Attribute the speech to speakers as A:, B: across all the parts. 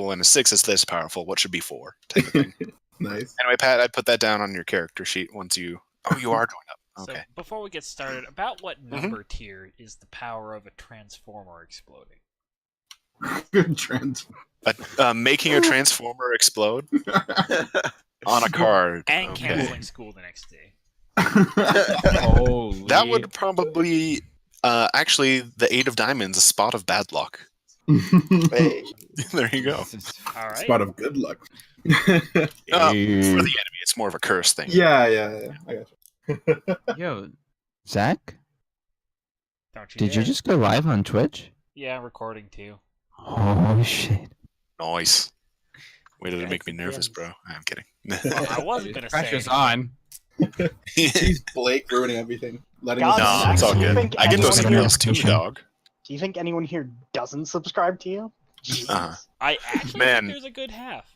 A: powerful and a 6 is this powerful. What should be 4? Type of thing.
B: Nice.
A: Anyway, Pat, I'd put that down on your character sheet once you... Oh, you are joined up. Okay.
C: So before we get started, about what number tier is the power of a transformer exploding?
B: Good trend.
A: Making a transformer explode on a card.
C: And canceling school the next day.
D: Holy.
A: That would probably... actually, the 8 of diamonds, a spot of bad luck.
E: Hey.
A: There you go.
C: All right.
B: Spot of good luck.
A: For the enemy, it's more of a curse thing.
B: Yeah. I got you.
D: Yo, Zach,
C: Don't you
D: did you
C: dare.
D: just go live on Twitch?
C: Yeah, recording too.
D: Oh shit!
A: Nice. Way to
E: Yeah,
A: make me
E: it's
A: nervous,
E: intense.
A: bro. I'm kidding.
C: Well, I wasn't gonna say.
D: Pressure's
C: anything.
D: on.
B: Jeez, Blake ruining everything. Letting
F: God,
B: us
A: No, it's all
F: Do you
A: good.
F: think
A: I get those
F: anyone
A: emails too,
D: here-
A: dog.
F: Do you think anyone here doesn't subscribe to you? Jeez.
A: Uh-huh.
C: I actually
A: Man.
C: think there's a good half.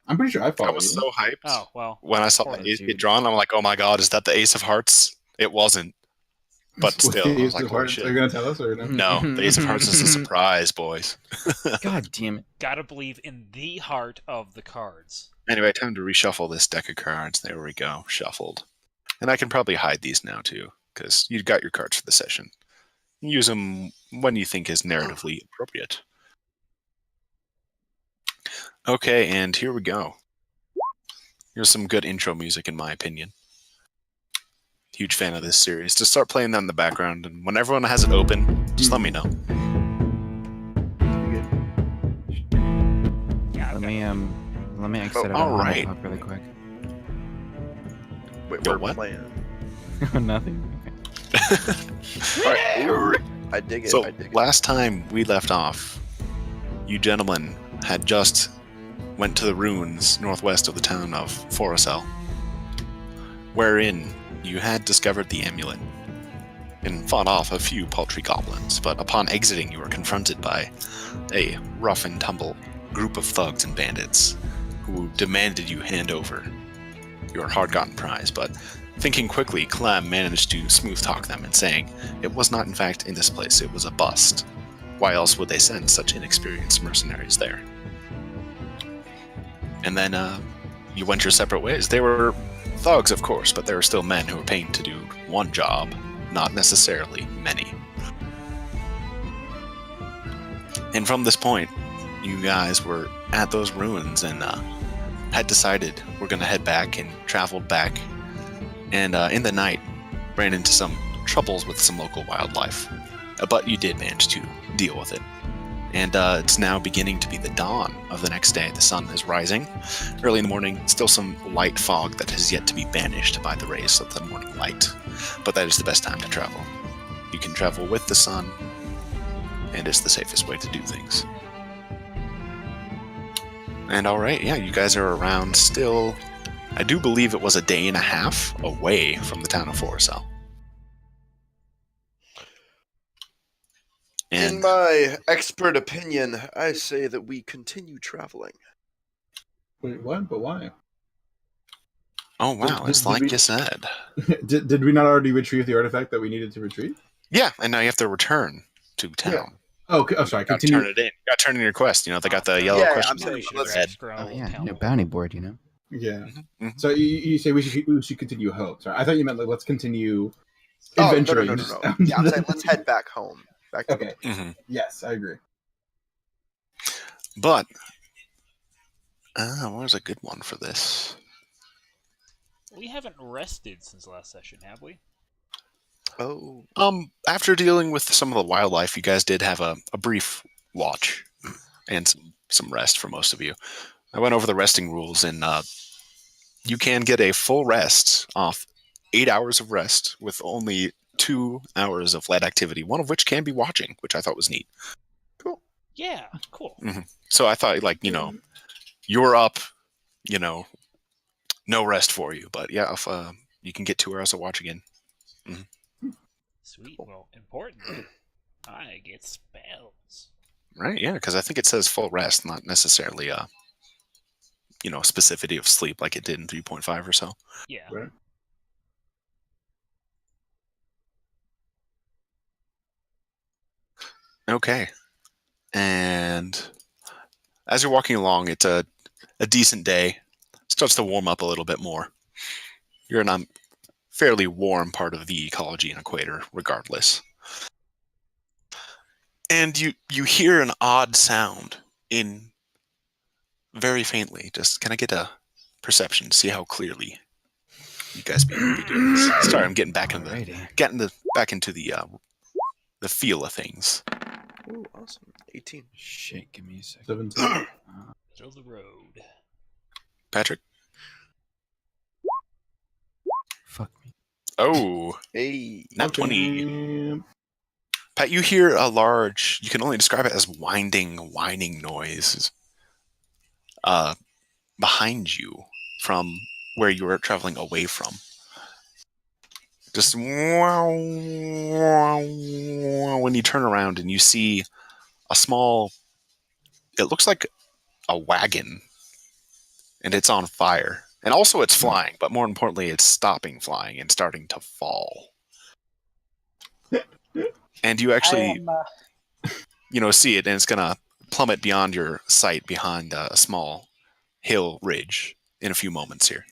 B: I'm pretty sure I
A: I
B: followed
A: was
B: you.
A: so hyped
C: Oh well.
A: when I saw
C: Poor
A: the ace
D: dude.
A: get drawn. I'm like, oh my god, is that the ace of hearts? It wasn't. But
B: With
A: still,
B: the
A: I was
B: Ace
A: like,
B: of
A: holy
B: Hearts.
A: shit.
B: Are you going to tell us or no?
A: No, the ace of hearts is a surprise, boys.
D: God damn it!
C: Gotta believe in the heart of the cards.
A: Anyway, time to reshuffle this deck of cards. There we go, shuffled. And I can probably hide these now too, because you've got your cards for the session. Use them when you think is narratively appropriate. Okay, and here we go. Here's some good intro music, in my opinion. Huge fan of this series. Just start playing that in the background, and when everyone has it open, just let me know.
C: Yeah. I've
D: Let me exit out of
A: all
D: the
A: right.
D: pop really quick.
E: Wait,
A: Yo,
E: we're
A: what?
E: playing.
D: Nothing.
E: Alright, ooh, I dig it.
A: So,
E: I dig it.
A: last time we left off, you gentlemen had just went to the ruins northwest of the town of Foricel, wherein you had discovered the amulet and fought off a few paltry goblins, but upon exiting you were confronted by a rough and tumble group of thugs and bandits who demanded you hand over your hard-gotten prize, but thinking quickly, Clem managed to smooth-talk them and saying it was not in fact in this place, it was a bust. Why else would they send such inexperienced mercenaries there? And then you went your separate ways. They were thugs, of course, but there were still men who were paid to do one job, not necessarily many. And from this point, you guys were at those ruins and had decided we're going to head back and traveled back. And in the night, ran into some troubles with some local wildlife. But you did manage to deal with it. And it's now beginning to be the dawn of the next day. The sun is rising early in the morning. Still some light fog that has yet to be banished by the rays of the morning light. But that is the best time to travel. You can travel with the sun, and it's the safest way to do things. And alright, yeah, you guys are around still. I do believe it was a day and a half away from the town of Foricel.
E: In my expert opinion, I say that we continue traveling.
B: Wait, what? But why?
A: Oh wow,
B: Did-
A: it's
B: did
A: like
B: we-
A: you said.
B: did we not already retrieve the artifact that we needed to retrieve?
A: Yeah, and now you have to return to town.
B: Yeah. Oh, okay. Oh, sorry.
A: You gotta
B: Continue.
A: turn it in. You gotta turn in your quest. You know, they got the yellow
E: Yeah,
A: question
E: I'm saying,
A: mark on
E: let's-
A: the head.
D: Oh yeah, new bounty board. You know.
B: Yeah.
A: Mhm.
B: So you say we should continue home. Sorry, I thought you meant like let's continue
E: Oh,
B: adventuring.
E: no. Yeah, I'm saying let's head back home. Back to
B: Okay.
A: Mhm.
B: Yes, I agree.
A: But what was a good one for this?
C: We haven't rested since last session, have we?
E: Oh,
A: After dealing with some of the wildlife, you guys did have a brief watch and some rest for most of you. I went over the resting rules, and you can get a full rest off 8 hours of rest with only 2 hours of light activity, one of which can be watching, which I thought was neat.
E: cool.
C: Yeah, cool.
A: So I thought, like, you're up, no rest for you. But yeah, if, you can get 2 hours of watch again.
C: Sweet. Well, important. I get spells.
A: Right, yeah, because I think it says full rest, not necessarily specificity of sleep like it did in 3.5 or so.
C: Yeah.
B: Right.
A: Okay. And as you're walking along, it's a decent day. Starts to warm up a little bit more. You're in a fairly warm part of the ecology and equator, regardless. And you hear an odd sound in very faintly. Just can I get a perception to see how clearly you guys be doing this? Sorry, I'm getting back into the feel of things.
E: Ooh, awesome. 18.
D: Shit, give me a second.
B: 17.
C: Middle of the road.
A: Patrick?
D: Fuck me.
A: Oh,
E: Hey.
A: not 20.
B: Okay.
A: Pat, you hear a large, you can only describe it as whining noise behind you from where you were traveling away from. Just when you turn around and you see a small, it looks like a wagon, and it's on fire. And also it's flying, but more importantly, it's stopping flying and starting to fall. And you actually, see it, and it's going to plummet beyond your sight behind a small hill ridge in a few moments here.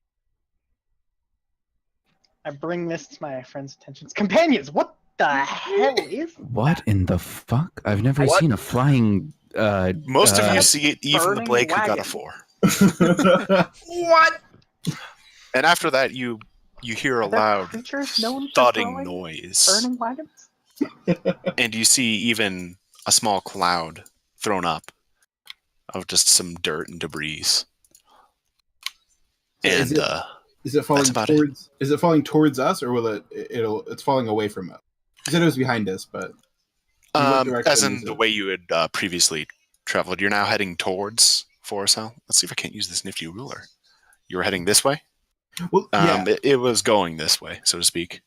F: I bring this to my friend's attention. Companions, what the hell is
D: What in the fuck? I've never
E: What?
D: seen a flying.
A: Most of you see it, even the
F: burning
A: Blake who got a
F: wagon.
A: 4.
E: What?
A: And after that, you hear a
F: Are there
A: loud
F: creatures known for
A: thudding
F: throwing
A: noise.
F: burning wagons?
A: And you see even a small cloud thrown up of just some dirt and debris. And
B: Is it falling
A: that's about
B: towards? Is it falling towards us, or will it's falling away from us? You said it was behind us, but in what direction
A: as in
B: is
A: the
B: it?
A: way you had previously traveled, you're now heading towards Forest. Let's see if I can't use this nifty ruler. You were heading this way.
B: Well, yeah.
A: It was going this way, so to speak.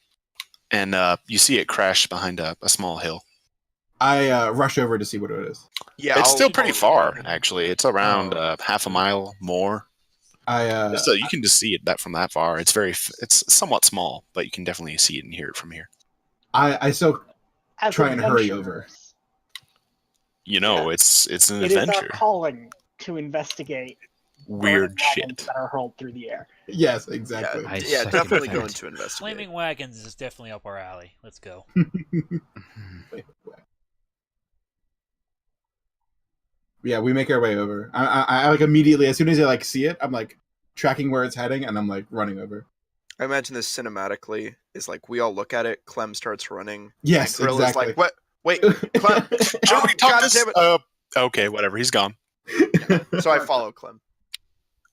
A: And you see it crash behind a small hill.
B: I rush over to see what it is.
E: Yeah,
A: It's
E: I'll
A: still pretty
E: follow
A: far, actually. It's around half a mile more. So you can just see it from that far. It's somewhat small, but you can definitely see it and hear it from here.
B: I still
F: As
B: try and hurry over.
F: adventurers,
A: It's an
F: it is our
A: adventure.
F: calling to investigate
A: Weird
F: burning
A: shit.
F: wagons that are hurled through the air.
B: Yes, exactly.
D: I
E: Yeah,
D: second
E: definitely
D: that.
E: going to investigate.
C: Flaming wagons is definitely up our alley. Let's go.
B: Yeah, we make our way over. I like immediately as soon as I like see it, I'm like tracking where it's heading, and I'm like running over.
E: I imagine this cinematically is like we all look at it, Clem starts running.
B: Yes,
E: and Krill
B: exactly.
E: is like, what? Wait, Clem.
A: Shall we talk
E: God
A: this?
E: damn it.
A: Okay, whatever. He's gone.
E: So I follow Clem.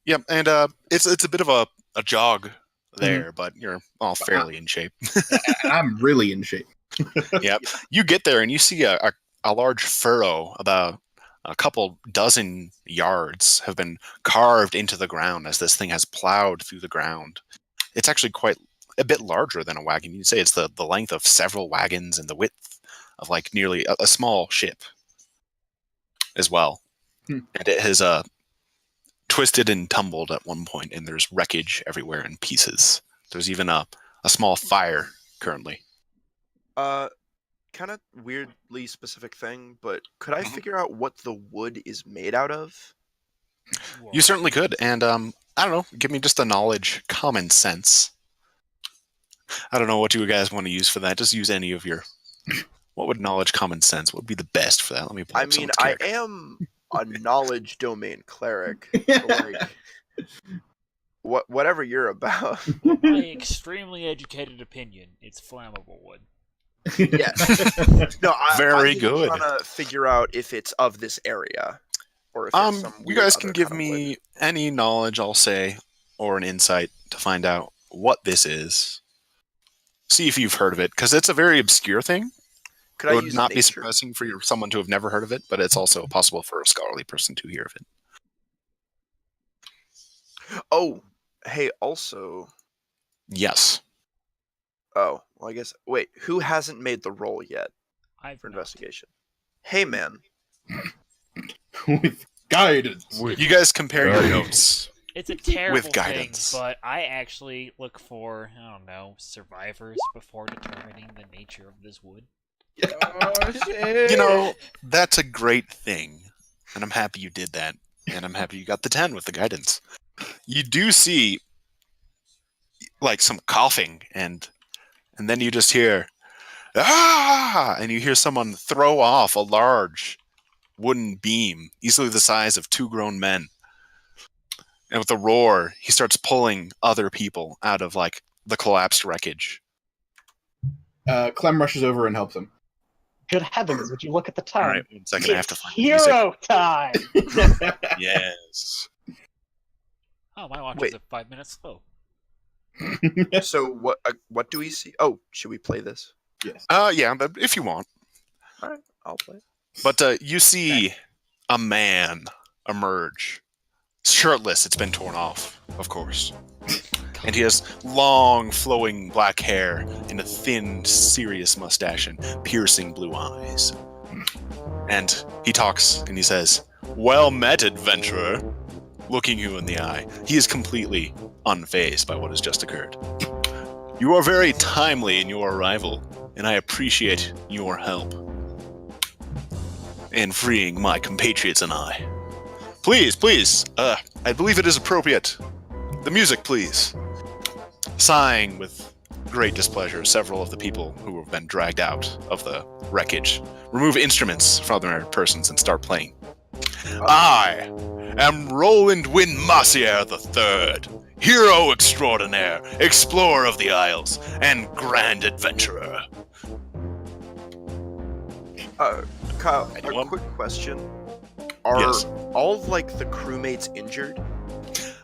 A: Yep, and it's a bit of a jog there, but you're all fairly in shape.
B: I'm really in shape.
A: Yep. You get there and you see a large furrow about a couple dozen yards have been carved into the ground as this thing has plowed through the ground. It's actually quite a bit larger than a wagon. You'd say it's the length of several wagons and the width of like nearly a small ship as well. And it has twisted and tumbled at one point, and there's wreckage everywhere in pieces. There's even a small fire currently.
E: Kind of weirdly specific thing, but could I figure out what the wood is made out of?
C: Whoa.
A: You certainly could, and I don't know, give me just a knowledge, common sense. I don't know what you guys want to use for that. Just use any of your. What would knowledge, common sense? What would be the best for that? Let me pull
E: I
A: up
E: mean,
A: someone's
E: I
A: character.
E: am a knowledge domain cleric. So like, whatever you're about.
C: My extremely educated opinion, it's flammable wood.
E: Yes. No,
A: Very
E: I'm
A: good.
E: trying to figure out if it's of this area, or if it's some
A: You
E: weird
A: guys
E: other
A: can give
E: kind of wood.
A: me any knowledge, I'll say, or an insight to find out what this is. See if you've heard of it, because it's a very obscure thing.
E: Could
A: It
E: I
A: would
E: use
A: not be
E: nature?
A: surprising for someone to have never heard of it, but it's also possible for a scholarly person to hear of it.
E: Oh, hey, also.
A: Yes.
E: Oh, well, I guess. Wait, who hasn't made the roll yet
C: I've
E: for
C: not.
E: investigation? Hey, man.
B: With guidance.
A: You guys compare your notes.
C: It's a terrible thing,
A: guidance.
C: but I actually look for, I don't know, survivors before determining the nature of this wood.
A: You know, that's a great thing. and I'm happy you did that, and I'm happy you got the 10 with the guidance. You do see like some coughing, and then you just hear ah, and you hear someone throw off a large wooden beam, easily the size of 2 grown men. And with a roar, he starts pulling other people out of like the collapsed wreckage.
B: Clem rushes over and helps him.
F: Good heavens, would you look at the time?
A: All right, 1 second. I have to
F: It's
A: find the music.
F: hero time!
A: Yes.
C: Oh, my watch
E: Wait.
C: is at 5 minutes slow.
E: So what do we see? Oh, should we play this?
B: Yes.
A: Yeah, but if you want.
E: All right, I'll play.
A: But you see a man emerge. Shirtless, it's been torn off, of course. And he has long, flowing black hair and a thin, serious mustache and piercing blue eyes. And he talks and he says, "Well met, adventurer." Looking you in the eye, he is completely unfazed by what has just occurred. "You are very timely in your arrival, and I appreciate your help in freeing my compatriots and I. Please, I believe it is appropriate. The music, please." Sighing with great displeasure, several of the people who have been dragged out of the wreckage remove instruments from their persons and start playing. "I am Roland Wynn Massier III, hero extraordinaire, explorer of the Isles, and grand adventurer."
E: Kyle,
A: Anyone?
E: a quick question. Are
A: Yes.
E: all of like the crewmates injured?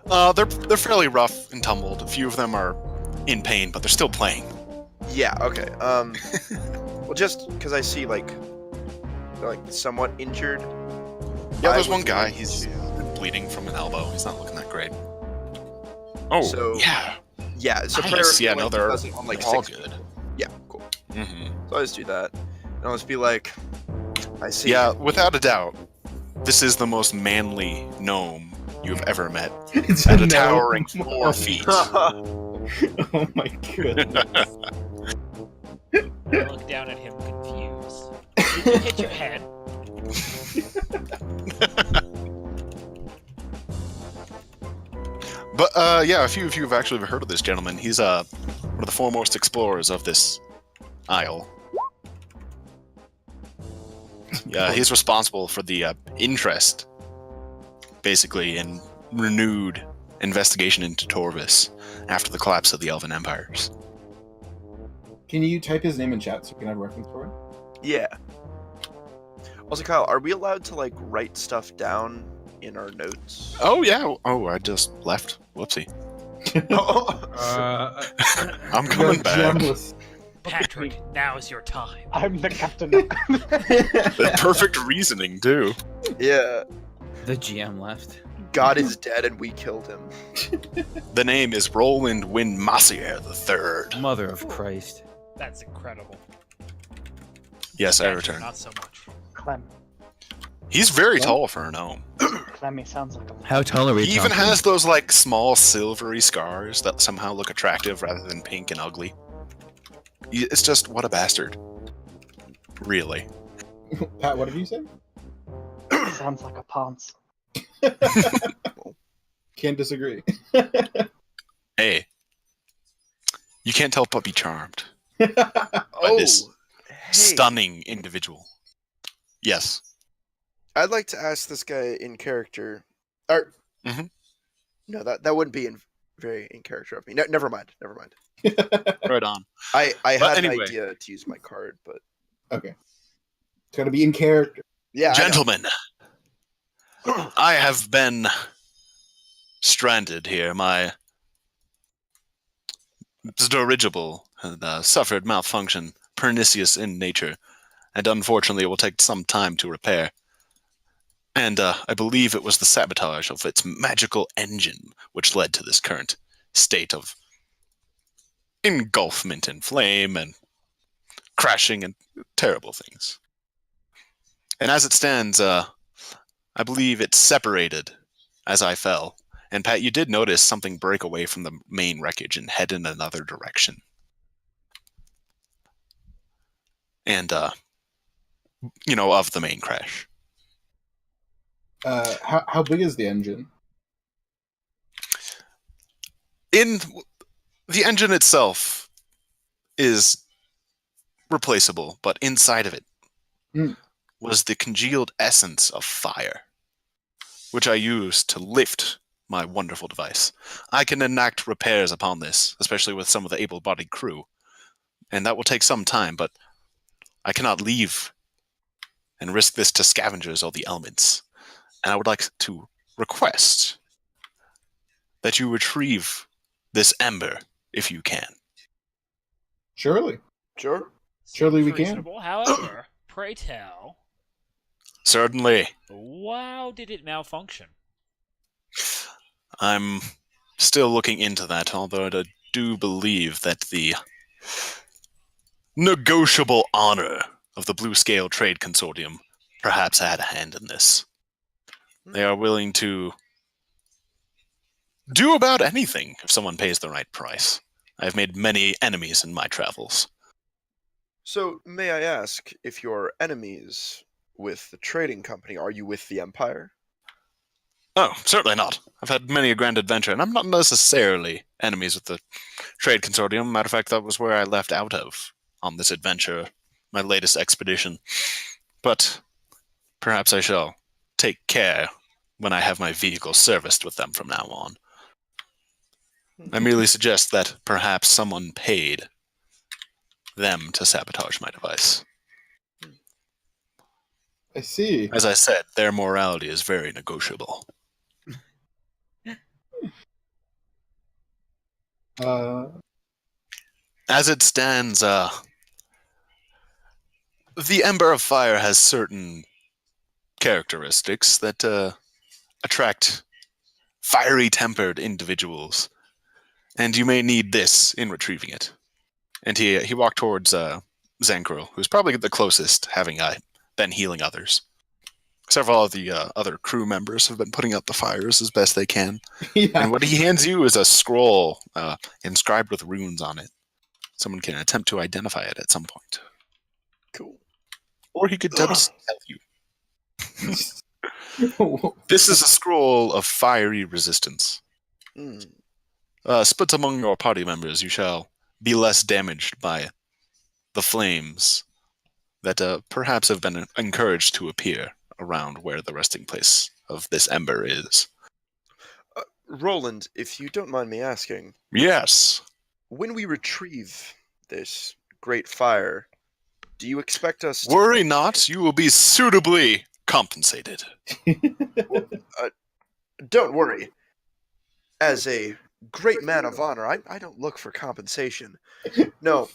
A: They're fairly rough and tumbled. A few of them are in pain, but they're still playing.
E: Yeah, okay. Well, just because I see like they're like somewhat injured.
A: Yeah,
E: I
A: there's one
E: was
A: guy.
E: going
A: He's
E: to-
A: bleeding from an elbow. He's not looking that great. Oh,
E: So-
A: yeah.
E: Yeah, so
A: Nice. Yeah, no,
E: like,
A: they're
E: doesn't on like
A: all
E: 6.
A: good.
E: Yeah, cool.
A: Hmm.
E: So I just do that, and I'll just be like, I see.
A: Yeah, without a doubt, this is the most manly gnome you've ever met.
B: It's
A: At a
B: gnome.
A: towering 4 feet.
B: Oh my goodness.
C: I look down at him confused. Did you hit your head?
A: But yeah, a few of you have actually heard of this gentleman. He's one of the foremost explorers of this isle. Yeah, he's responsible for the interest, basically, in renewed investigation into Torvis after the collapse of the Elven Empires.
B: Can you type his name in chat so we can have a reference for it?
E: Yeah. Also, Kyle, are we allowed to like write stuff down in our notes?
A: Oh yeah. Oh, I just left. Whoopsie. I'm coming back.
B: Gemless.
C: Patrick, now is your time.
F: I'm the captain.
A: Perfect reasoning too.
E: Yeah.
D: The GM left.
E: God is dead and we killed him.
A: The name is Roland Wynn Massier III.
D: Mother of Christ.
C: That's incredible.
A: Yes, I
C: Patrick,
A: return.
C: Not so much.
F: Clem.
A: He's very tall for a gnome.
F: Clemmy sounds like a...
D: How tall are we
A: He even
D: talking?
A: has those like small silvery scars that somehow look attractive rather than pink and ugly. It's just what a bastard. Really.
B: Pat, what did you say?
F: sounds like a ponce.
B: Can't disagree.
A: Hey, you can't help but be charmed.
E: Oh,
A: this
E: hey.
A: Stunning individual. Yes.
E: I'd like to ask this guy in character. Or,
A: Mhm.
E: No, that wouldn't be very in character of me. Never mind.
A: Right on.
E: I
A: But
E: had an
A: anyway.
E: idea to use my card, but
B: Okay. It's gotta be in character.
E: yeah, I know.
A: Gentlemen, I have been stranded here. My dirigible had suffered malfunction, pernicious in nature, and unfortunately it will take some time to repair. And I believe it was the sabotage of its magical engine which led to this current state of engulfment in flame and crashing and terrible things. And as it stands, I believe it separated as I fell. And Pat, you did notice something break away from the main wreckage and head in another direction. And, of the main crash.
B: How big is the engine?
A: In the engine itself is replaceable, but inside of it
B: Hmm.
A: was the congealed essence of fire, which I used to lift my wonderful device. I can enact repairs upon this, especially with some of the able-bodied crew, and that will take some time, but I cannot leave and risk this to scavengers or the elements. And I would like to request that you retrieve this ember if you can.
B: Surely.
E: Sure.
B: Surely we
C: Seems
B: can.
C: reasonable. However, pray tell,
A: Certainly.
C: how did it malfunction?
A: I'm still looking into that, although I do believe that the negotiable honor of the Blue Scale Trade Consortium perhaps had a hand in this. They are willing to do about anything if someone pays the right price. I've made many enemies in my travels.
E: So, may I ask, if you're enemies with the trading company, are you with the Empire?
A: Oh, certainly not. I've had many a grand adventure, and I'm not necessarily enemies with the Trade Consortium. Matter of fact, that was where I left out of on this adventure, my latest expedition. But perhaps I shall take care when I have my vehicle serviced with them from now on. I merely suggest that perhaps someone paid them to sabotage my device.
B: I see.
A: As I said, their morality is very negotiable. As it stands, the Ember of Fire has certain characteristics that attract fiery-tempered individuals, and you may need this in retrieving it. And he walked towards Zankril, who's probably the closest, having been healing others. Several of the other crew members have been putting out the fires as best they can.
B: Yeah.
A: And what he hands you is a scroll inscribed with runes on it. Someone can attempt to identify it at some point.
E: Cool.
A: Or he could just tell you. This is a scroll of fiery resistance.
E: Hmm.
A: Split among your party members, you shall be less damaged by the flames that perhaps have been encouraged to appear around where the resting place of this ember is.
E: Roland, if you don't mind me asking,
A: Yes.
E: when we retrieve this great fire, do you expect us to...
A: Worry not, you will be suitably compensated.
E: Don't worry. As a great man of honor, I don't look for compensation. No,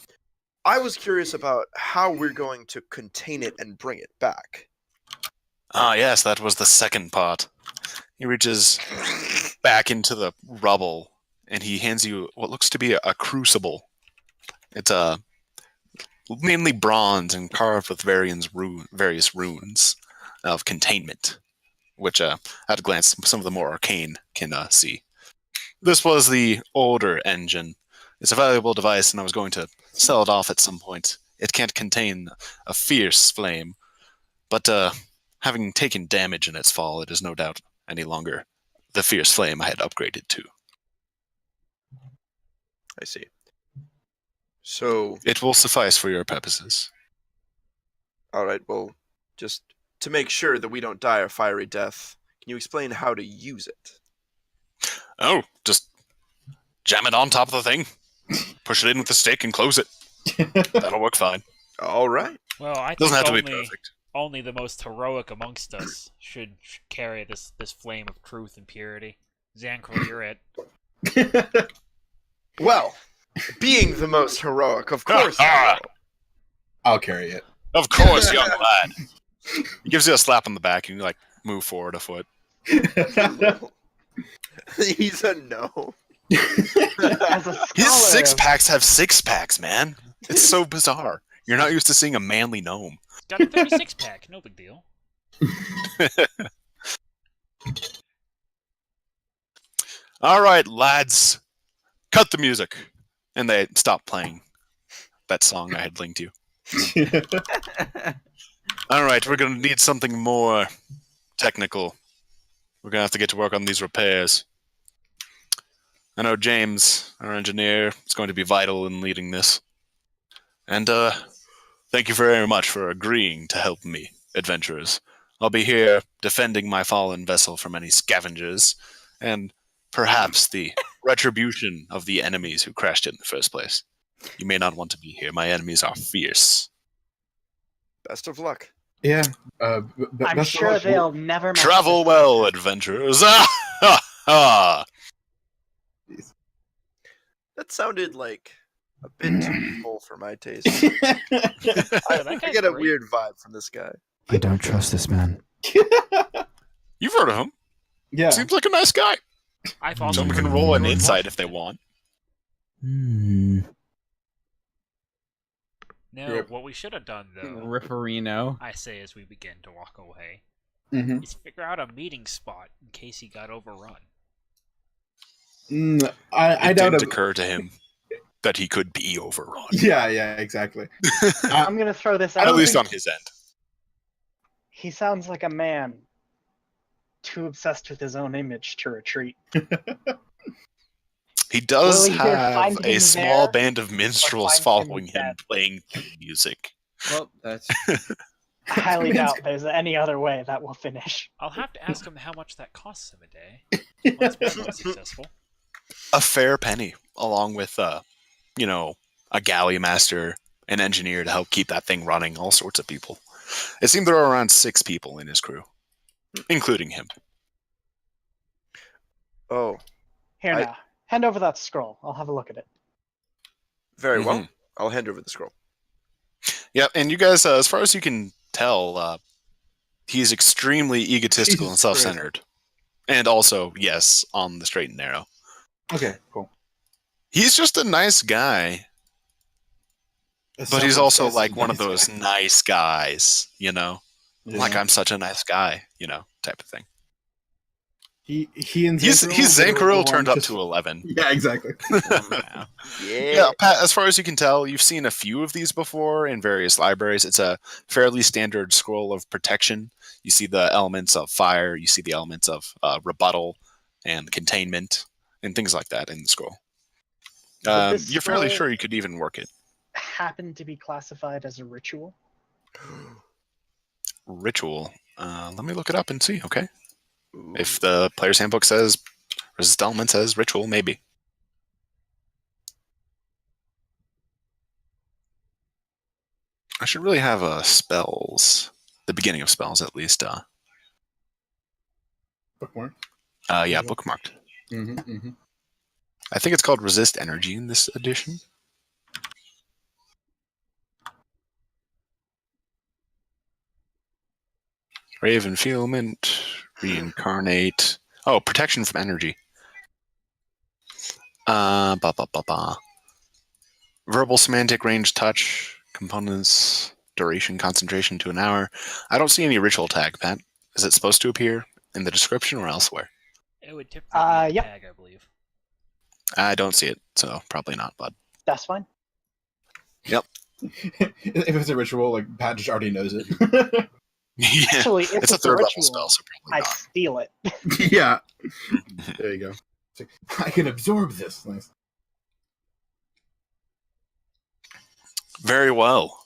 E: I was curious about how we're going to contain it and bring it back.
A: Ah, yes, that was the second part. He reaches back into the rubble, and he hands you what looks to be a crucible. It's mainly bronze and carved with various runes of containment, which, at a glance, some of the more arcane can see. This was the older engine. It's a valuable device, and I was going to sell it off at some point. It can't contain a fierce flame, but having taken damage in its fall, it is no doubt any longer the fierce flame I had upgraded to.
E: I see. So,
A: It will suffice for your purposes.
E: all right, well, just to make sure that we don't die a fiery death, can you explain how to use it?
A: Oh, just jam it on top of the thing, push it in with the stick, and close it. That'll work fine.
E: All right.
C: Well, I
A: Doesn't
C: think
A: have to be perfect.
C: only the most heroic amongst us should carry this flame of truth and purity. Zankril, you're it.
E: Well, being the most heroic, of course. I will.
B: I'll carry it.
A: Of course, young lad. He gives you a slap on the back, and you move forward a foot.
E: He's a no.
F: As a
A: His
F: scholar,
A: 6-packs have 6-packs, man. It's so bizarre. You're not used to seeing a manly gnome.
C: Got a 36-pack, no big deal.
A: All right, lads, cut the music. And they stopped playing that song I had linked you. All right, we're going to need something more technical We're gonna have to get to work on these repairs. I know James, our engineer, is going to be vital in leading this. And thank you very much for agreeing to help me, adventurers. I'll be here defending my fallen vessel from any scavengers, and perhaps the retribution of the enemies who crashed it in the first place. You may not want to be here. My enemies are fierce.
E: Best of luck.
B: Yeah.
F: I'm
B: best of
F: sure
B: luck.
F: they'll never match
A: Travel
F: this
A: well,
F: contract.
A: adventurers. Ah, ha, ha.
E: That sounded like a bit too full for my taste.
C: That
E: I
C: guy's
E: get a
C: great.
E: weird vibe from this guy.
D: I don't trust this man.
A: You've heard of him.
B: Yeah.
A: Seems like a nice guy.
C: I've also
A: Someone
C: heard
A: can
C: of
A: roll an
C: George
A: insight if they
C: Washington.
A: want.
C: No,
B: Rip.
C: what we should have done though,
D: Ripperino.
C: I say as we begin to walk away,
B: Mm-hmm.
C: is figure out a meeting spot in case he got overrun.
B: I
A: It
B: doubt
A: didn't
B: it.
A: occur to him that he could be overrun.
B: Yeah, exactly.
F: I'm gonna throw this out.
A: At least
F: there.
A: on his end.
F: He sounds like a man too obsessed with his own image to retreat.
A: He does
F: Will we either
A: have
F: find
A: a
F: him
A: small
F: there
A: band of minstrels
F: find him
A: following him
F: dead?
A: playing music.
D: Well, that's
F: I highly doubt there's any other way that will finish.
C: I'll have to ask him how much that costs him a day. Once we're successful.
A: A fair penny, along with, a galley master, an engineer to help keep that thing running, all sorts of people. It seemed there were around 6 people in his crew, including him.
E: Oh,
F: Here
E: I-
F: now, hand over that scroll. I'll have a look at it.
E: very
A: Mm-hmm.
E: well. I'll hand over the scroll.
A: Yeah, and you guys, as far as you can tell, he's extremely egotistical and
B: Jesus
A: self-centered. And also, yes, on the straight and narrow.
B: Okay, cool.
A: He's just a nice guy, but he's also like one of those nice guys, Like I'm such a nice guy, type of thing.
B: He and
A: He's
B: Zankaril
A: Zankaril turned up to 11.
B: Yeah, exactly.
D: wow.
A: Yeah, Pat, as far as you can tell, you've seen a few of these before in various libraries. It's a fairly standard scroll of protection. You see the elements of fire, you see the elements of rebuttal and containment, and things like that in the scroll.
F: Would this
A: You're fairly
F: scroll
A: sure you could even work it.
F: happen to be classified as a ritual?
A: Ritual. Let me look it up and see, okay? If the player's handbook says resist element says ritual, maybe. I should really have spells. The beginning of spells, at least.
B: Bookmark.
A: Yeah, bookmarked.
B: Mm-hmm.
A: I think it's called resist energy in this edition. Rave enfeelment, reincarnate. Oh, protection from energy. Verbal semantic range touch components duration concentration to an hour. I don't see any ritual tag, Pat. Is it supposed to appear in the description or elsewhere?
C: It would typically be a
F: Yep.
C: tag, I believe.
A: I don't see it, so probably not, bud.
F: That's fine.
B: If it's a ritual, like Pat just already knows it.
A: Yeah,
F: Actually, if
A: it's a
F: it's
A: third level
F: ritual,
A: spell, so
F: I
A: probably
F: steal it.
B: Yeah. There you go. It's like, I can absorb this. Nice.
A: not. Very well.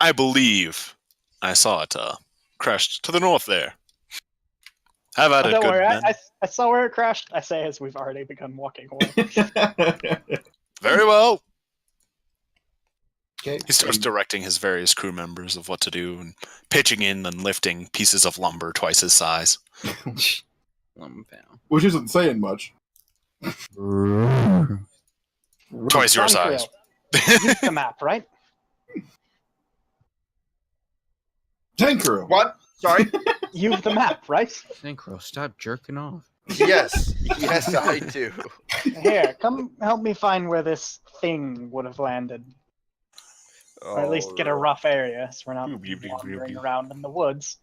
A: I believe I saw it crashed to the north there. Have at
F: Oh,
A: it,
F: don't
A: good
F: worry,
A: men.
F: I saw where it crashed. I say as we've already begun walking away.
A: Very well.
B: Okay.
A: He starts directing his various crew members of what to do and pitching in and lifting pieces of lumber twice his size.
B: Which isn't saying much.
A: Twice your
F: Zankaril,
A: size.
F: use the map, right?
B: Tankuru.
E: What? Sorry?
F: You've the map, right?
D: Synchro, stop jerking off.
E: Yes. Yes, I do.
F: Here, come help me find where this thing would have landed. Or at least get a rough area, so we're not wandering around in the woods.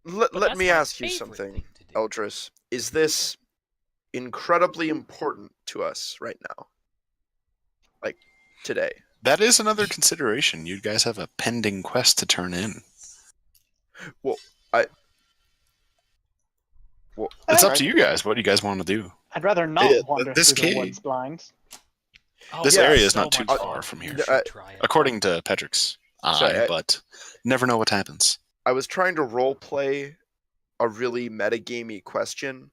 E: Let
C: But that's
E: me
C: my
E: ask you
C: favorite
E: something,
C: thing to do.
E: Eldris. Is this incredibly important to us right now? Like, today?
A: That is another consideration. You guys have a pending quest to turn in.
E: Well, Well,
A: It's up to you guys. What do you guys want to do?
F: I'd rather not
A: Yeah,
F: wander
A: this
F: through the
A: cave-
F: woods blind.
C: Oh,
A: This
C: yeah,
A: area is
C: so
A: not too
C: much
A: far
C: fun.
A: from
C: You
A: here.
C: should try it.
A: According to Petric's
E: Sorry,
A: eye, but never know what happens.
E: I was trying to role play a really metagamey question.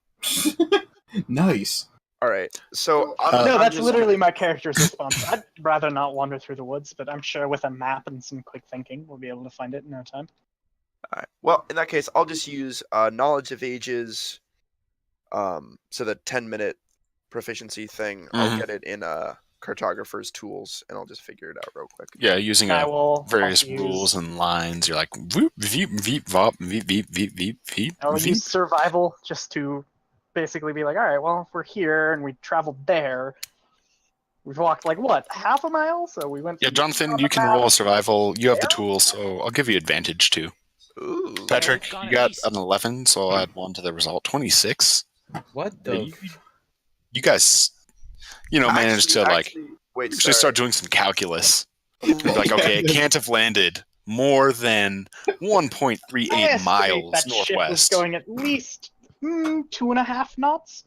B: Nice.
E: All right, so
F: No,
E: I'm
F: that's
E: just
F: literally
E: kidding.
F: my character's response. I'd rather not wander through the woods, but I'm sure with a map and some quick thinking, we'll be able to find it in no time.
E: All right. Well, in that case, I'll just use knowledge of ages. So the 10-minute proficiency thing, I'll
A: Mhm.
E: get it in cartographer's tools, and I'll just figure it out real quick.
A: Yeah, using
F: I will
A: various
F: also use-
A: rules and lines. You're like, voop, veep, veep, vop, veep, veep, veep, veep, veep,
F: I will
A: veep.
F: use survival just to basically be like, all right, well, if we're here and we traveled there, we've walked like what, half a mile? So we went.
A: Yeah,
F: from
A: Jonathan,
F: on
A: you
F: the
A: can
F: map-
A: roll survival. You have the
F: there?
A: tools, so I'll give you advantage too.
E: Ooh.
A: Patrick,
C: we've gone
A: you
C: at
A: got
C: least-
A: an 11, so I'll add 1 to the result. 26.
D: What the?
A: You guys, managed to
E: Wait,
A: actually start doing some calculus. Like, okay, it can't have landed more than
F: I
A: 1.38
F: estimate
A: miles
F: that ship was
A: northwest.
F: going at least 2.5 knots.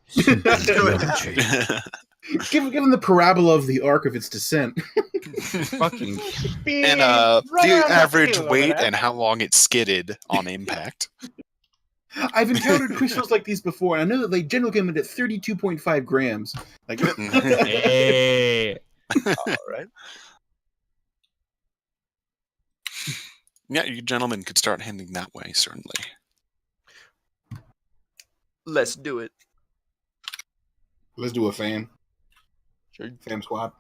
B: Given the parabola of the arc of its descent.
D: Fucking
F: Speed
A: And
F: right
A: the
F: around that
A: average
F: scale over
A: weight
F: there.
A: and how long it skidded on impact.
B: I've encountered crystals like these before, and I know that they generally come in at 32.5 grams. Like,
D: hey.
E: All right.
A: Yeah, you gentlemen could start heading that way, certainly.
E: Let's do it.
B: let's do a fam.
E: Sure.
B: Fam squad.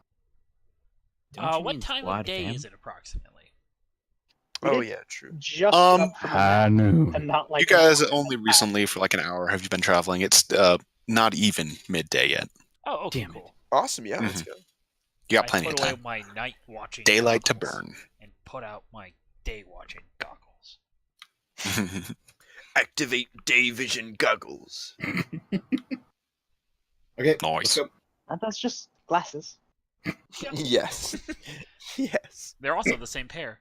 D: Don't you
C: What
D: mean
C: time
D: squad
C: of day
D: fam?
C: is it approximately?
E: Oh
F: did-
E: yeah, true.
F: Just
A: Um,
F: up from the map
D: knew.
F: and not like
A: You guys only recently, for like an hour, have you been traveling? It's not even midday yet.
C: Oh, okay,
D: Damn it.
C: cool.
E: Awesome. Yeah, let's go.
A: You got
C: I
A: plenty of
C: put away
A: time.
C: my night watching
A: Daylight to
C: goggles
A: burn.
C: and put out my day watching goggles.
E: Activate day vision goggles.
B: Okay.
A: Nice.
B: Let's go.
F: That's just glasses.
E: Yes. Yes.
C: They're also the same pair.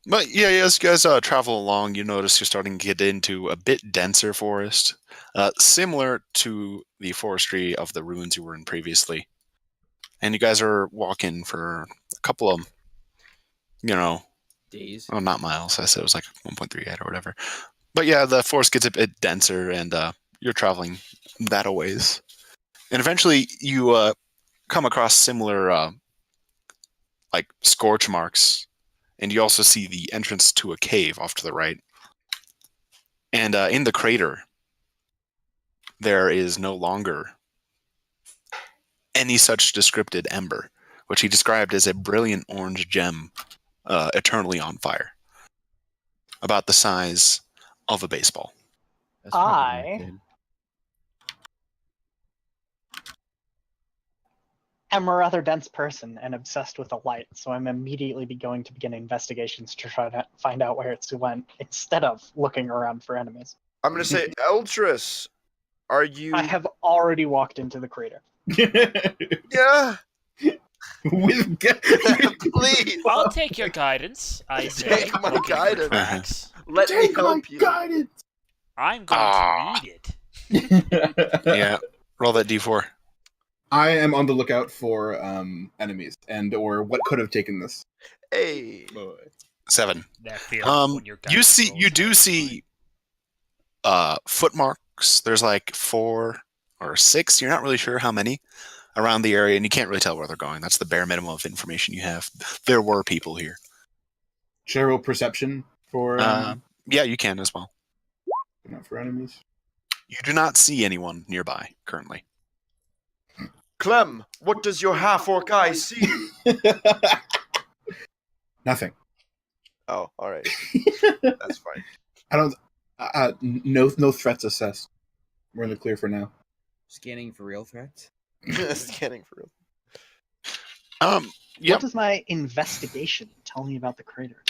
A: But yeah, as you guys travel along, you notice you're starting to get into a bit denser forest, similar to the forestry of the ruins you were in previously. And you guys are walking for a couple of,
D: Days.
A: oh, not miles. I said it was like 1.38 or whatever. But yeah, the forest gets a bit denser, and you're traveling that a ways. And eventually, you come across similar, like scorch marks. And you also see the entrance to a cave off to the right. And in the crater, there is no longer any such descripted ember, which he described as a brilliant orange gem eternally on fire, about the size of a baseball.
D: That's probably
F: I-
D: not good.
F: I'm a rather dense person and obsessed with the light, so I'm immediately going to begin investigations to try to find out where it's went instead of looking around for enemies.
E: I'm gonna say, Eldris, are you?
F: I have already walked into the crater.
E: Yeah.
B: With
E: Please
C: I'll take your guidance. I say,
E: Take my
C: looking for
E: guidance.
C: tracks.
E: let me
B: Take my
E: help you.
B: guidance.
C: I'm going
A: Ah.
C: to need it.
A: Yeah, roll that d4.
B: I am on the lookout for enemies or what could have taken this.
E: Hey.
A: 7.
C: That feeling when your
A: You
C: guidance rolls
A: do
C: higher than
A: see footmarks. There's like 4 or 6. You're not really sure how many around the area, and you can't really tell where they're going. That's the bare minimum of information you have. There were people here.
B: Should I roll perception for
A: Yeah, you can as well.
B: not for enemies?
A: You do not see anyone nearby currently.
E: Clem, what does your half-orc eye see?
B: Nothing.
E: Oh, all right. That's fine.
B: I don't. No threats assessed. We're in the clear for now.
D: Scanning for real threats.
E: Scanning for real.
A: Yep.
F: What does my investigation tell me about the crater?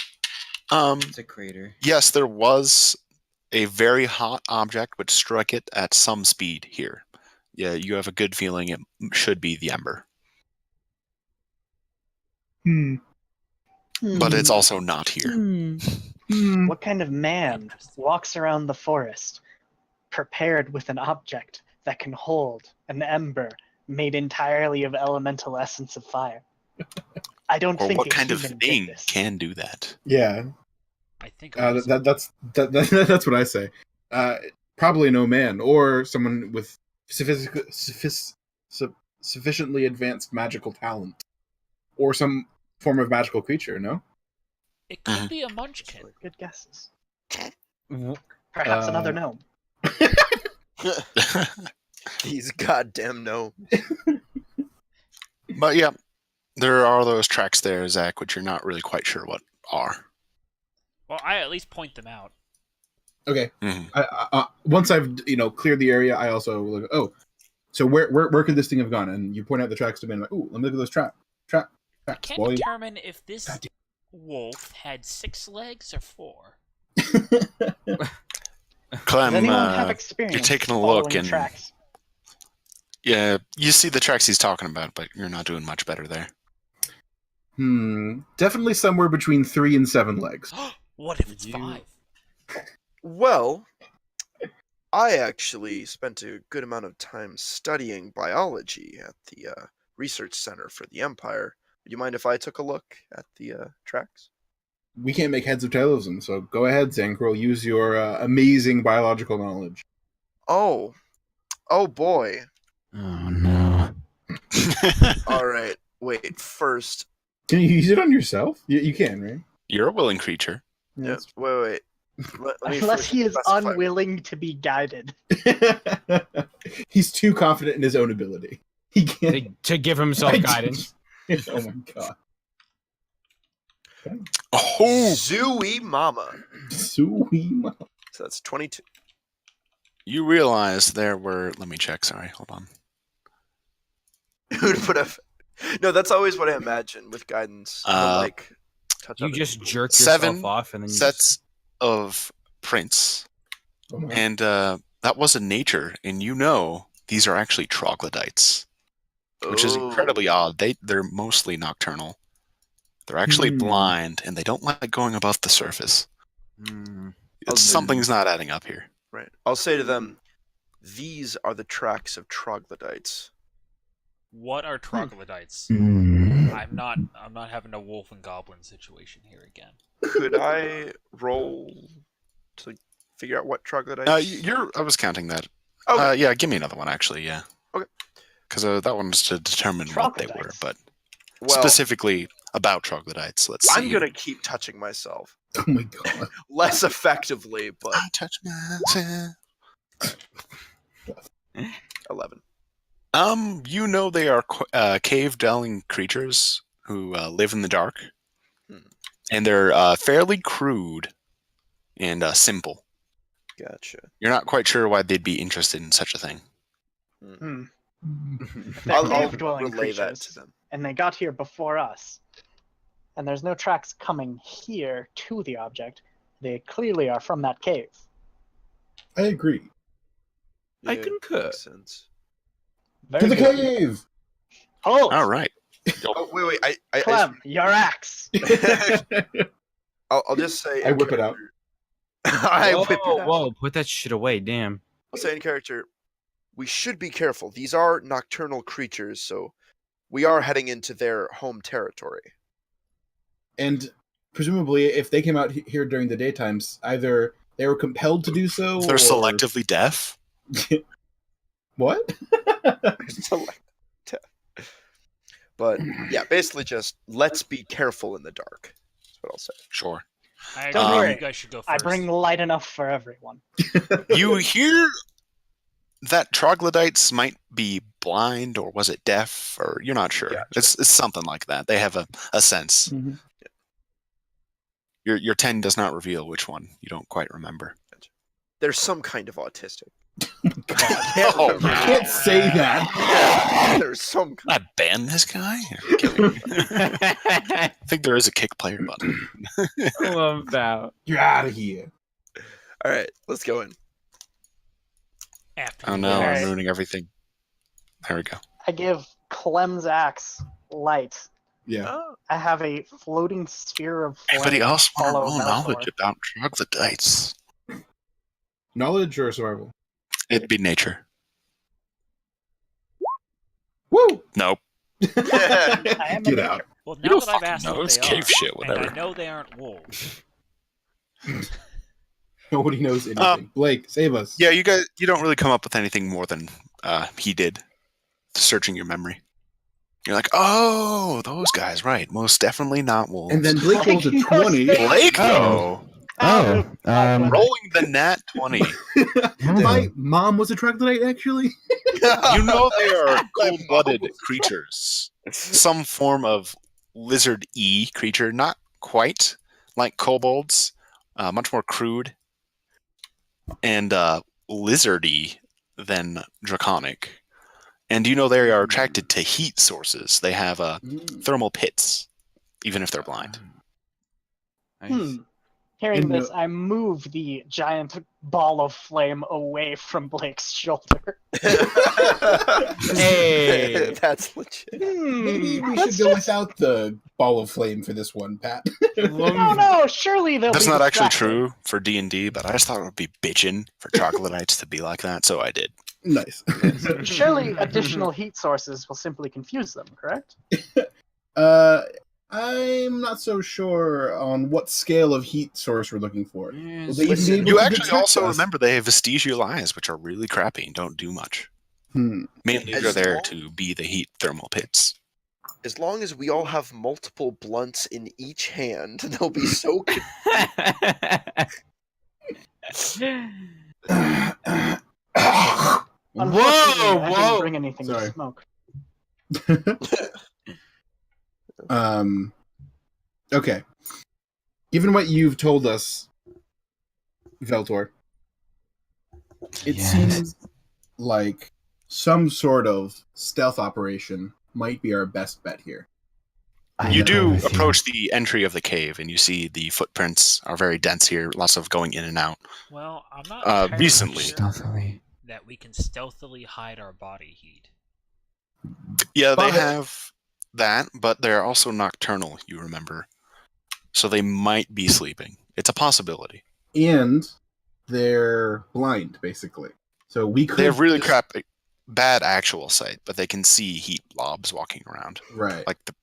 D: It's a crater.
A: Yes, there was a very hot object which struck it at some speed here. Yeah, you have a good feeling it should be the ember, but it's also not here.
F: What kind of man walks around the forest prepared with an object that can hold an ember made entirely of elemental essence of fire? I don't
A: Or
F: think
A: what
F: a
A: kind of
F: human
A: thing
F: did this.
A: can do that?
B: Yeah,
C: I think it was
B: that's what I say. Probably no man or someone with sufficiently advanced magical talent, or some form of magical creature. No.
C: it could be a munchkin.
F: Good guesses.
D: W-
F: Perhaps another gnome.
E: These goddamn no.
A: But yeah, there are those tracks there, Zach, which you're not really quite sure what are.
C: Well, I at least point them out.
B: Okay.
A: Mhm.
B: Once I've cleared the area, I also look. Oh, so where could this thing have gone? And you point out the tracks to me. And I'm like, ooh, let me look at those tracks.
C: I can't
B: Well,
C: determine if this wolf had 6 legs or 4.
A: Clem,
F: Does anyone have experience
A: you're taking a look
F: following
A: and
F: tracks?
A: yeah, you see the tracks he's talking about, but you're not doing much better there.
B: Definitely somewhere between 3 and 7 legs.
C: What if it's
D: You-
C: 5?
E: Well, I actually spent a good amount of time studying biology at the research center for the Empire. Would you mind if I took a look at the tracks?
B: We can't make heads or tails of them, so go ahead, Zankril. Use your amazing biological knowledge.
E: Oh boy.
D: Oh no.
E: All right. Wait. First,
B: Can you use it on yourself? You can, right?
A: You're a willing creature.
E: yeah, wait. Let me
F: Unless
E: first
F: he is
E: specify-
F: unwilling to be guided.
B: He's too confident in his own ability. He can't.
G: To give himself
B: I
G: guidance.
B: Oh my god.
A: Oh,
E: Zooey Mama.
B: Suima.
E: So that's 22.
A: you realize there were. Let me check. Sorry, hold on.
E: Who'd put a? No, that's always what I imagine with guidance. Like, touch
G: You
E: on it.
G: just jerk
A: 7
G: yourself off and then you
A: sets of prints,
B: Oh my.
A: and that was in nature, and these are actually troglodytes, which is incredibly odd. They're mostly nocturnal. They're actually blind, and they don't like going above the surface. Something's not adding up here.
E: Right. I'll say to them, these are the tracks of troglodytes.
C: What are troglodytes?
B: Hmm.
C: I'm not having a wolf and goblin situation here again.
E: Could I roll to figure out what troglodytes?
A: I was counting that.
E: Okay.
A: Yeah, give me another one, actually. Yeah.
E: Okay.
A: Because that one's to determine what they were,
F: Troglodytes.
A: but
E: Well,
A: specifically about troglodytes. Let's see.
E: I'm gonna keep touching myself
B: Oh my god.
E: less effectively, but
A: I touch myself.
E: 11.
A: They are cave-dwelling creatures who live in the dark, and they're fairly crude and simple.
E: Gotcha.
A: You're not quite sure why they'd be interested in such a thing.
F: If they're
E: I'll
F: cave-dwelling
E: relay that
F: creatures,
E: to them.
F: and they got here before us, and there's no tracks coming here to the object, they clearly are from that cave.
B: I agree.
D: I
E: Yeah,
D: concur.
E: makes sense.
B: To
F: Very
B: the
F: good.
B: cave!
F: Hold!
A: All right.
E: Oh wait!
F: Clem, your axe!
E: I'll just say.
B: I
E: in
B: whip it out.
E: character- I whip it out.
G: Whoa, put that shit away, damn.
E: I'll say in character. We should be careful. These are nocturnal creatures, so we are heading into their home territory.
B: And presumably, if they came out here during the daytimes, either they were compelled to do so,
A: They're
B: or...
A: selectively deaf.
B: What?
E: But yeah, basically just let's be careful in the dark. That's what I'll say.
A: Sure.
C: I
F: Don't
C: agree.
F: worry.
C: You guys should go first.
F: I bring light enough for everyone.
A: You hear that troglodytes might be blind, or was it deaf, or you're not sure.
E: Gotcha.
A: It's something like that. They have a sense.
B: Mhm.
A: Your 10 does not reveal which one. You don't quite remember.
E: There's some kind of autistic.
A: Oh,
B: You can't say that.
E: There's some.
A: Can I ban this guy? You're kidding me. I think there is a kick player button.
G: I love that.
B: You're out of here.
E: All right, let's go in.
C: After
A: Oh
C: you
A: no,
C: guys.
A: I'm
F: Alright.
A: ruining everything. There we go.
F: I give Clem's axe light,
B: Yeah.
E: Oh,
F: I have a floating sphere of flame.
A: Anybody else want to
F: follow
A: roll
F: Veltor.
A: knowledge about troglodytes?
B: Knowledge or survival?
A: It'd be nature.
B: Woo!
A: Nope.
F: I am
B: Get
F: a
B: out.
F: nature.
C: Well,
A: You
C: now
A: don't
C: that I've
A: fucking
C: asked
A: know.
C: what
A: It's
C: they
A: cave
C: are,
A: shit,
C: and
A: whatever.
C: I know they aren't wolves.
B: Nobody knows anything. Blake, save us.
A: Yeah, you don't really come up with anything more than he did, searching your memory. You're like, oh, those guys, right? Most definitely not wolves.
B: And then Blake rolls a
F: Blake
B: 20.
F: knows
A: Blake,
D: Oh.
A: though,
D: Oh,
A: rolling the nat 20.
B: My mom was a troglodyte, actually.
A: You know they are cold-blooded creatures. Some form of lizard-y creature, not quite like kobolds, much more crude and lizardy than draconic. And you know they are attracted to heat sources. They have thermal pits, even if they're blind.
G: Nice.
F: Hearing
B: And
F: this, I move the giant ball of flame away from Blake's shoulder.
G: Hey.
E: That's legit.
B: Maybe we
F: Let's
B: should go
F: just-
B: without the ball of flame for this one, Pat.
F: No, surely they'll
A: That's
F: be
A: not actually
F: distracted.
A: true for D&D, but I just thought it would be bitchin' for troglodytes to be like that, so I did.
B: Nice.
F: Surely additional heat sources will simply confuse them, correct?
B: I'm not so sure on what scale of heat source we're looking for.
G: Yeah,
B: Will they even
E: listen,
B: be able
A: You
B: to
A: actually
B: detect
A: also
B: us?
A: remember they have vestigial eyes, which are really crappy and don't do much. Mainly
E: As
A: they're there
E: long-
A: to be the heat thermal pits.
E: As long as we all have multiple blunts in each hand, they'll be so.
F: Unfortunately, I didn't
G: whoa!
F: bring anything
B: Sorry.
F: to smoke.
B: Okay. Given what you've told us, Veltor, it
D: Yes.
B: seems like some sort of stealth operation might be our best bet here.
D: I
A: You
D: agree
A: do
D: with you.
A: approach the entry of the cave, and you see the footprints are very dense here, lots of going in and out.
C: Well, I'm not entirely
A: Recently.
C: sure
D: Stealthily.
C: that we can stealthily hide our body heat.
A: Yeah, they
B: But-
A: have that, but they're also nocturnal, you remember. So they might be sleeping. It's a possibility.
B: And they're blind, basically. So we could
A: They have really
B: just-
A: bad actual sight, but they can see heat blobs walking around.
B: Right.
A: Like the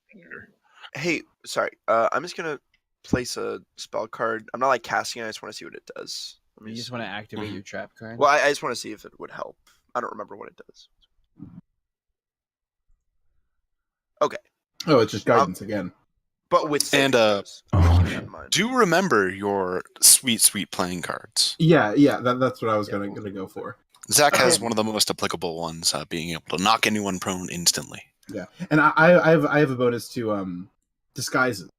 E: Hey, sorry. I'm just gonna place a spell card. I'm not like casting it. I just want to see what it does. Let me
G: You just
E: see.
G: want to activate your trap card?
E: Well, I just want to see if it would help. I don't remember what it does.
B: Oh, it's just guidance again.
E: But with saving
A: And,
E: throws.
D: oh,
E: Keep that in mind.
A: do remember your sweet playing cards.
B: Yeah, that's what I was gonna go for.
A: Zach has
B: Okay.
A: one of the most applicable ones, being able to knock anyone prone instantly.
B: Yeah, and I have a bonus to disguises.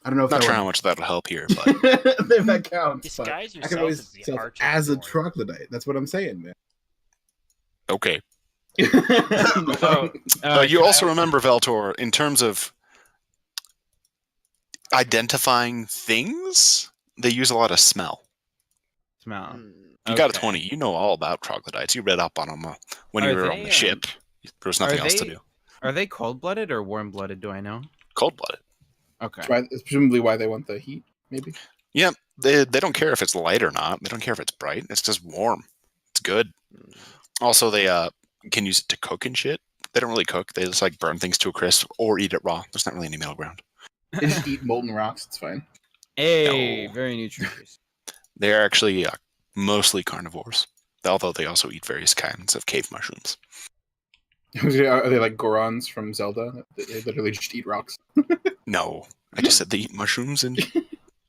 B: I don't know if
A: Not
B: that
A: sure
B: would-
A: how much that'll help here, but
B: if that counts. but
C: Disguise
B: I can
C: yourself
B: always
C: as the
B: self
C: Arch
B: as a
C: of Thorn.
B: troglodyte. That's what I'm saying, man.
A: okay.
G: Oh,
A: You
G: can
A: also
G: I-
A: remember, Veltor, in terms of identifying things, they use a lot of smell.
G: smell.
E: Hmm.
A: You got a
G: Okay.
A: 20. You know all about troglodytes. You read up on them when
G: Are
A: you were on
G: they,
A: the ship. There was nothing
G: are
A: else to
G: they-
A: do.
G: Are they cold-blooded or warm-blooded? Do I know?
A: Cold-blooded.
G: Okay.
B: It's presumably why they want the heat, maybe.
A: Yeah, they don't care if it's light or not. They don't care if it's bright. It's just warm. It's good. Also, they can use it to cook and shit. They don't really cook. They just like burn things to a crisp or eat it raw. There's not really any middle ground.
B: They just eat molten rocks. It's fine.
G: Hey,
A: No.
G: very nutritious.
A: They are actually mostly carnivores, although they also eat various kinds of cave mushrooms.
B: Are they like Gorons from Zelda? They literally just eat rocks.
A: No, I just said they eat mushrooms and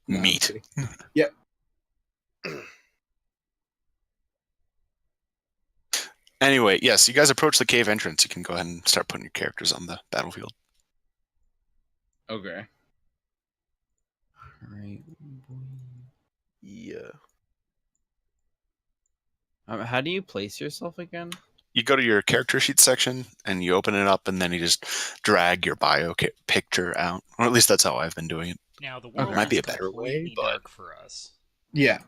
B: No, I'm
A: meat.
B: kidding. Yep.
A: Anyway, yes, you guys approach the cave entrance. You can go ahead and start putting your characters on the battlefield.
G: Okay. Alright.
E: Yeah.
G: How do you place yourself again?
A: You go to your character sheet section and you open it up, and then you just drag your bio picture out. Or at least that's how I've been doing it.
C: Now the world
A: Might be
C: is
A: a better way,
C: completely
A: but-
C: dark for us.
B: Yeah.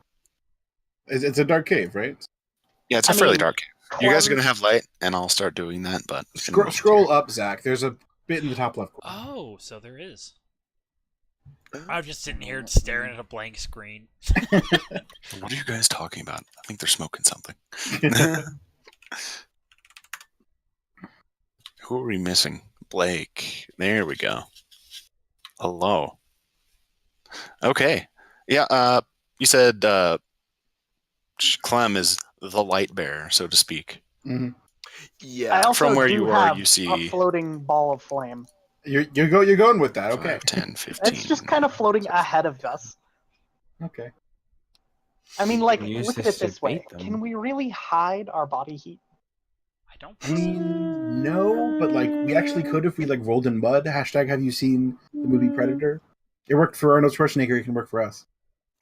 B: It's a dark cave, right?
A: Yeah, it's a
F: I
A: fairly
F: mean,
A: dark cave. You guys are gonna have light, and I'll start doing that. But
B: Scroll up, Zach. There's a bit in the top left corner.
C: Oh, so there is.
E: Oh.
C: I'm just sitting here staring at a blank screen.
A: What are you guys talking about? I think they're smoking something. Who are we missing? Blake. There we go. Hello. Okay. Yeah, you said Clem is the light bearer, so to speak.
B: Mhm.
E: Yeah.
F: I also
A: From where
F: do
A: you are,
F: have
A: you
F: a
A: see
F: floating ball of flame.
B: You're going with that. Okay.
A: 5, 10, 15.
F: It's just kind of floating ahead of us.
B: Okay.
F: I mean, like,
G: Use
F: look at
G: this
F: it
G: to
F: this way.
G: bait them.
F: Can we really hide our body heat?
C: I don't
B: I
C: think so.
B: mean, no, but like we actually could if we like rolled in mud. Hashtag Have you seen the movie Predator? It worked for Arnold Schwarzenegger. It can work for us.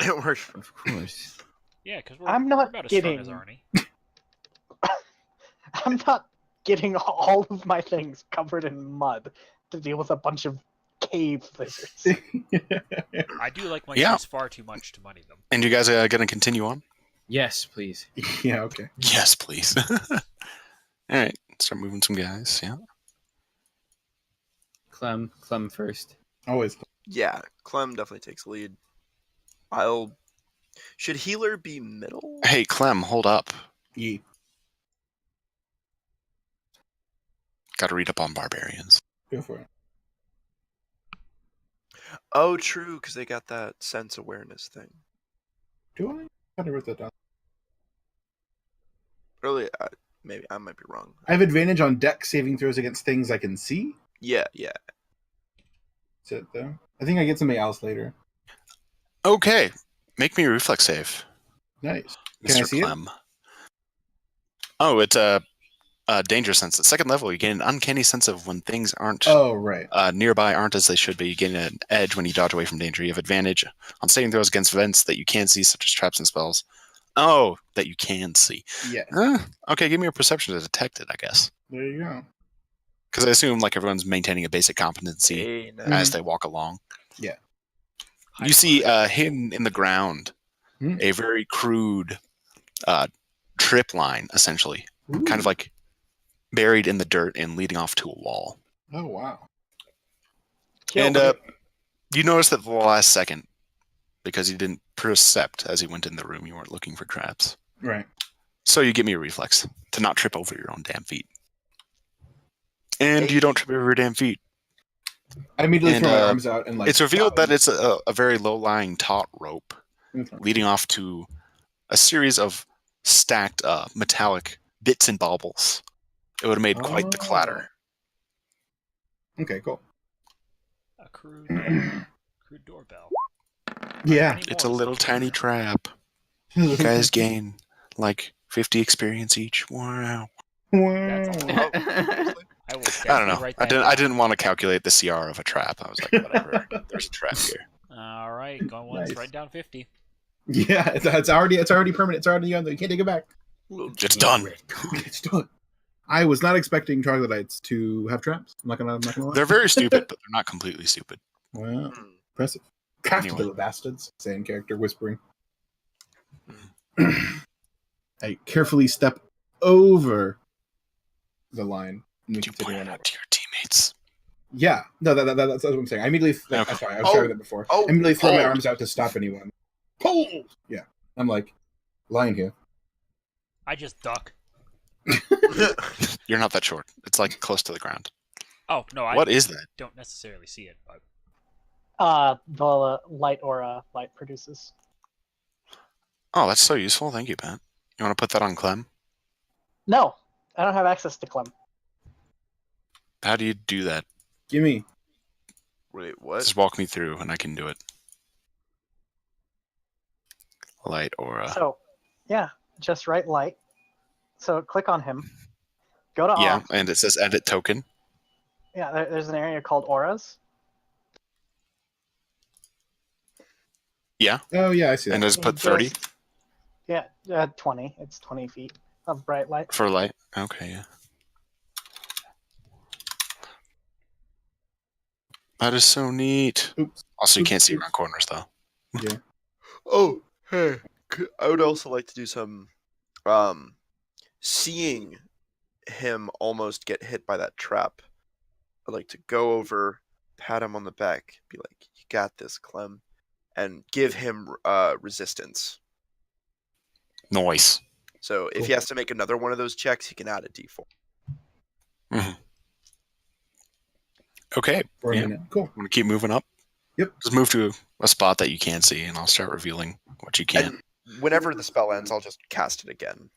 E: It works.
G: Of course.
C: Yeah, because we're,
F: I'm not
C: we're about as strong
F: kidding.
C: as Arnie.
F: I'm not getting all of my things covered in mud to deal with a bunch of cave lizards.
C: I do like my
A: Yeah.
C: shoes far too much to muddy them.
A: And you guys are going to continue on?
G: Yes, please.
B: Yeah. Okay.
A: Yes, please. All right. Start moving some guys. Yeah.
G: Clem first.
B: Always.
E: Yeah, Clem definitely takes lead. Should healer be middle?
A: Hey, Clem, hold up.
B: Yeah.
A: Got to read up on barbarians.
B: Go for it.
E: Oh, true, because they got that sense awareness thing.
B: Do I? I never wrote that down.
E: Really, maybe I might be wrong.
B: I have advantage on deck saving throws against things I can see.
E: Yeah.
B: That's it, though. I think I get something else later.
A: Okay. Make me a reflex save,
B: Nice. Can I
A: Mr.
B: see it?
A: Clem. Oh, it's a danger sense. At second level, you gain an uncanny sense of when things aren't
B: Oh, right.
A: nearby, aren't as they should be. You gain an edge when you dodge away from danger. You have advantage on saving throws against events that you can't see, such as traps and spells. Oh, that you can see.
B: Yeah.
A: Okay, give me a perception to detect it, I guess.
B: There you go.
A: Because I assume like everyone's maintaining a basic competency
E: Hey, nice.
A: as they walk along.
B: Yeah.
A: You see hidden in the ground
B: Hmm.
A: a very crude trip line, essentially. Kind of like buried in the dirt and leading off to a wall.
B: Oh, wow.
A: And you notice that for the last second, because you didn't percept as you went in the room, you weren't looking for traps.
B: Right.
A: So you give me a reflex to not trip over your own damn feet. And you don't trip over your damn feet.
B: I immediately
A: And,
B: throw my arms out and like.
A: It's revealed that it's a very low-lying taut rope
B: Okay.
A: leading off to a series of stacked metallic bits and baubles. It would have made quite the clatter.
B: Okay, cool.
C: A crude doorbell.
B: Yeah.
C: Any
A: It's a
C: more?
A: little tiny trap. You guys gain like 50 experience each. Wow.
C: That's a
B: Wow.
C: lot. I will
A: I don't know.
C: write
A: I
C: that
A: I
C: down.
A: didn't want to calculate the CR of a trap. I was like, whatever. There's a trap here.
C: All right, going once,
B: Nice.
C: write down 50.
B: Yeah, it's already permanent. It's already on there. You can't take it back.
A: It's done.
B: It's done. I was not expecting troglodytes to have traps. I'm not gonna lie.
A: They're very stupid, but they're not completely stupid.
B: Wow,
E: Hmm.
B: impressive. Crafty
A: Anyway.
B: little bastards. Sand character whispering. I carefully step over the line. And we
A: You
B: continue
A: point it
B: on
A: out to your teammates.
B: Yeah, no, that's what I'm saying. I immediately.
A: Okay.
B: Sorry, I was starting that before. I immediately throw my arms out to stop anyone. Pull. Yeah, I'm like lying here.
C: I just duck.
A: You're not that short. It's like close to the ground.
C: Oh, no, I
A: What is that?
C: don't necessarily see it, but
F: The light aura light produces.
A: Oh, that's so useful. Thank you, Pat. You want to put that on Clem?
F: No, I don't have access to Clem.
A: How do you do that?
B: Gimme.
E: Wait, what?
A: Just walk me through and I can do it. Light aura.
F: So, yeah, just write light. So click on him. Go to
A: Yeah,
F: off.
A: and it says edit token.
F: Yeah, there's an area called auras.
B: Oh yeah, I see
A: And
B: that.
A: just put 30
F: Just- Yeah, 20. It's 20 feet of bright light.
A: for light. Okay, yeah. That is so neat.
B: Oops.
A: Also, you can't see
B: Oops.
A: around corners, though.
E: Oh, hey. I would also like to do some seeing him almost get hit by that trap. I'd like to go over, pat him on the back, be like, "You got this, Clem," and give him resistance.
A: Noise.
E: So if he has to make another one of those checks, he can add a D4.
A: Okay.
B: For a
A: Yeah.
B: minute. Cool.
A: Want to keep moving up?
B: Yep.
A: Just move to a spot that you can't see, and I'll start revealing what you can.
E: And whenever the spell ends, I'll just cast it again.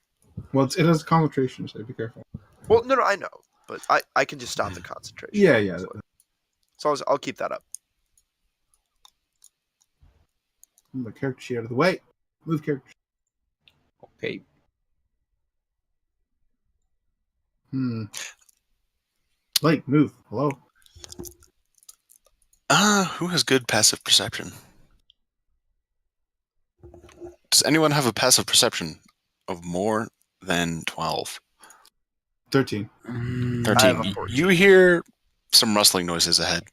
B: Well, it has concentration, so be careful.
E: Well, no, I know, but I can just stop the concentration.
B: Yeah.
E: So I'll keep that up.
B: Move the character sheet out of the way. Move character.
G: Okay.
B: Blake, move. Hello.
A: Who has good passive perception? Does anyone have a passive perception of more than 12?
B: 13.
A: 13.
E: I have a 14.
A: You hear some rustling noises ahead.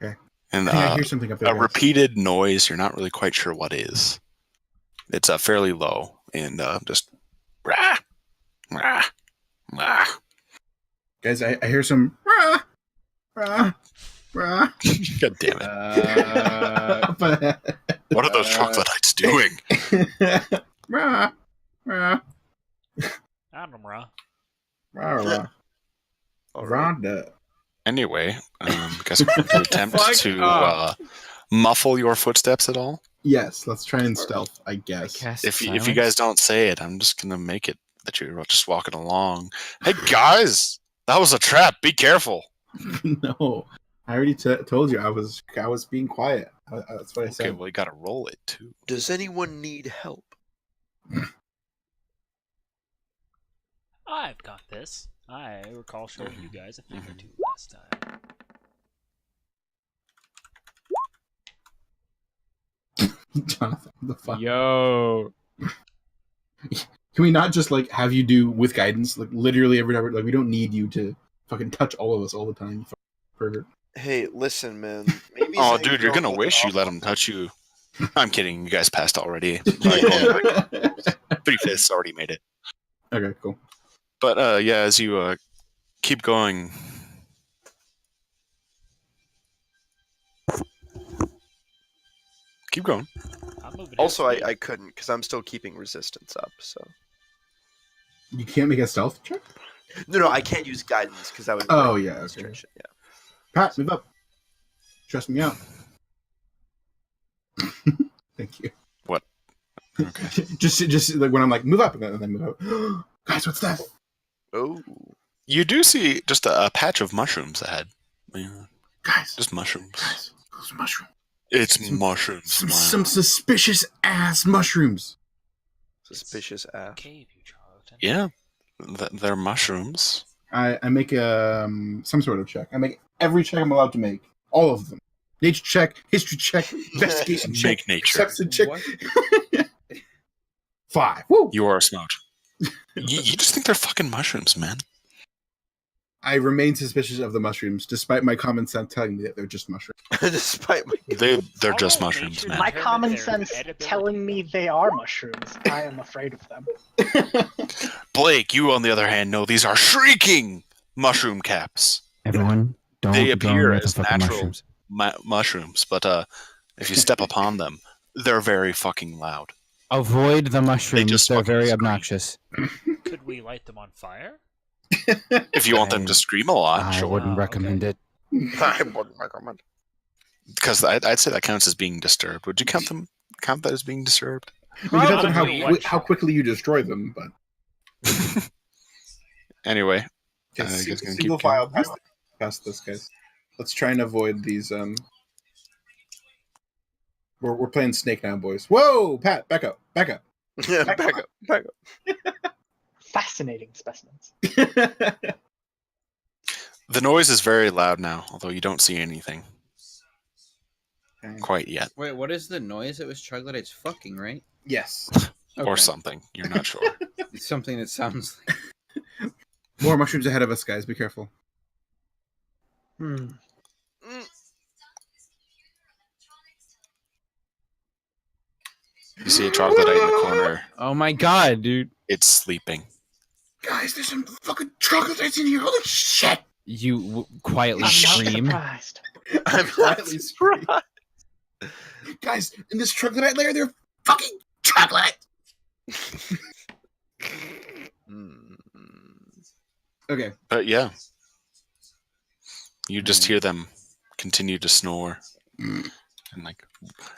B: Okay.
A: And
B: I think I hear something up there.
A: a
B: guys.
A: repeated noise. You're not really quite sure what is. It's fairly low and just rah, rah, rah.
B: Guys, I hear some rah, rah, rah.
A: God damn it!
B: Up ahead.
A: What are those troglodytes doing?
B: Rah, rah,
C: Adamra.
B: rah, rah.
E: All right.
B: Rhonda.
A: Anyway, guys, want to attempt
G: Fuck
A: to
G: off.
A: muffle your footsteps at all?
B: Yes, let's try and stealth, I guess.
A: If you guys don't say it, I'm just gonna make it that you're just walking along. Hey guys, that was a trap. Be careful.
B: No, I already told you I was being quiet. That's what I
A: Okay,
B: said.
A: well you gotta roll it too.
E: Does anyone need help?
C: I've got this. I recall showing you guys a thing or two last time.
B: Jonathan, the fuck?
G: Yo.
B: Can we not just like have you do with guidance, like literally every time? Like we don't need you to fucking touch all of us all the time. You fucking pervert.
E: Hey, listen, man. Maybe
A: Oh,
E: Zane
A: dude, you're
E: don't
A: gonna
E: look
A: wish you
E: awful.
A: let him touch you. I'm kidding. You guys passed already. Like, 3/5 already made it.
B: Okay, cool.
A: But yeah, as you keep going, keep going.
C: I'm moving.
E: Also,
C: at speed.
E: I couldn't because I'm still keeping resistance up. So
B: You can't make a stealth check.
E: no, I can't use guidance because that would.
B: Oh,
E: break
B: yeah,
E: the
B: okay.
E: restriction, Yeah.
B: Pat, move up. Trust me out. Thank you.
A: What? Okay.
B: Just like when I'm like move up and then move up. Guys, what's that?
E: Oh.
A: You do see just a patch of mushrooms ahead. Yeah,
B: Guys,
A: just mushrooms.
B: guys, those mushrooms.
A: It's mushrooms.
B: Some suspicious ass mushrooms.
E: Suspicious ass.
C: Cave, you Charlton.
A: Yeah, they're mushrooms.
B: I make some sort of check. I make every check I'm allowed to make. All of them. Nature check, history check, investigation check,
A: Make nature.
B: perception check.
G: What?
B: 5. Woo!
A: You are smart. You just think they're fucking mushrooms, man.
B: I remain suspicious of the mushrooms, despite my common sense telling me that they're just mushrooms.
E: Despite my.
A: They're just
C: All
A: mushrooms,
C: nature
A: man.
F: My
C: determines
F: common
C: their
F: sense
C: edibility.
F: telling me they are mushrooms. I am afraid of them.
A: Blake, you on the other hand know these are shrieking mushroom caps.
D: Everyone, don't
A: They
D: go
A: appear
D: near the
A: as
D: fucking
A: natural
D: mushrooms.
A: mushrooms, but if you step upon them, they're very fucking loud.
D: Avoid the mushrooms.
A: just
D: They're
A: fucking
D: very
A: scream.
D: obnoxious.
C: Could we light them on fire?
A: If you want them to scream a lot,
D: I
A: sure.
D: wouldn't
C: okay.
D: recommend it.
E: I wouldn't recommend.
A: Because I'd say that counts as being disturbed. Would you count that as being disturbed?
B: It depends on
C: Probably.
B: how quickly you destroy them, but
A: Anyway,
B: okay,
A: I guess gonna
B: single
A: keep
B: file
A: going.
B: past this, guys. Let's try and avoid these. We're playing Snake now, boys. Whoa, Pat, back up.
E: Yeah, back up.
F: Fascinating specimens.
A: The noise is very loud now, although you don't see anything quite yet,
G: Wait, what is the noise? It was troglodytes fucking, right?
B: Yes.
A: or
G: Okay.
A: something. You're not sure.
G: It's something that sounds like.
B: More mushrooms ahead of us, guys. Be careful.
F: Hmm.
A: You see a troglodyte in the corner.
D: Oh my god, dude.
A: It's sleeping.
B: Guys, there's some fucking troglodytes in here. Holy shit!
D: You quietly
F: I'm not
D: scream.
F: surprised.
E: I'm
B: quietly
E: surprised.
B: Guys, in this troglodyte lair, they're fucking chocolate.
E: Mm.
B: Okay.
A: But yeah, you just hear them continue to snore, and like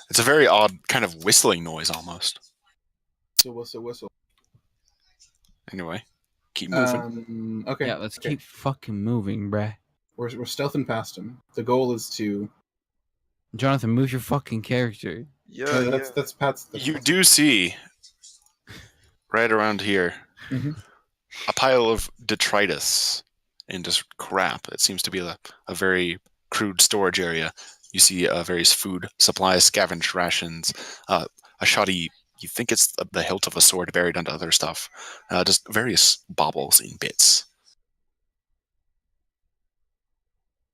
A: it's a very odd kind of whistling noise almost.
B: So whistle.
A: Anyway, keep moving.
B: Okay.
D: Yeah, let's
B: okay.
D: keep fucking moving, bruh.
B: We're stealthing past him. The goal is to.
D: Jonathan, move your fucking character.
E: Yeah,
B: That's Pat's.
A: You do see right around here
B: Mhm.
A: a pile of detritus and just crap. It seems to be a very crude storage area. You see various food supplies, scavenged rations, a shoddy. You think it's the hilt of a sword buried under other stuff. Just various baubles in bits.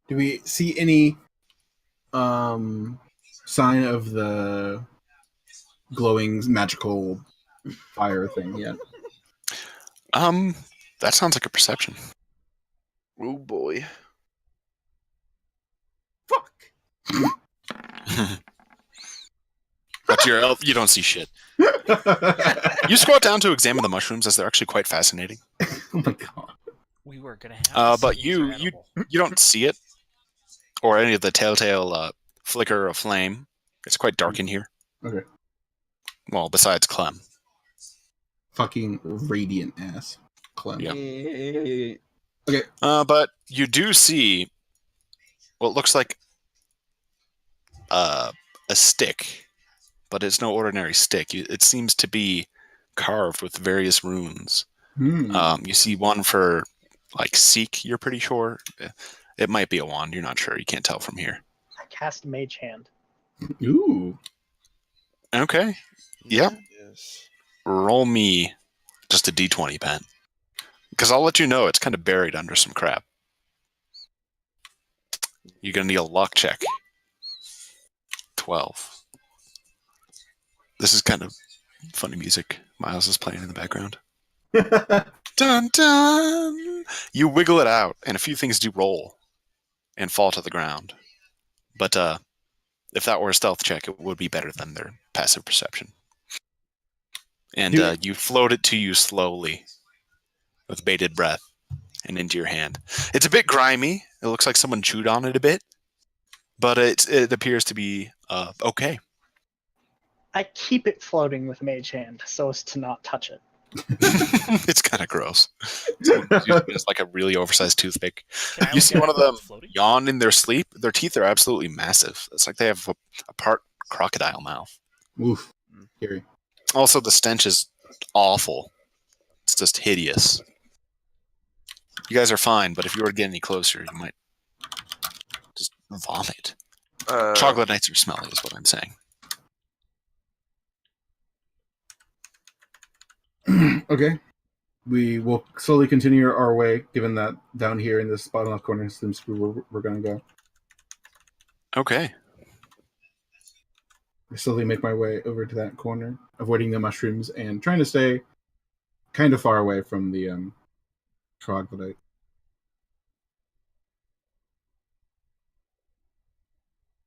B: Do we see any sign of the glowing magical fire thing yet?
A: That sounds like a perception.
E: Oh boy.
B: Fuck.
A: But to your elf, you don't see shit. You squat down to examine the mushrooms, as they're actually quite fascinating.
B: Oh my god.
C: We were gonna have.
A: But
C: to see these are
A: you
C: edible.
A: don't see it, or any of the telltale flicker of flame. It's quite dark in here.
B: Okay.
A: Well, besides Clem.
B: Fucking radiant ass. Clem.
A: Yeah. But you do see what looks like a stick, but it's no ordinary stick. It seems to be carved with various runes. You see one for like seek. You're pretty sure it might be a wand. You're not sure. You can't tell from here.
F: I cast Mage Hand.
B: Ooh.
A: Okay. Yeah.
E: Yes.
A: Roll me just a d20, Ben. Because I'll let you know it's kind of buried under some crap. You're going to need a luck check. 12. This is kind of funny music. Miles is playing in the background. Dun dun! You wiggle it out, and a few things do roll and fall to the ground. But if that were a stealth check, it would be better than their passive perception. And you float it to you slowly with bated breath and into your hand. It's a bit grimy. It looks like someone chewed on it a bit, but it appears to be okay.
F: I keep it floating with Mage Hand so as to not touch it.
A: It's kind of gross. It's like a really oversized toothpick.
C: Can I
A: You
C: look
A: see
C: at
A: one
C: it
A: of
C: while
A: them
C: it's floating?
A: yawn in their sleep. Their teeth are absolutely massive. It's like they have a part crocodile mouth.
B: Oof. Scary.
A: Also, the stench is awful. It's just hideous. You guys are fine, but if you were to get any closer, you might just vomit. Chocolate nights are smelly, is what I'm saying.
B: Okay. We will slowly continue our way, given that down here in this bottom left corner seems to be where we're going to go.
A: Okay.
B: I slowly make my way over to that corner, avoiding the mushrooms and trying to stay kind of far away from the troglodyte.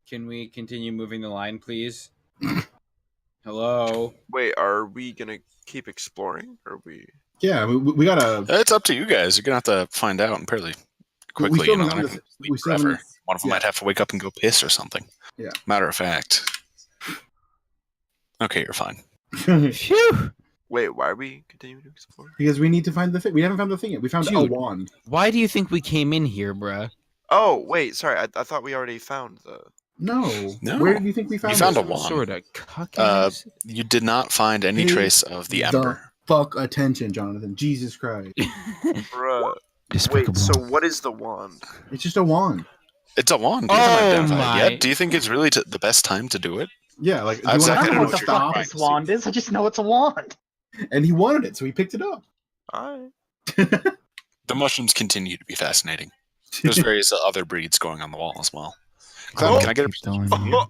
G: Can we continue moving the line, please? Hello?
E: Wait, are we gonna keep exploring? Or are we?
B: Yeah, we gotta.
A: It's up to you guys. You're going to have to find out and fairly quickly.
B: still
A: You know,
B: haven't
A: they're not
B: found
A: gonna
B: the-
A: sleep
B: we still
A: forever.
B: haven't-
A: One of them
B: yeah.
A: might have to wake up and go piss or something.
B: Yeah.
A: Matter of fact. Okay, you're fine.
D: Phew!
E: Wait, why are we continuing to explore?
B: Because we need to find the thing. We haven't found the thing yet. We found a
D: Dude.
B: wand.
D: Why do you think we came in here, bruh?
E: Oh, wait, sorry. I thought we already found the.
B: No.
A: No.
B: Where did you think we found
A: You found
B: it?
A: a wand.
D: Sort of cuck
A: Uh,
D: ass.
A: You did not find any
B: Hey,
A: trace of the
B: the-
A: ember.
B: Fuck attention, Jonathan. Jesus Christ.
E: Bruh. Wait,
D: Despicable.
E: so what is the wand?
B: It's just a wand.
A: It's a wand. You haven't
D: Oh
A: identified
D: my-
A: it yet. Do you think it's really the best time to do it?
B: Yeah, like, do
A: I
B: you
A: was
B: want
F: I
A: like,
F: don't
A: I
F: know
A: don't
F: what the
A: know what
F: fuck
A: you're
F: this
A: trying to see.
F: wand is. I just know it's a wand.
B: And he wanted it, so he picked it up.
E: Alright.
A: The mushrooms continue to be fascinating. There's various other breeds going on the wall as well. Clem, can I get a
D: Keep going
A: perception
D: here.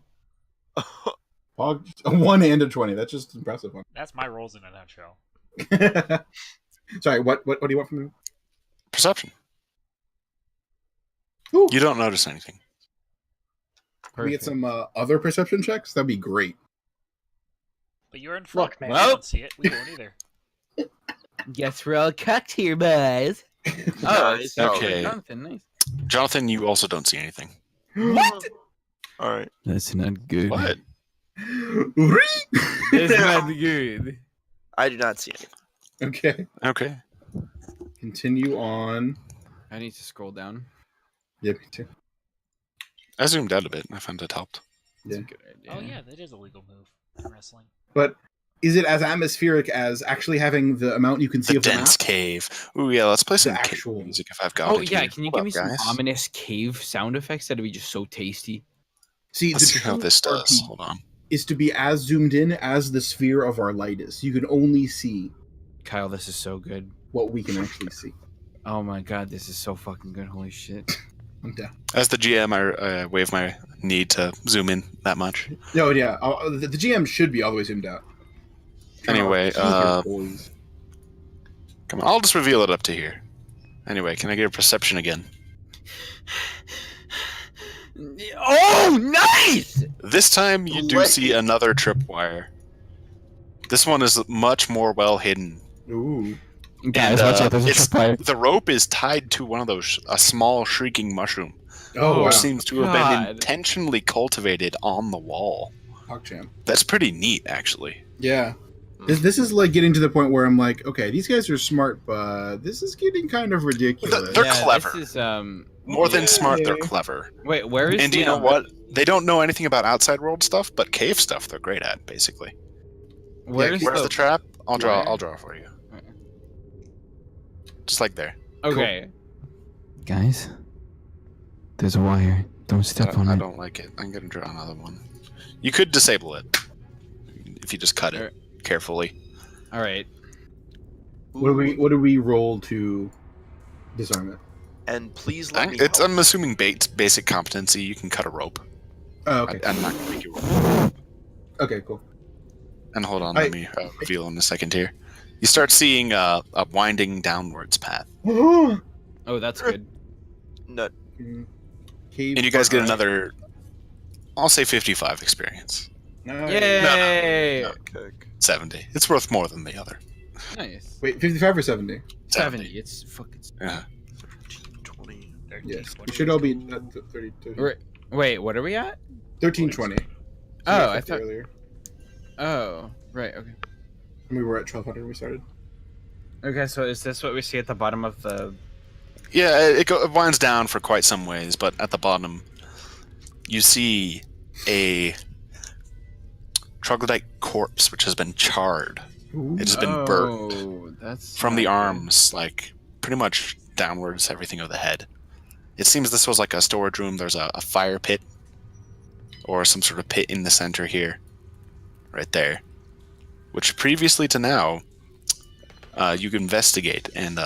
A: from you?
B: A 1 and a 20. That's just impressive one.
C: That's my rolls in a nutshell.
B: Sorry, what do you want from me?
A: Perception.
B: Ooh,
A: You don't notice anything.
B: can we get
D: Perfect.
B: some other perception checks? That'd be great.
C: But you're in front.
F: Look, man.
C: We
D: Well-
C: don't see it. We won't either.
D: Guess we're all cucked here, boys. Oh, it's
A: Okay.
D: Jonathan, nice.
A: Jonathan, you also don't see anything.
D: What?
A: All right.
D: That's not good.
A: What?
D: That's not good.
E: I do not see any.
B: Okay.
A: Okay.
B: Continue on.
D: I need to scroll down.
B: Yeah, me too.
A: I zoomed out a bit. I found it helped.
D: That's
B: Yeah.
D: a good idea.
C: Oh yeah, that is a legal move in wrestling.
B: But is it as atmospheric as actually having the amount you can see
A: The
B: of the
A: dense
B: map?
A: cave. Ooh, yeah. Let's play some
B: The
A: cave
B: actual-
A: music if I've got
D: Oh
A: it.
D: yeah,
A: here.
D: can you
A: Hold
D: give me
A: up,
D: some
A: guys.
D: ominous cave sound effects? That'd be just so tasty.
B: See,
A: Let's
B: the
A: see how
B: true
A: this does.
B: RP
A: Hold on.
B: is to be as zoomed in as the sphere of our light is. You can only see
D: Kyle, this is so good.
B: what we can actually see.
D: Oh my god, this is so fucking good. Holy shit.
B: I'm down.
A: As the GM, I waive my need to zoom in that much.
B: No, yeah. The GM should be all the way zoomed out.
A: Anyway,
B: boys.
A: come on. I'll just reveal it up to here. Anyway, can I get a perception again?
D: Oh, nice!
A: This time you do see another tripwire. This one is much more well hidden.
B: Ooh.
D: Guys,
A: And,
D: watch out, there's a
A: it's-
D: tripwire.
A: The rope is tied to one of those, a small shrieking mushroom,
B: Oh, wow.
A: which seems to have been
D: God.
A: intentionally cultivated on the wall.
B: PogChamp.
A: That's pretty neat, actually.
B: Yeah. This is like getting to the point where I'm like, okay, these guys are smart, but this is getting kind of ridiculous.
A: They're clever.
D: This is,
A: More than smart, they're
B: Yeah.
A: clever.
D: wait, where is
A: And do
D: the,
A: you know what? They don't know anything about outside world stuff, but cave stuff they're great at, basically.
D: Where's
A: Where's the trap? I'll draw.
D: wire?
A: I'll draw for you. Just like there.
D: Okay.
H: Guys, there's a wire. Don't step on
A: I
H: it.
A: don't like it. I'm gonna draw another one. You could disable it if you just cut it carefully.
D: Alright.
B: What do we roll to disarm it?
E: And please let me. help.
A: I'm assuming basic competency. You can cut a rope.
B: Oh, okay.
A: I'm not gonna make you roll.
B: Okay, cool.
A: And hold on, let me reveal in a second here. You start seeing a winding downwards path,
D: Oh, that's good.
E: Nut.
B: Cave
A: and you guys get
B: front.
A: another, I'll say 55 experience.
B: Nice.
D: Yay!
A: 70. It's worth more than the other.
D: Nice.
B: Wait, 55 or 70?
D: 70. It's fucking...
A: Yeah.
E: 20.
C: 13,
B: Yes.
C: 20.
B: We should all be at 30.
D: Wait, what are we at?
B: 1320.
D: Oh, I thought...
B: Earlier.
D: Oh, right, okay.
B: And we were at 1200 when we started.
D: Okay, so is this what we see at the bottom of the...
A: Yeah, it winds down for quite some ways, but at the bottom, you see a troglodyte corpse which has been charred.
B: Ooh.
A: It's been burnt
D: Oh, that's...
A: from the
D: not good.
A: arms, like pretty much downwards, everything of the head. It seems this was like a storage room. There's a fire pit or some sort of pit in the center here, right there, which previously to now, you could investigate and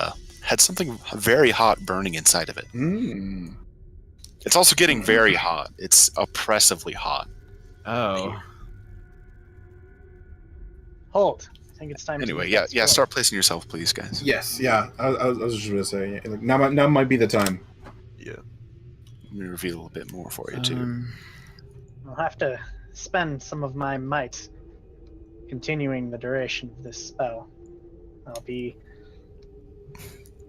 A: had something very hot burning inside of it.
B: Mm.
A: It's also getting very hot. It's oppressively hot.
D: Oh.
F: Hold. I think it's time.
A: Anyway,
F: to
A: yeah. Start placing yourself, please, guys.
B: Yes, yeah. I was just going to say, like, now might be the time.
E: Yeah.
A: Let me reveal a bit more for you too.
F: I'll have to spend some of my might continuing the duration of this spell. I'll be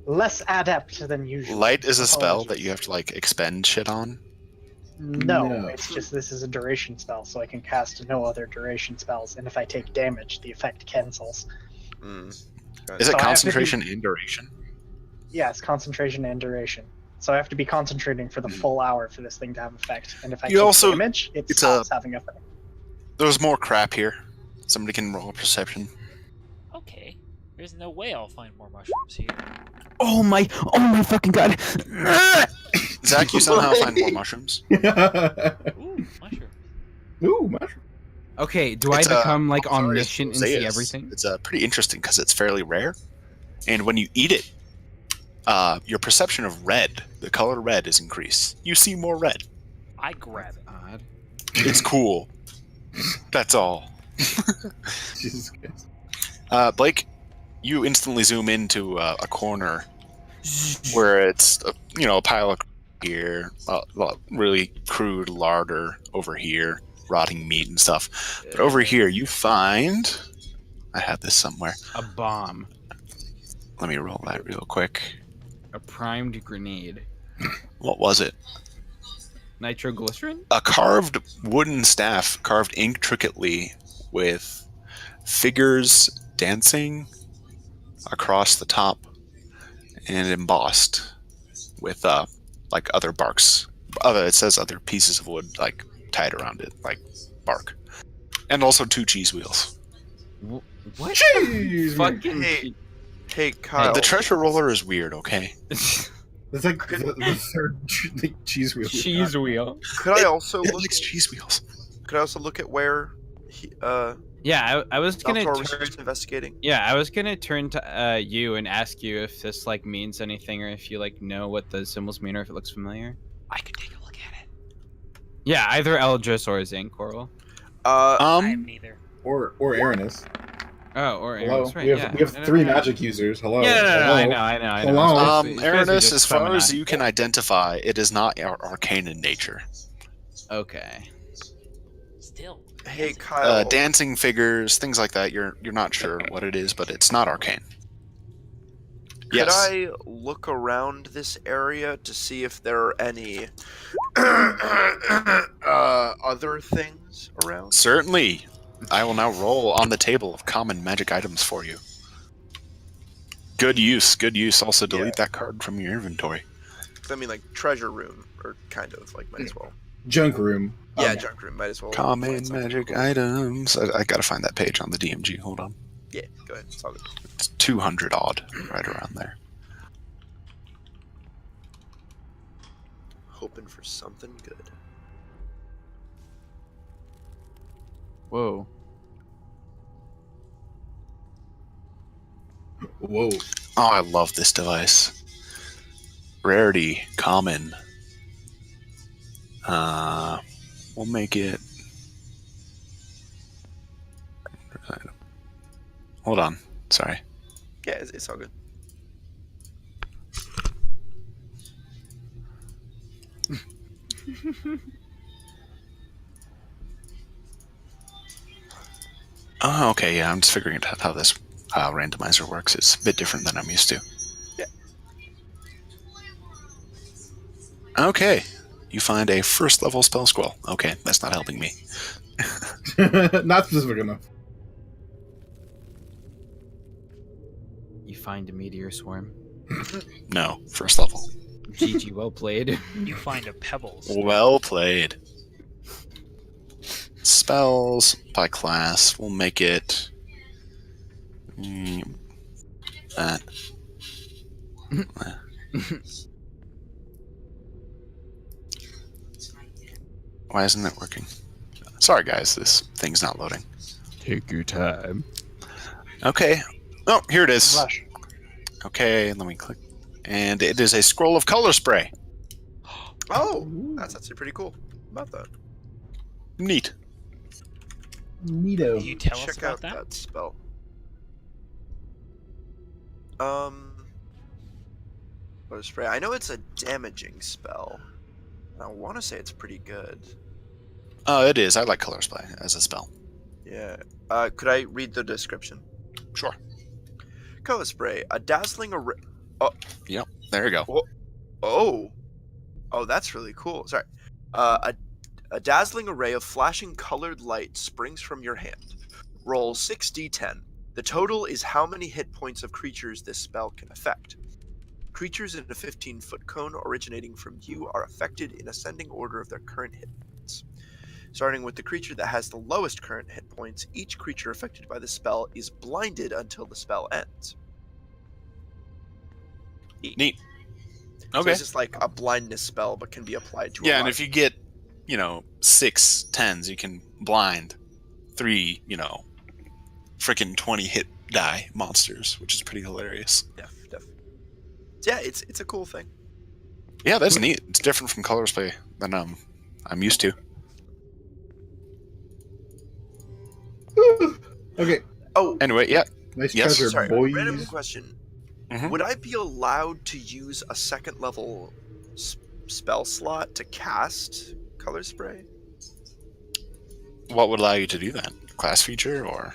F: less adept than usual.
A: Light is a spell that
F: Apologies.
A: you have to like expend shit on.
F: No,
B: No.
F: it's just this is a duration spell, so I can cast no other duration spells, and if I take damage, the effect cancels.
E: Mm.
A: Is
F: So
A: it
F: I have to
A: concentration and duration?
F: Yeah, it's concentration and duration. So I have to be concentrating for the full hour for this thing to have effect, and if I
A: You
F: take
A: also-
F: damage, it
A: it's
F: stops having effect.
A: There's more crap here. Somebody can roll perception.
C: Okay. There's no way I'll find more mushrooms here.
H: Oh my fucking god.
A: Zach, you somehow find more mushrooms.
C: Ooh, mushroom.
B: Ooh, mushroom.
D: Okay, do
A: It's,
D: I become, like,
A: sorry,
D: omniscient and see
A: Zeus.
D: everything?
A: It's pretty interesting because it's fairly rare, and when you eat it, your perception of red, the color red, is increased. You see more red.
C: I grab it.
D: Odd.
A: It's cool. That's all.
B: Jesus Christ.
A: Blake, you instantly zoom into a corner where it's a pile of here, really crude larder over here, rotting meat and stuff. But over here, you find. I had this somewhere.
G: A bomb.
A: Let me roll that real quick.
G: A primed grenade.
A: What was it?
G: Nitroglycerin?
A: A carved wooden staff, carved intricately with figures dancing across the top and embossed with like other barks. It says other pieces of wood like tied around it, like bark. And also 2 cheese wheels.
G: What?
B: Jeez, man.
G: Fucking
E: Hey, Kyle.
A: The treasure roller is weird, okay?
B: That's like the third cheese wheel.
G: cheese wheel.
E: Could I also
A: It
E: look?
A: likes cheese wheels.
E: Could I also look at where
G: Yeah, I was gonna
E: Altor was
G: turn.
E: just investigating?
G: Yeah, I was gonna turn to you and ask you if this like means anything, or if you like know what the symbols mean, or if it looks familiar.
C: I could take a look at it.
G: Yeah, either Eldris or Zancoral.
C: I have neither.
B: Or Aranis.
G: Oh, or
B: Hello.
G: Aaron's, right?
B: We have
G: yeah.
B: we have
G: No,
B: 3
G: no.
B: magic users. Hello.
G: Yeah, no,
B: Hello.
G: I know.
B: Hello.
G: It's basically
A: Aranis,
G: just
A: as far as
G: feminine.
A: you can identify, it is not arcane in nature.
G: Okay.
C: Still.
E: Hey, Kyle.
A: Dancing figures, things like that. You're not sure what it is, but it's not arcane.
E: Could
A: Yes.
E: I look around this area to see if there are any other things around?
A: Certainly. I will now roll on the table of common magic items for you. Good use. Also delete that card from your inventory.
E: 'Cause I mean, like treasure room, or kind of like might as well.
B: Junk room.
E: Yeah, junk room might as well.
A: Common
E: find something
A: magic
E: cool.
A: items. I gotta find that page on the DMG. Hold on.
E: Yeah, go ahead. It's all good.
A: It's 200 odd, right around there.
E: Hoping for something good.
G: Whoa.
B: Whoa.
A: Oh, I love this device. Rarity, common. We'll make it. Hold on. Sorry.
E: Yeah, it's all good.
A: Oh, okay. Yeah, I'm just figuring out how this randomizer works. It's a bit different than I'm used to.
E: Yeah.
A: Okay. You find a first level spell scroll. Okay, that's not helping me.
B: Not specific enough.
G: You find a meteor swarm.
A: No, first level.
G: GG, well played.
C: You find a pebbles.
A: Well played. Spells by class. We'll make it. That. Why isn't it working? Sorry, guys. This thing's not loading.
H: Take your time.
A: Okay. Oh, here it is.
F: Rush.
A: Okay, let me click. And it is a scroll of color spray.
E: Oh, that's actually pretty cool. How about that?
A: Neat.
B: Neato.
C: Can you tell us
E: Check
C: about
E: out
C: that?
E: that spell. Color spray. I know it's a damaging spell. I want to say it's pretty good.
A: Oh, it is. I like color spray as a spell.
E: Yeah. Could I read the description?
A: Sure.
E: Color spray. A dazzling array.
A: There you go.
E: Oh, that's really cool. Sorry. A dazzling array of flashing colored light springs from your hand. Roll 6d10. The total is how many hit points of creatures this spell can affect. Creatures in a 15-foot cone originating from you are affected in ascending order of their current hit points. Starting with the creature that has the lowest current hit points, each creature affected by the spell is blinded until the spell ends.
A: Neat.
E: So
A: Okay.
E: it's just like a blindness spell, but can be applied to a
A: Yeah,
E: lot
A: and
E: of
A: if you get, 6 10s, you can blind 3, freaking 20 hit die monsters, which is pretty hilarious.
E: Def. Yeah, it's a cool thing.
A: Yeah, that's neat. It's different from color spray than I'm used to.
B: Okay.
E: Oh,
A: Anyway, yeah.
B: Nice
A: Yes.
B: treasure,
E: sorry.
B: boys.
E: Random question:
A: Mhm.
E: Would I be allowed to use a second level spell slot to cast color spray?
A: What would allow you to do that? Class feature or?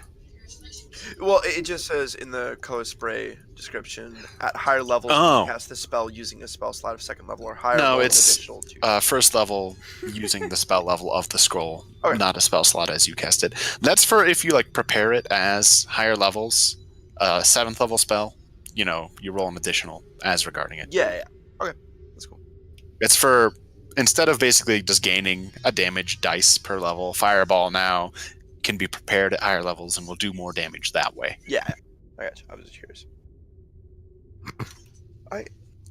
E: Well, it just says in the color spray description, at higher levels, you
A: Oh.
E: can cast the spell using a spell slot of second level or higher.
A: No,
E: roll an
A: it's
E: additional 2.
A: first level using the spell level of the scroll,
E: Okay.
A: not a spell slot as you cast it. That's for if you like prepare it as higher levels. 7th level spell, you roll an additional as regarding it.
E: Yeah. Okay, that's cool.
A: It's for instead of basically just gaining a damage dice per level, Fireball now can be prepared at higher levels and will do more damage that way.
E: Yeah, I got you. I was just curious.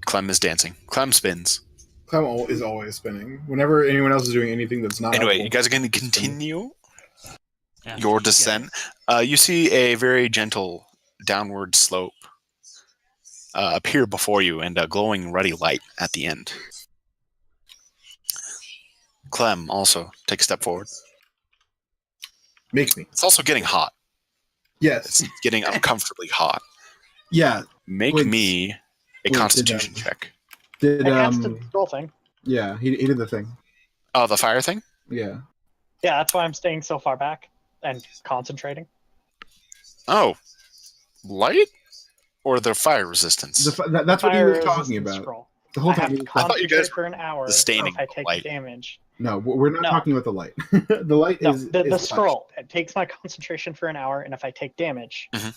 A: Clem is dancing. Clem spins.
B: Clem is always spinning. Whenever anyone else is doing anything that's not.
A: Anyway,
B: helpful,
A: you guys are going to continue
C: Yeah,
A: your
C: you
A: descent. You see a very gentle downward slope appear before you and a glowing ruddy light at the end. Clem, also, take a step forward.
B: Make me.
A: It's also getting hot.
B: Yes.
A: It's getting uncomfortably hot.
B: Yeah.
A: Make
B: Wait.
A: me a
B: Wait,
A: constitution
B: did,
A: check.
B: Did
F: I cast the scroll thing.
B: Yeah, he did the thing.
A: Oh, the fire thing?
B: Yeah.
F: Yeah, that's why I'm staying so far back and concentrating.
A: Oh. Light? Or the fire resistance?
B: That's what he
F: Fire
B: was talking
F: resistance
B: about.
F: scroll.
B: The whole
F: I have
B: time.
F: to
A: I thought you guys
F: concentrate for an hour
A: the staining
F: if I take
A: light.
F: damage.
B: No, we're not
F: No.
B: talking about the light. The light
F: No,
B: is
F: the
B: is
F: scroll. It takes my concentration for an hour, and if I take damage,
A: Mhm.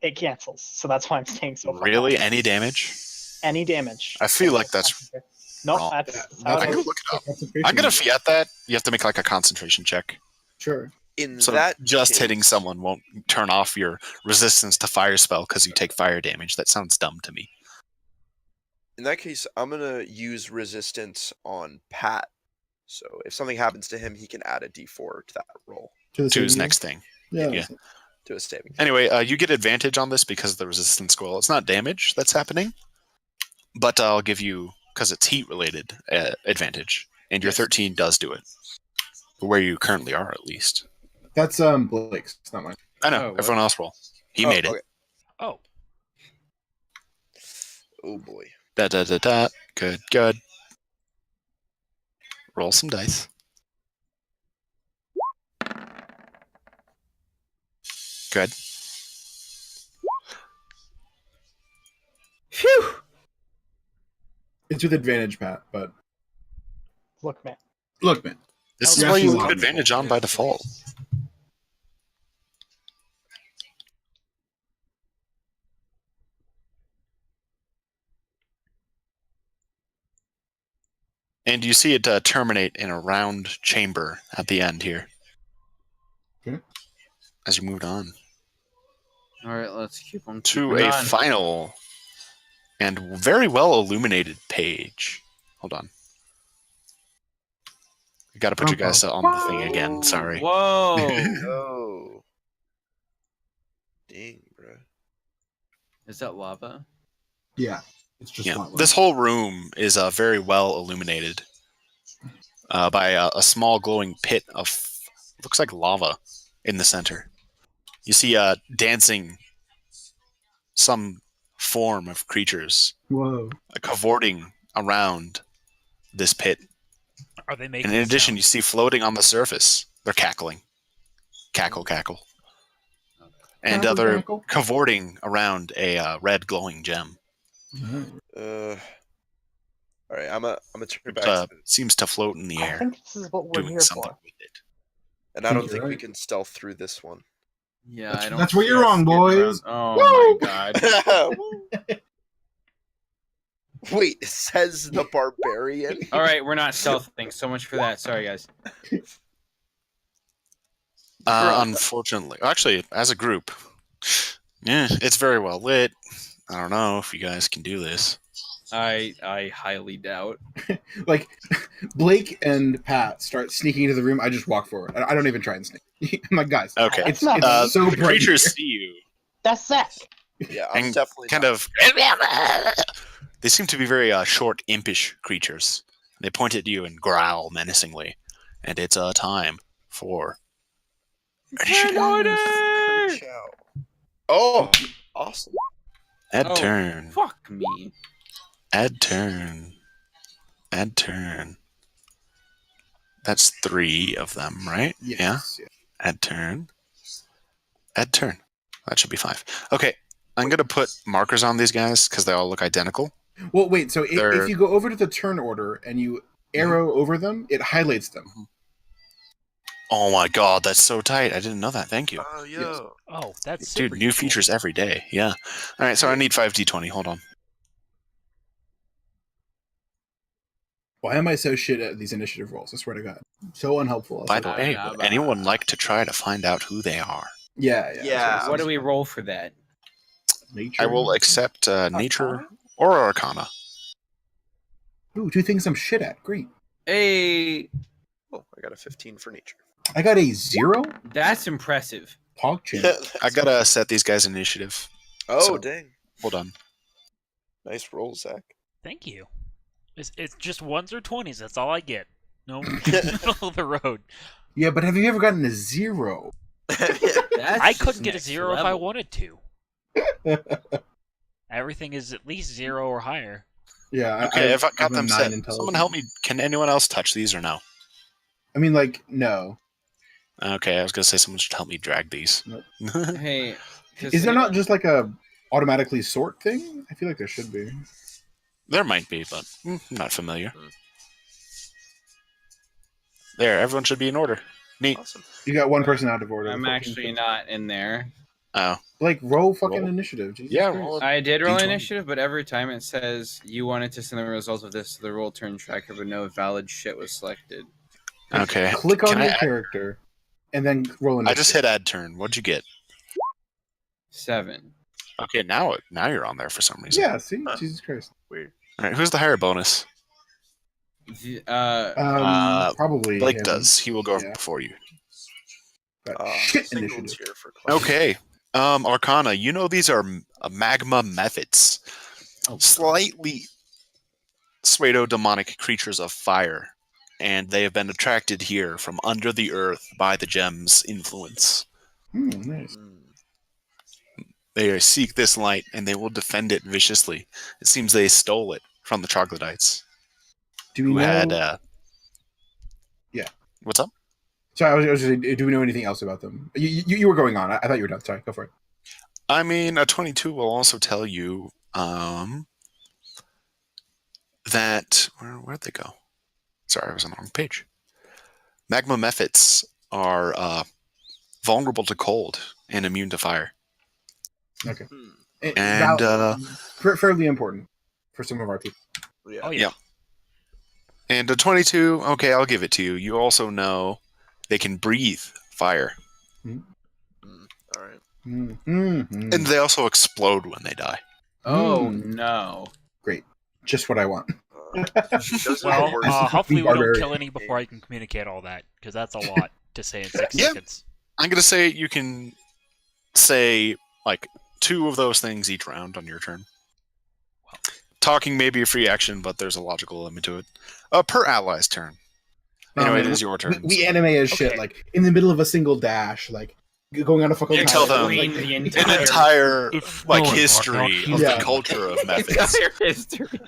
F: it cancels. So that's why I'm staying so far
A: Really?
F: back.
A: Any damage?
F: Any damage.
A: I feel like that's
F: No,
A: wrong.
F: that's
B: Yeah,
F: how
A: I
F: it
A: can
F: is.
A: look it up.
B: concentration.
A: I'm going to fiat that. You have to make like a concentration check.
B: Sure.
E: In
A: So
E: that
A: just
E: case,
A: hitting someone won't turn off your resistance to fire spell because you take fire damage. That sounds dumb to me.
E: In that case, I'm gonna use resistance on Pat. So if something happens to him, he can add a D4 to that roll
B: To the
A: To his
B: saving
A: next thing.
B: throw?
A: yeah.
E: to his saving.
A: Anyway, you get advantage on this because of the resistance scroll. It's not damage that's happening, but I'll give you, because it's heat related, advantage. And your
E: Yes.
A: 13 does do it. Where you currently are, at least.
B: That's Blake's. It's not mine.
A: I know.
G: Oh, what?
A: Everyone else roll. He
E: Oh,
A: made it.
E: okay.
C: Oh,
E: Oh boy.
A: Da da da da. Good, good. Roll some dice. Good.
B: Phew. It's with advantage, Pat. But
F: Look, man.
B: look, man.
A: This
B: You're
A: is why you
B: actually
A: put
B: wrong.
A: advantage on by default. And you see it terminate in a round chamber at the end here.
B: Okay.
A: As you moved on
G: All right, let's keep on
A: to
G: keeping
A: a
G: on.
A: final and very well illuminated page. Hold on. I gotta put you guys on the thing again. Sorry.
G: Whoa!
E: Oh. Dang, bro.
G: Is that lava?
B: Yeah. It's just
A: Yeah,
B: not
A: this whole room is very well illuminated by a small glowing pit of looks like lava in the center. You see dancing some form of creatures
B: Whoa.
A: cavorting around this pit.
C: are they making?
A: And in addition, you
C: sounds?
A: see floating on the surface, they're cackling. Cackle, cackle. And
B: Cackle,
A: other
B: cackle.
A: cavorting around a red glowing gem.
E: All right, I'm a turn
A: It
E: back,
A: seems to float in the
F: I
A: air,
F: think this is what we're
A: doing
F: here
A: something
F: for.
A: with it.
E: and I
B: think
E: don't
B: you're
E: think we
B: right.
E: can stealth through this one.
G: Yeah,
B: That's-
G: I don't.
B: that's where
G: see
B: you're
G: us
B: wrong,
G: getting
B: boys.
G: around-
B: Woo!
G: Oh my god!
E: Wait, says the barbarian.
G: All right, we're not stealthing. So much for that. Sorry, guys.
A: Unfortunately, actually, as a group, yeah, it's very well lit. I don't know if you guys can do this.
G: I highly doubt.
B: Like Blake and Pat start sneaking into the room. I just walk forward. I don't even try and sneak. I'm like, guys,
A: Okay,
B: it's,
F: That's not
B: it's so
A: the
B: bright.
A: creatures
B: here.
A: see you,
F: That's Zach.
E: Yeah, I'm
A: and
E: definitely
A: kind
E: not.
A: of. They seem to be very short, impish creatures. They point at you and growl menacingly, and it's time for.
E: Kerchow. Oh, awesome.
A: Add
G: Oh,
A: turn.
G: Fuck me.
A: Add turn. Add turn. That's 3 of them, right?
B: Yes. Yeah.
A: Add turn. Add turn. That should be 5. Okay, I'm gonna put markers on these guys because they all look identical.
B: Well, wait. So
A: They're-
B: if you go over to the turn order and you arrow over them, it highlights them.
A: Oh my god, that's so tight! I didn't know that. Thank you,
E: Oh, yo.
C: Oh, that's
A: dude.
C: super
A: New
C: useful.
A: features every day. Yeah. All right, so I need 5d20. Hold on.
B: Why am I so shit at these initiative rolls? I swear to God, so unhelpful.
A: By the
G: I
A: way,
G: don't know
A: would
G: about
A: anyone
G: that.
A: like to try to find out who they are?
B: Yeah.
E: Yeah.
G: What do we roll for that?
B: Nature.
A: I will accept nature or arcana.
B: Ooh, 2 things I'm shit at. Great.
G: Hey,
E: Oh, I got a 15 for nature.
B: I got a 0.
G: that's impressive.
B: PogChamp.
A: I gotta set these guys initiative.
E: Oh,
A: So-
E: dang.
A: Hold on.
E: Nice roll, Zach.
C: Thank you. It's just 1s or 20s. That's all I get. No middle of the road.
B: Yeah, but have you ever gotten a 0?
G: That's
C: I
G: just
C: couldn't get a
G: next
C: 0 if I
G: level.
C: wanted to. Everything is at least 0 or higher.
B: Yeah.
A: Okay, I've got
B: I'm a
A: them
B: 9
A: set.
B: intelligence.
A: Someone help me. Can anyone else touch these or no?
B: I mean, like, no.
A: Okay, I was gonna say someone should help me drag these.
G: Hey, does
B: Is there not
G: anyone-
B: just like a automatically sort thing? I feel like there should be.
A: There might be, but I'm not familiar. There, everyone should be in order. Neat.
E: Awesome.
B: You got one person out of order.
G: I'm
B: Fucking
G: actually
B: shit.
G: not in there.
A: Oh,
B: Like, roll fucking
A: Roll.
B: initiative. Jesus
A: Yeah,
B: Christ.
A: roll it.
G: I did roll
A: D20.
G: initiative, but every time it says you wanted to send the results of this to the roll turn tracker, but no valid shit was selected.
A: okay.
B: Click on
A: Can I
B: your
A: add-
B: character, and then roll initiative.
A: I just hit add turn. What'd you get?
G: 7.
A: Okay, now you're on there for some reason.
B: Yeah, see?
E: Huh.
B: Jesus Christ.
E: Weird.
A: All right, who's the higher bonus?
B: Probably
A: Blake
B: him.
A: does. He will go
B: Yeah.
A: before you.
B: Got shit
E: Singles
B: initiative.
E: here for class.
A: Okay. Arcana. You know these are magma methods. Slightly pseudo-demonic creatures of fire, and they have been attracted here from under the earth by the gem's influence.
B: Nice.
E: Hmm.
A: They seek this light, and they will defend it viciously. It seems they stole it from the troglodytes,
B: Do we
A: who
B: know?
A: had.
B: Yeah.
A: What's up?
B: Sorry, I was just saying, do we know anything else about them? You were going on. I thought you were done. Sorry, go for it.
A: I mean, a 22 will also tell you that where'd they go? Sorry, I was on the wrong page. Magma methods are vulnerable to cold and immune to fire.
B: Okay.
E: Hmm.
A: And,
B: fairly important for some of our people.
E: Yeah.
C: Oh, yeah.
A: Yeah. And a 22, okay, I'll give it to you. You also know they can breathe fire,
E: All right.
B: Mm-hmm.
A: and they also explode when they die.
G: Oh
B: Hmm.
G: no.
B: Just what I want.
E: Those are
C: Well,
E: the worst.
C: hopefully we don't
B: Barbarian.
C: kill any before I can communicate all that, because that's a lot to say in 6
A: Yeah.
C: seconds.
A: I'm going to say you can say, like, 2 of those things each round on your turn. Talking may be a free action, but there's a logical limit to it. Per ally's turn. Anyway, it is your turn.
B: We anime as shit,
C: Okay.
B: like in the middle of a single dash, like going on a fucking.
A: You tell them
G: Explain
B: like,
G: the
A: An
G: entire
A: entire
C: If
A: like
C: no one
A: history
C: wants
A: of
B: Yeah.
A: the culture of methods.
G: entire history.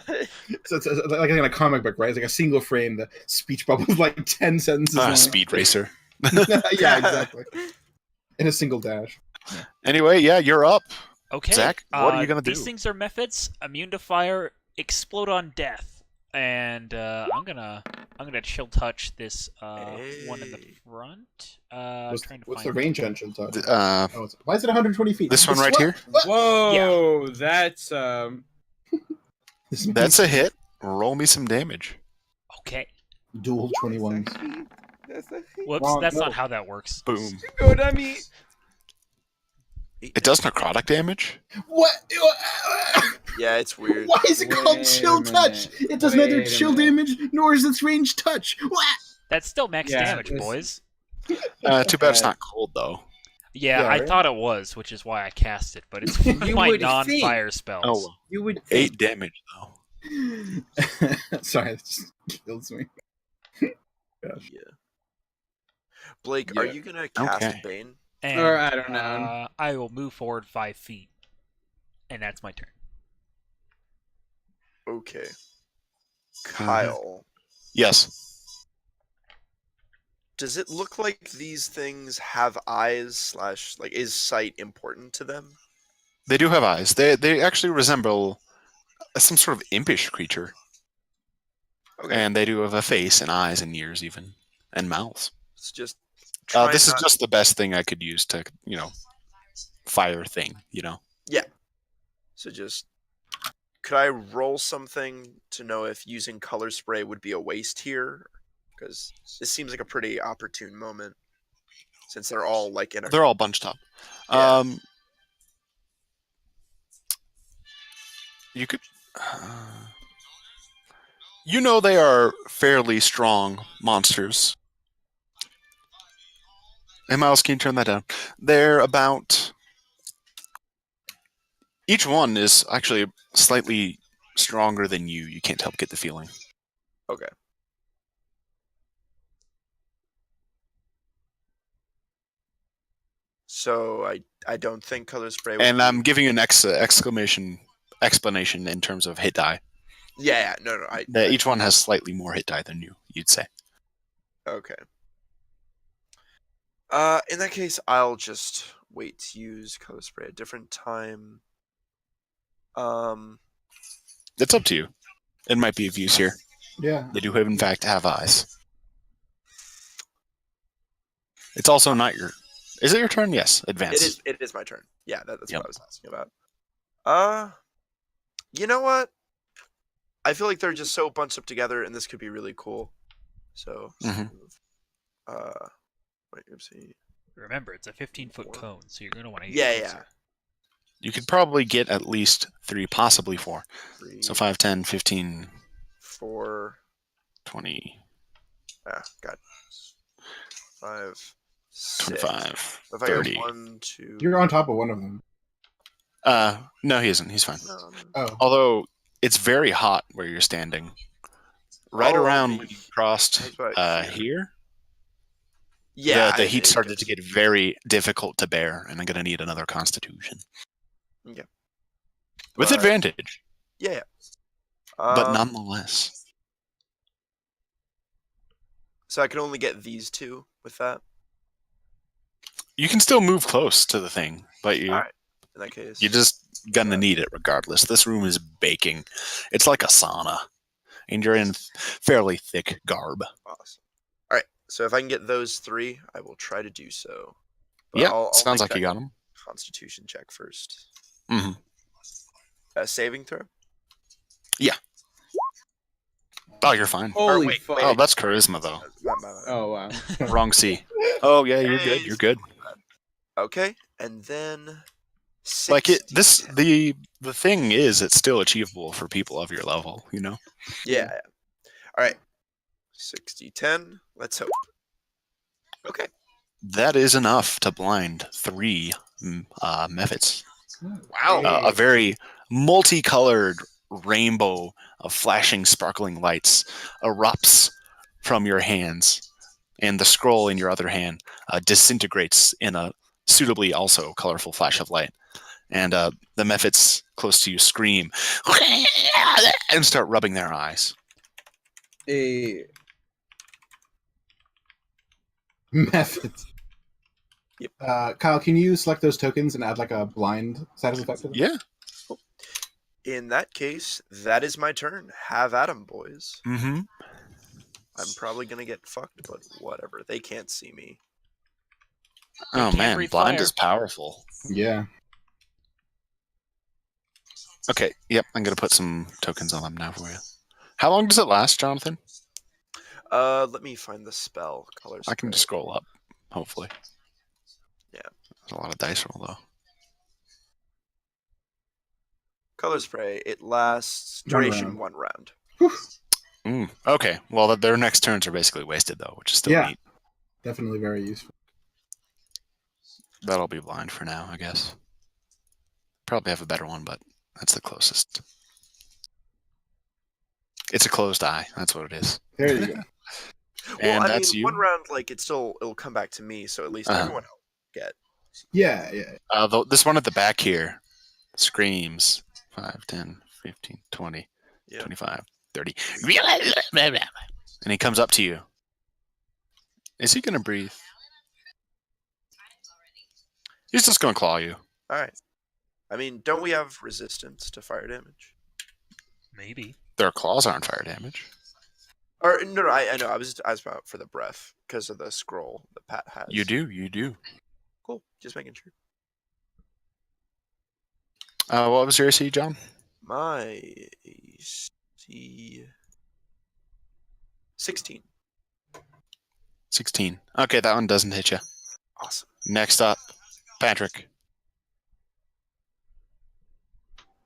B: so it's like in a comic book, right? It's like a single frame, the speech bubble of like 10 sentences. long.
A: Speed racer.
B: Yeah, exactly. In a single dash.
A: Anyway, yeah, you're up.
C: Okay.
A: Zach, what are you gonna
C: These
A: do?
C: things are methods: immune to fire, explode on death, and I'm gonna chill touch this one in the
E: Hey.
C: front.
B: What's,
C: Trying to
B: what's
C: find
B: the range engine? Why is it 120 feet?
A: This one right
B: What?
A: here?
B: What?
G: Whoa, that's
B: This
A: That's a hit. Roll me some damage.
C: Okay.
B: dual 21s.
C: Whoops,
B: Wrong,
C: that's
B: no.
C: not how that works.
A: Boom.
G: good. I mean,
A: It does necrotic damage.
B: What?
E: Yeah, it's weird.
B: Why is it called
G: Wait
B: chill
G: a
B: touch?
G: minute.
B: It does
G: Wait
B: neither
G: a
B: chill
G: minute.
B: damage nor is its range touch. What?
C: That's still max
G: Yeah,
C: damage,
G: this-
C: boys.
A: Too bad it's not cold though.
C: Yeah,
B: Yeah,
C: I
B: right?
C: thought it was, which is why I cast it, but it's one of
G: You
C: my
G: would
C: non-fire spells.
A: Oh,
G: you would
A: 8 damage though.
B: Sorry, that just kills me.
E: Yeah. Blake, are
G: Yeah.
E: you gonna cast
A: Okay.
E: Bane?
C: And,
G: Or, I don't know.
C: I will move forward 5 feet, and that's my turn.
E: Okay. Kyle,
A: Yes,
E: does it look like these things have eyes / like is sight important to them?
A: they do have eyes. They actually resemble some sort of impish creature,
E: Okay,
A: and they do have a face and eyes and ears even and mouths.
E: it's just try
A: This is
E: not.
A: just the best thing I could use to fire thing.
E: So just could I roll something to know if using color spray would be a waste here? Because this seems like a pretty opportune moment, since they're all like in a.
A: They're all bunched up.
E: Yeah.
A: You could. They are fairly strong monsters. Hey, Miles, can you turn that down? They're about. Each one is actually slightly stronger than you. You can't help get the feeling.
E: Okay. So I don't think color spray. Would
A: And
E: be...
A: I'm giving you an explanation in terms of hit die.
E: Yeah. No.
A: Each one has slightly more hit die than you'd say.
E: Okay. In that case, I'll just wait to use color spray at a different time.
A: It's up to you. It might be of use here.
B: Yeah.
A: They do have, in fact, have eyes. It's also not your. Is it your turn? Yes. Advance.
E: It is my turn. Yeah, that's
A: Yep.
E: what I was asking about. You know what? I feel like they're just so bunched up together, and this could be really cool. So,
A: Mhm.
E: wait, oopsie.
C: Remember, it's a 15-foot cone, so you're gonna want to.
E: Yeah.
A: You could probably get at least 3, possibly 4.
E: 3,
A: So 5, 10, 15,
E: 4.
A: 20,
E: Got it. 5, 6.
A: 25,
E: If I
A: 30.
E: go 1, 2.
B: You're on top of one of them.
A: No, he isn't. He's fine.
E: No.
B: Oh.
A: Although it's very hot where you're standing. Right around when you crossed
E: That's right here.
A: here,
E: Yeah.
A: the heat
E: it
A: started
E: gets-
A: to get very difficult to bear, and I'm going to need another Constitution.
E: Yeah.
A: With
E: But-
A: advantage,
E: Yeah.
A: but nonetheless.
E: So I can only get these two with that.
A: You can still move close to the thing, but you
E: All right. In that case,
A: you're just going to need it regardless. This room is baking. It's like a sauna, and you're in fairly thick garb.
E: awesome. All right. So if I can get those 3, I will try to do so. But
A: Yeah,
E: I'll
A: sounds
E: make
A: like you
E: that
A: got him.
E: Constitution check first.
A: hmm
E: Saving throw.
A: Oh, you're fine.
G: Holy
E: wait,
G: fuck!
A: Oh, that's charisma though.
E: My.
G: Oh wow.
A: Wrong C. Oh yeah, you're good. You're good.
E: Okay, and then.
A: Like it.
E: 60.
A: The thing is, it's still achievable for people of your level.
E: Yeah. All right. 60, 10. Let's hope. Okay.
A: That is enough to blind 3 Mephits.
E: Wow.
A: A very multicolored rainbow of flashing, sparkling lights erupts from your hands, and the scroll in your other hand disintegrates in a suitably also colorful flash of light. And the Mephits close to you scream and start rubbing their eyes.
G: Hey,
B: Methods.
E: Yep.
B: Kyle, can you select those tokens and add like a blind side effect to them?
A: Yeah.
E: In that case, that is my turn. Have at 'em, boys.
A: Mm-hmm.
E: I'm probably gonna get fucked, but whatever. They can't see me.
A: Oh
C: can't
A: man,
C: breathe
A: blind
C: fire.
A: is powerful.
B: Yeah.
A: Okay, yep, I'm gonna put some tokens on them now for you. How long does it last, Jonathan?
E: Let me find the spell. Colors.
A: I can just scroll up, hopefully.
E: Yeah.
A: There's a lot of dice roll though.
E: Color spray. It lasts
B: One
E: duration
B: round.
E: 1 round.
A: Okay, well their next turns are basically wasted though, which is still
B: Yeah.
A: neat.
B: Definitely very useful.
A: That'll be blind for now, I guess. Probably have a better one, but that's the closest. It's a closed eye. That's what it is.
B: There you go.
A: And
E: Well, I
A: that's
E: mean,
A: you.
E: 1 round, like it'll come back to me, so at least
A: Uh-huh.
E: everyone will get.
B: Yeah, yeah.
A: This one at the back here screams 5, 10, 15, 20,
E: Yeah.
A: 25, 30. And he comes up to you. Is he gonna breathe? He's just gonna claw you.
E: All right. I mean, don't we have resistance to fire damage?
C: Maybe.
A: Their claws aren't fire damage.
E: Or no, I know. I was about for the breath because of the scroll that Pat has.
A: You do.
E: Cool. Just making sure.
A: What was your AC, John?
E: My AC 16.
A: 16. Okay, that one doesn't hit you.
E: Awesome.
A: Next up, Patrick.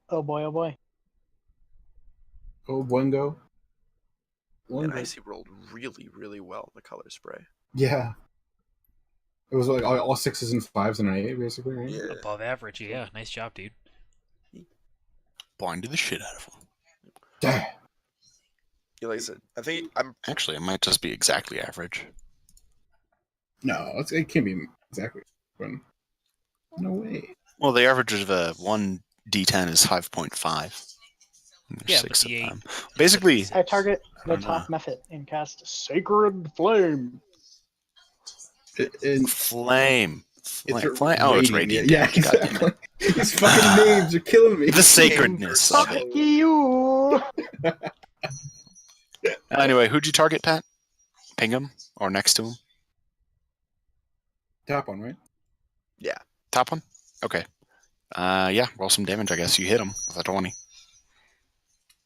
F: Oh boy, oh boy.
B: Oh, Boingo.
E: And Icy rolled really, really well the color spray.
B: Yeah. It was like all 6s and 5s and an 8, basically, right?
E: Yeah.
C: Above average, yeah. Nice job, dude.
A: Blinded the shit out of him.
B: Damn.
E: Yeah, like I said, I think I'm.
A: Actually, it might just be exactly average.
B: No, it can't be exactly. No way.
A: Well, the average of a 1d10 is 5.5. There's
C: Yeah,
A: 6
C: but
A: of
C: the
A: them. Basically,
F: I target the
A: don't know.
F: top method and cast Sacred Flame.
A: Flame.
B: It's
A: Flame. Oh, it's
B: radiant.
A: radiant.
B: Yeah,
A: damage, God damn
B: exactly.
A: it.
B: These fucking names are killing me.
A: The sacredness of it.
F: Fuck you!
A: Anyway, who'd you target, Pat? Ping him? Or next to him?
B: Top one, right?
A: Top one? Okay. Yeah, roll some damage, I guess. You hit him with a 20.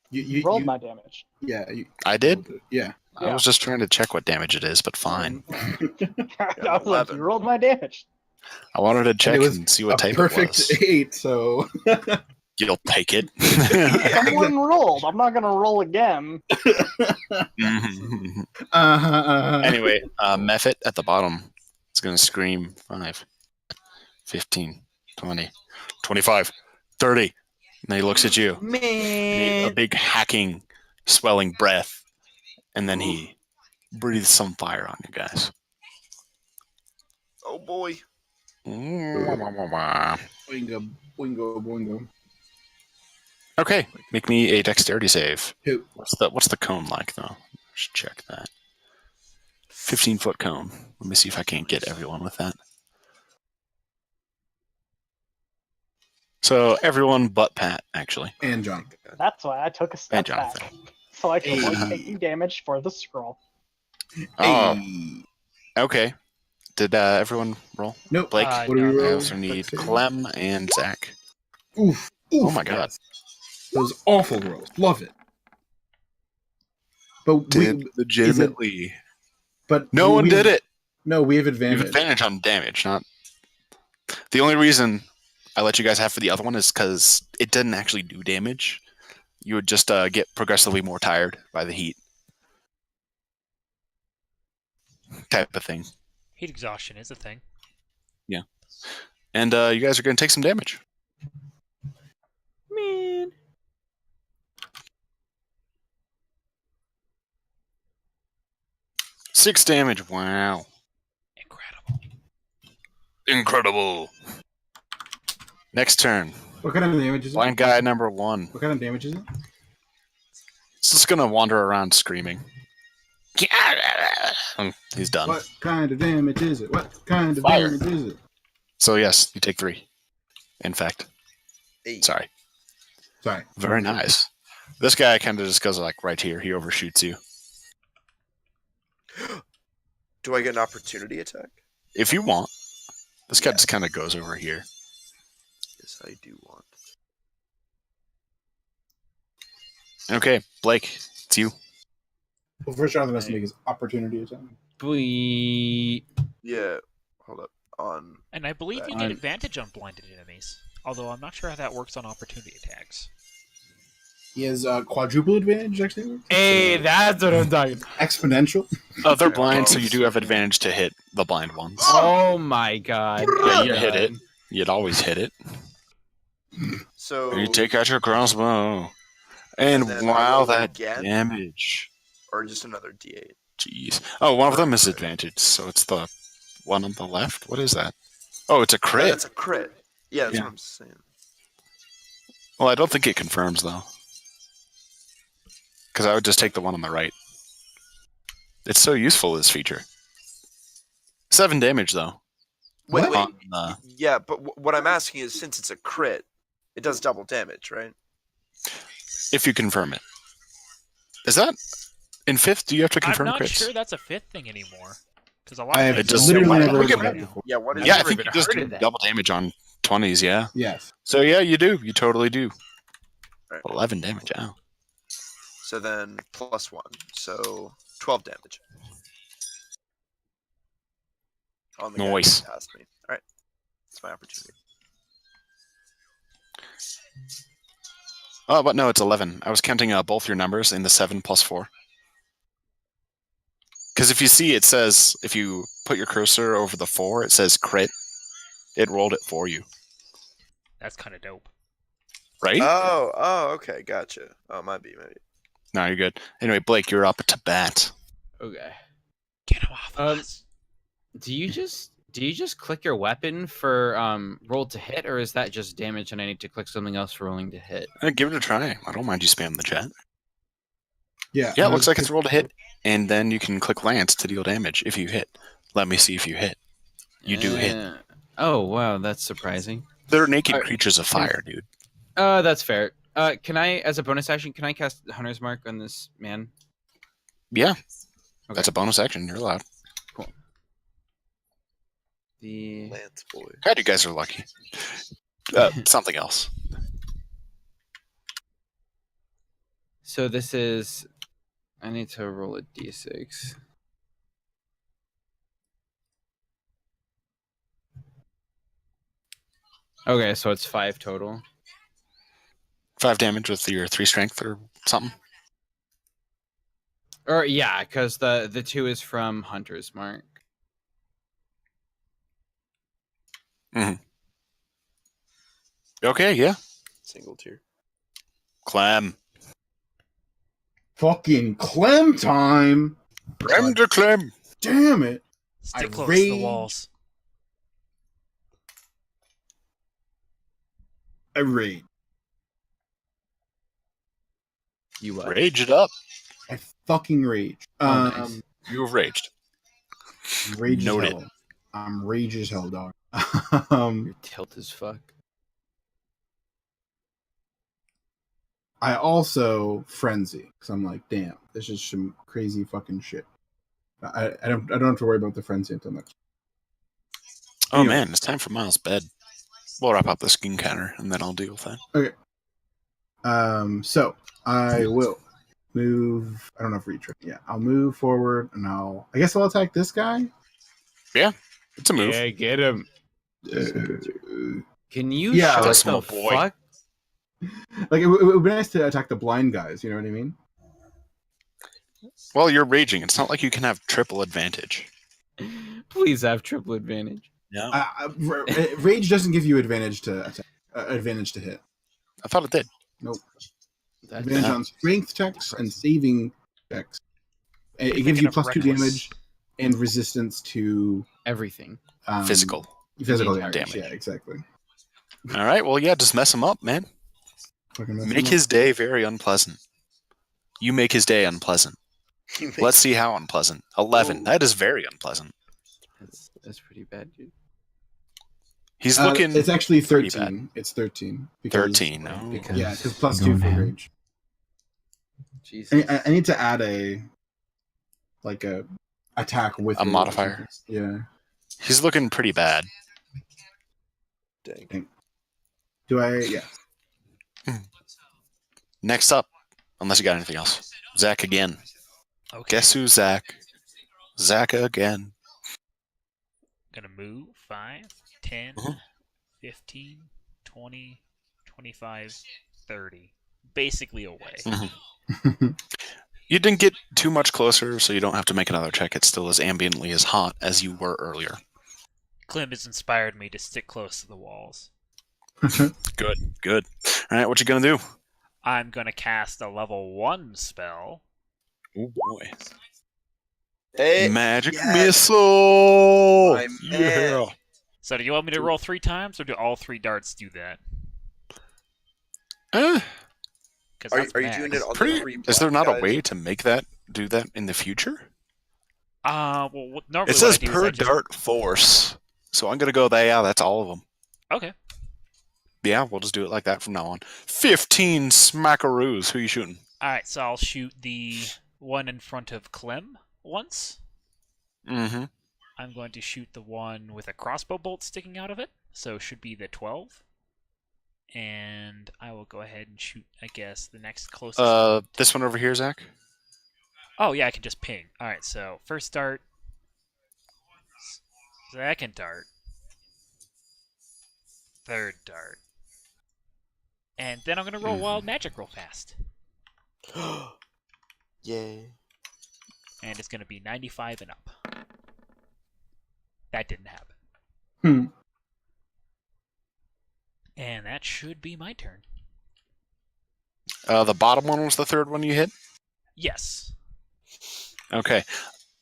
B: You
F: Rolled my damage.
B: Yeah.
A: I did?
B: Yeah.
A: I was just trying to check what damage it is, but fine.
F: I was like,
E: 11.
F: you rolled my damage.
A: I wanted to check
B: it was
A: and see what
B: a
A: type
B: perfect
A: it was.
B: 8, so.
A: You'll take it.
F: Someone rolled. I'm not gonna roll again.
A: Anyway, Mephit at the bottom is going to scream 5, 15, 20, 25, 30. And then he looks at you. And a big hacking, swelling breath. And then he breathes some fire on you guys.
E: Oh boy.
B: Boingo.
A: Okay, make me a dexterity save.
B: Who?
A: What's the cone like, though? Just check that. 15-foot cone. Let me see if I can't get everyone with that. So everyone but Pat, actually.
B: And John.
F: That's why I took a
A: And
F: step
A: Jonathan.
F: back. So I can avoid
A: Hey.
F: taking damage for the scroll.
A: Oh,
B: Hey.
A: okay. Did everyone roll?
B: Nope.
A: Blake?
C: Uh,
B: What do we
C: no.
A: I
B: roll?
A: also need Clem and Zach.
B: Oof.
A: Oh my god.
B: Those awful rolls. Love it. But
A: Did legitimately.
B: but
A: No one did it.
B: No, we have
A: You have
B: advantage.
A: advantage on damage, not. The only reason I let you guys have for the other one is because it didn't actually do damage. You would just get progressively more tired by the heat. Type of thing.
C: Heat exhaustion is a thing.
A: And you guys are going to take some damage.
D: Man.
A: 6 damage. Wow. Incredible. Next turn.
B: What kind of damage is it?
A: Blind guy number 1.
B: What kind of damage is it?
A: It's just going to wander around screaming. He's done.
B: What kind of damage is it? What kind of
A: Fire.
B: damage is it?
A: So yes, you take 3. In fact.
E: 8.
A: Sorry.
B: Sorry.
A: Very nice. This guy kind of just goes like right here. He overshoots you.
E: Do I get an opportunity attack?
A: If you want. This guy
E: Yeah.
A: just kind of goes over here.
E: Yes, I do want.
A: Okay, Blake, it's you.
B: Well, first Jonathan has to make his opportunity attack.
D: Bwee.
E: Yeah. Hold up. On.
C: And I believe you
B: I'm-
C: get advantage on blinded enemies. Although I'm not sure how that works on opportunity attacks.
B: He has quadruple advantage, actually.
D: Hey, that's what I'm talking about.
B: Exponential.
A: They're blind, so you do have advantage to hit the blind ones.
D: Oh my god.
A: Yeah, you hit it. You'd always hit it.
E: So.
A: You take out your crossbow. And
E: And then I
A: wow,
E: roll
A: that
E: again?
A: damage.
E: Or just another D8.
A: Jeez. Oh, one of them is advantage, so it's the one on the left. What is that? Oh, it's a
E: Yeah,
A: crit.
E: that's a crit. Yeah, that's
A: Yeah.
E: what I'm saying.
A: Well, I don't think it confirms, though. Because I would just take the one on the right. It's so useful, this feature. 7 damage, though.
E: Wait,
B: What?
E: wait.
A: On,
E: Yeah, but what I'm asking is, since it's a crit, it does double damage, right?
A: if you confirm it. Is that in 5th? Do you have to confirm
C: I'm not
A: crits?
C: sure that's a 5th thing anymore. Because a lot
B: I
C: of
B: have
A: It
C: things
A: does-
C: don't-
B: literally
A: Yeah,
B: never
A: look
B: heard
A: at-
B: of that before.
E: Yeah, what is
A: Yeah, I
G: never
A: think
G: even
A: you just
G: heard
A: do
G: of that.
A: double damage on 20s, yeah.
B: Yes.
A: So yeah, you do. You totally do.
E: Right.
A: 11 damage, yeah.
E: So then +1, so 12 damage. On the guy who
A: Nice.
E: passed me. All right, it's my opportunity.
A: Oh, but no, it's 11. I was counting both your numbers in the 7 plus 4. Because if you see, it says, if you put your cursor over the 4, it says crit. It rolled it for you,
C: That's kind of dope.
A: right?
E: Oh, okay, gotcha. Oh, might be.
A: No, you're good. Anyway, Blake, you're up to bat.
G: Okay.
C: Get him off of us.
G: Do you just click your weapon for roll to hit, or is that just damage and I need to click something else for rolling to hit?
A: Give it a try. I don't mind you spamming the chat.
B: Yeah.
A: Yeah, it looks like it's rolled a hit, and then you can click Lance to deal damage if you hit. Let me see if you hit. You do hit.
G: Oh wow, that's surprising.
A: They're naked
G: Alright.
A: creatures of fire, dude.
G: That's fair. Can I, as a bonus action, can I cast Hunter's Mark on this man?
A: Yeah,
G: Okay.
A: that's a bonus action. You're allowed.
G: The
E: Lance boy.
A: God, you guys are lucky. Something else.
G: so this is. I need to roll a d6. Okay, so it's 5 total.
A: 5 damage with your 3 strength or something.
G: Or yeah, because the 2 is from Hunter's Mark.
A: Okay, yeah.
E: Single tier.
A: Clam.
B: Fucking Clem time.
A: Clam to clam.
B: Damn it.
C: Stick
B: I
C: close to the
B: rage.
C: walls.
B: I rage.
G: You what?
A: Rage it up.
B: I fucking rage.
G: Oh, nice.
A: You've raged.
B: Rage as
A: Noted.
B: hell. I'm rage as hell, dog.
G: Your tilt as fuck.
B: I also frenzy because I'm like, damn, this is some crazy fucking shit. I don't have to worry about the frenzy until next.
A: Oh
B: Anyway.
A: man, it's time for Miles' bed. We'll wrap up the skin counter and then I'll deal with that.
B: So I will move. I don't know if reach. Yeah, I'll move forward and I guess I'll attack this guy.
A: It's a move.
G: Yeah, get him. Can you
B: Yeah,
G: shut
B: like
A: small
G: the
A: boy.
G: fuck?
B: Like it would be nice to attack the blind guys. You know what I mean?
A: Well, you're raging. It's not like you can have triple advantage.
G: Please have triple advantage.
A: No.
B: Rage doesn't give you advantage to attack, advantage to hit.
A: I thought it did.
B: Nope.
G: That's
B: Advantage on strength checks and saving checks. It gives you
C: Thinking of
B: plus 2
C: reckless.
B: damage and resistance to
G: everything.
A: Physical.
B: Physical
G: Entire
B: damage.
A: damage.
B: Yeah, exactly.
A: All right. Well, yeah, just mess him up, man.
B: Fucking mess
A: Make
B: him up.
A: his day very unpleasant. You make his day unpleasant. Let's see how unpleasant. 11.
E: Ooh.
A: That is very unpleasant.
G: That's pretty bad, dude.
A: He's looking.
B: It's actually
A: pretty
B: 13. It's 13.
A: 13. No.
H: Because
B: Yeah, because plus
H: I'm
B: 2
H: going
B: for
H: ham.
B: rage.
G: Jesus.
B: I need to add a attack with
A: A
B: rage.
A: modifier.
B: Yeah.
A: He's looking pretty bad.
E: Dang.
B: Do I? Yeah.
A: Next up, unless you got anything else, Zach again.
C: Okay.
A: Guess who's Zach? Zach again.
C: Gonna move 5, 10,
A: Mhm.
C: 15, 20, 25, 30. Basically away.
A: You didn't get too much closer, so you don't have to make another check. It's still as ambiently as hot as you were earlier.
C: Clem has inspired me to stick close to the walls.
A: Good, good. All right, what you gonna do?
C: I'm gonna cast a level 1 spell.
A: Oh boy.
E: Hey,
A: Magic
E: yes.
A: missile.
E: My
A: Yeah.
E: man.
C: So do you want me to roll 3 times, or do all 3 darts do that?
A: Eh,
C: Because
E: Are,
C: that's
E: are you
C: max.
E: doing it on the
A: Pretty.
E: three
A: Is there
E: black
A: not a
E: guys?
A: way to do that in the future?
C: Well, normally
A: It says
C: what I do
A: per
C: is I just...
A: dart force, so I'm gonna go there. Yeah, that's all of them.
C: Okay.
A: Yeah, we'll just do it like that from now on. 15 smackaroos. Who you shooting?
C: Alright, so I'll shoot the one in front of Clem once.
A: Mm-hmm.
C: I'm going to shoot the one with a crossbow bolt sticking out of it, so should be the 12. And I will go ahead and shoot, I guess, the next closest one.
A: This one over here, Zach.
C: Oh, yeah, I can just ping. Alright, so first dart. Second dart. Third dart. And then I'm going to roll wild magic real fast.
E: Yay.
C: And it's going to be 95 and up. That didn't happen.
B: Hmm.
C: And that should be my turn.
A: The bottom one was the third one you hit.
C: Yes.
A: Okay.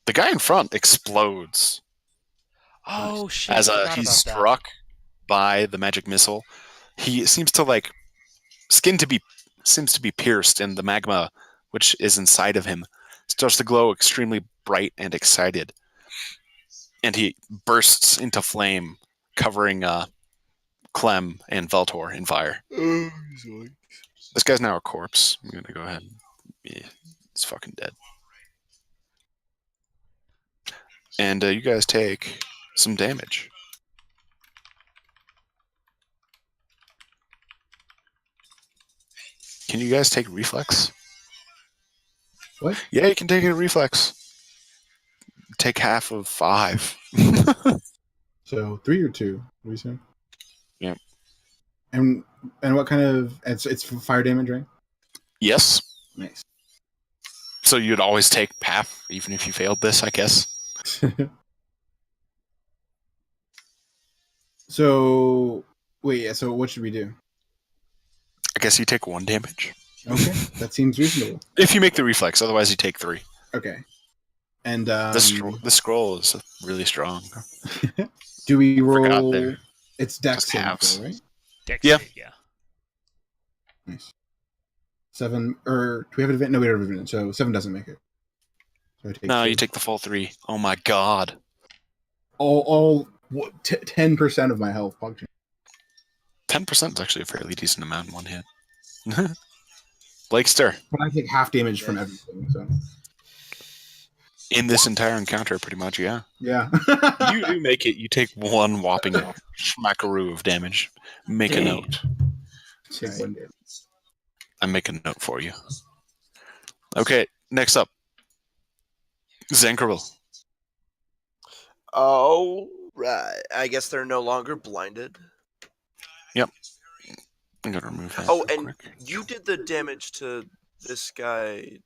A: The guy in front explodes
C: Oh, shit.
A: as
C: I forgot
A: he's
C: about that.
A: struck by the magic missile. He seems to seems to be pierced, and the magma, which is inside of him, starts to glow extremely bright and excited. And he bursts into flame, covering Clem and Veltor in fire. This guy's now a corpse. I'm gonna go ahead. Yeah, he's fucking dead. And you guys take some damage. Can you guys take reflex?
B: What?
A: Yeah, you can take a reflex. Take half of 5.
B: So 3 or 2? What are you saying?
A: Yep.
B: And what kind of? It's fire damage, right?
A: Yes.
B: Nice.
A: So you'd always take half, even if you failed this, I guess.
B: So wait, yeah. So what should we do?
A: I guess you take 1 damage.
B: Okay, that seems reasonable.
A: If you make the reflex, otherwise you take 3.
B: Okay. And
A: The scroll is really strong.
B: do we
A: Forgot
B: roll?
A: there.
B: It's dex
A: Just
B: saving
A: halves.
B: throw, right?
C: Dex
A: Yeah.
C: save, yeah.
B: Nice. 7 or do we have an advantage? No, we don't have an advantage. So 7 doesn't make it. So I take
A: No,
B: 2.
A: you take the full 3. Oh my god.
B: all 10% of my health punctured.
A: 10% is actually a fairly decent amount in one hit. Blakester,
B: But I take half damage from everything. So
A: in this entire encounter, pretty much, yeah.
B: yeah.
A: You do make it. You take 1 whopping schmackaroo of damage. Make a
D: Damn.
A: note.
B: Take 1 damage.
A: I make a note for you. Okay, next up. Zankerville.
E: Oh, right. I guess they're no longer blinded.
A: I'm gonna remove that.
E: Oh,
A: real
E: and
A: quick.
E: you did the damage to this guy.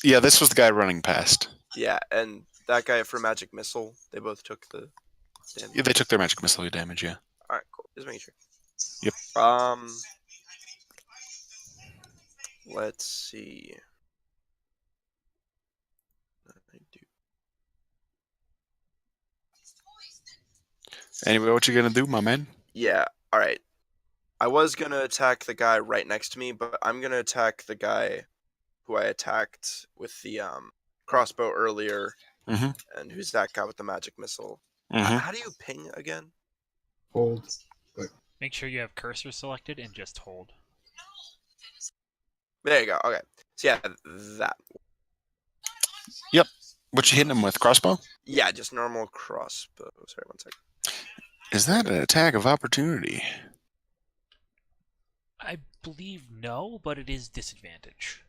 A: Yeah, this was the guy running past.
E: Yeah, and that guy for magic missile. They both took the damage.
A: Yeah, they took their magic missile damage, yeah.
E: All right, cool. Just making sure.
A: Yep.
E: Let's see. I do.
A: Anyway, what you gonna do, my man?
E: Yeah. All right. I was gonna attack the guy right next to me, but I'm gonna attack the guy who I attacked with the crossbow earlier,
A: Mhm.
E: and who's that guy with the magic missile?
A: Mhm.
E: How do you ping again?
B: Hold.
C: Make sure you have cursor selected and just hold.
E: There you go. Okay. So yeah, that.
A: What you hitting him with? Crossbow?
E: Yeah, just normal crossbow. Sorry, 1 second.
A: Is that an attack of opportunity?
C: I believe no, but it is disadvantage.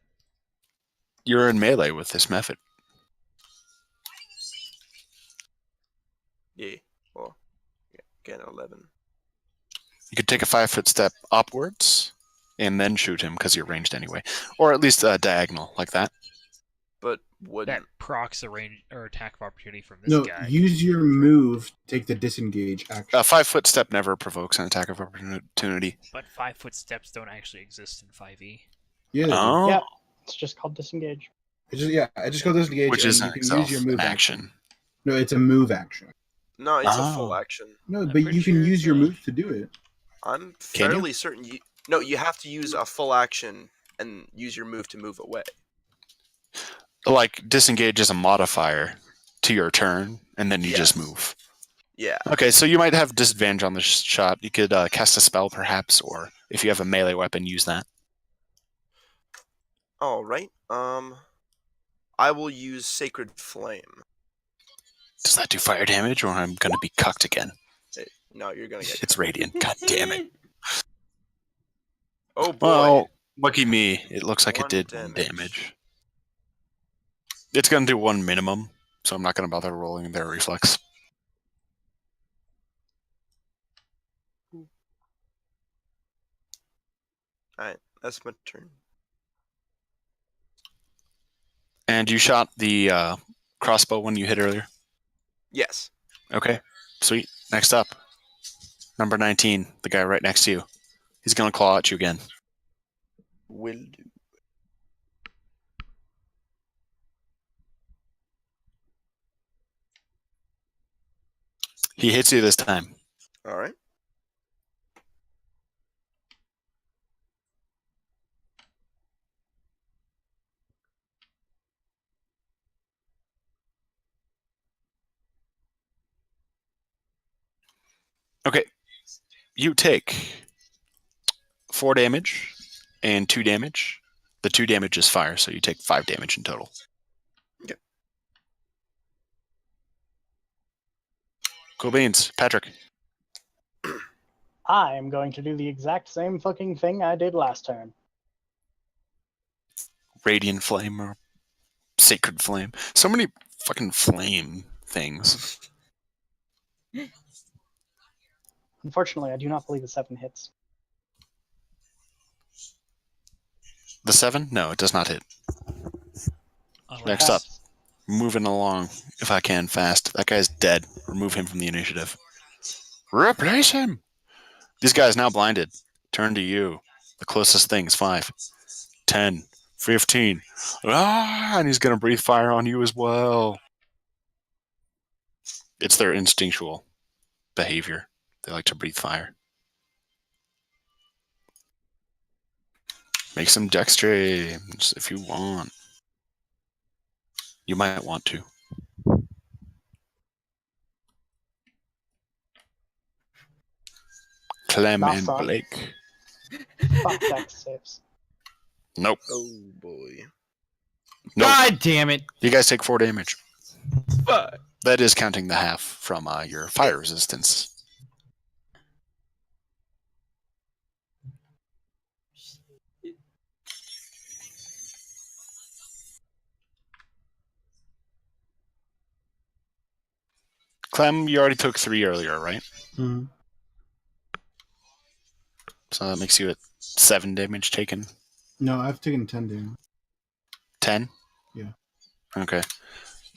A: You're in melee with this method.
E: Yeah. Well, yeah, again, 11.
A: You could take a 5-foot step upwards and then shoot him because you're ranged anyway, or at least a diagonal like that.
E: But wouldn't.
C: That procs a range or attack of opportunity from this
B: No,
C: guy.
B: use your move to take the disengage action.
A: A 5-foot step never provokes an attack of opportunity.
C: But 5-foot steps don't actually exist in 5e.
B: Yeah.
A: Oh,
F: Yeah. It's just called disengage.
B: I just go disengage.
A: which
B: and
A: is
B: you
A: an
B: can
A: itself
B: use your move
A: an action.
B: No, it's a move action.
E: No, it's a full
A: Oh.
E: action.
B: No,
C: I'm
B: but
C: pretty
B: you can
C: sure
B: use your
C: it's a-
B: move to do it.
E: I'm
A: Can you?
E: fairly certain you. No, you have to use a full action and use your move to move away.
A: Like disengage as a modifier to your turn, and then you just
E: Yes.
A: move.
E: Yeah.
A: Okay, so you might have disadvantage on this shot. You could cast a spell, perhaps, or if you have a melee weapon, use that.
E: All right. I will use Sacred Flame.
A: Does that do fire damage, or I'm gonna be cucked again?
E: No, you're gonna get.
A: It's radiant. God damn it.
E: Oh boy.
A: Well, lucky me. It looks like it
E: One
A: did
E: damage.
A: 1 damage. It's gonna do 1 minimum, so I'm not gonna bother rolling their reflex.
E: Alright, that's my turn.
A: And you shot the crossbow one you hit earlier?
E: Yes.
A: Okay, sweet. Next up, number 19, the guy right next to you. He's gonna claw at you again.
E: Will do.
A: He hits you this time.
E: All right.
A: Okay, you take 4 damage and 2 damage. The 2 damage is fire, so you take 5 damage in total.
E: Okay.
A: Cool beans. Patrick.
F: I am going to do the exact same fucking thing I did last turn.
A: Radiant flame or sacred flame. So many fucking flame things.
F: Unfortunately, I do not believe the 7 hits.
A: The 7? No, it does not hit.
C: Alas.
A: Next up. Moving along, if I can, fast. That guy's dead. Remove him from the initiative. Replace him! These guys now blinded. Turn to you. The closest thing is 5, 10, 15. Ah! And he's going to breathe fire on you as well. It's their instinctual behavior. They like to breathe fire. Make some dextrays if you want. You might want to. Clem
F: Nah,
A: and
F: son.
A: Blake.
F: Fuck dex saves.
A: Nope.
E: Oh boy.
A: Nope.
G: God damn it!
A: You guys take 4 damage.
G: Fuck.
A: That is counting the half from your fire resistance. Clem, you already took 3 earlier, right?
B: Mhm.
A: So that makes you at 7 damage taken.
B: No, I've taken 10 damage.
A: 10?
B: Yeah.
A: Okay.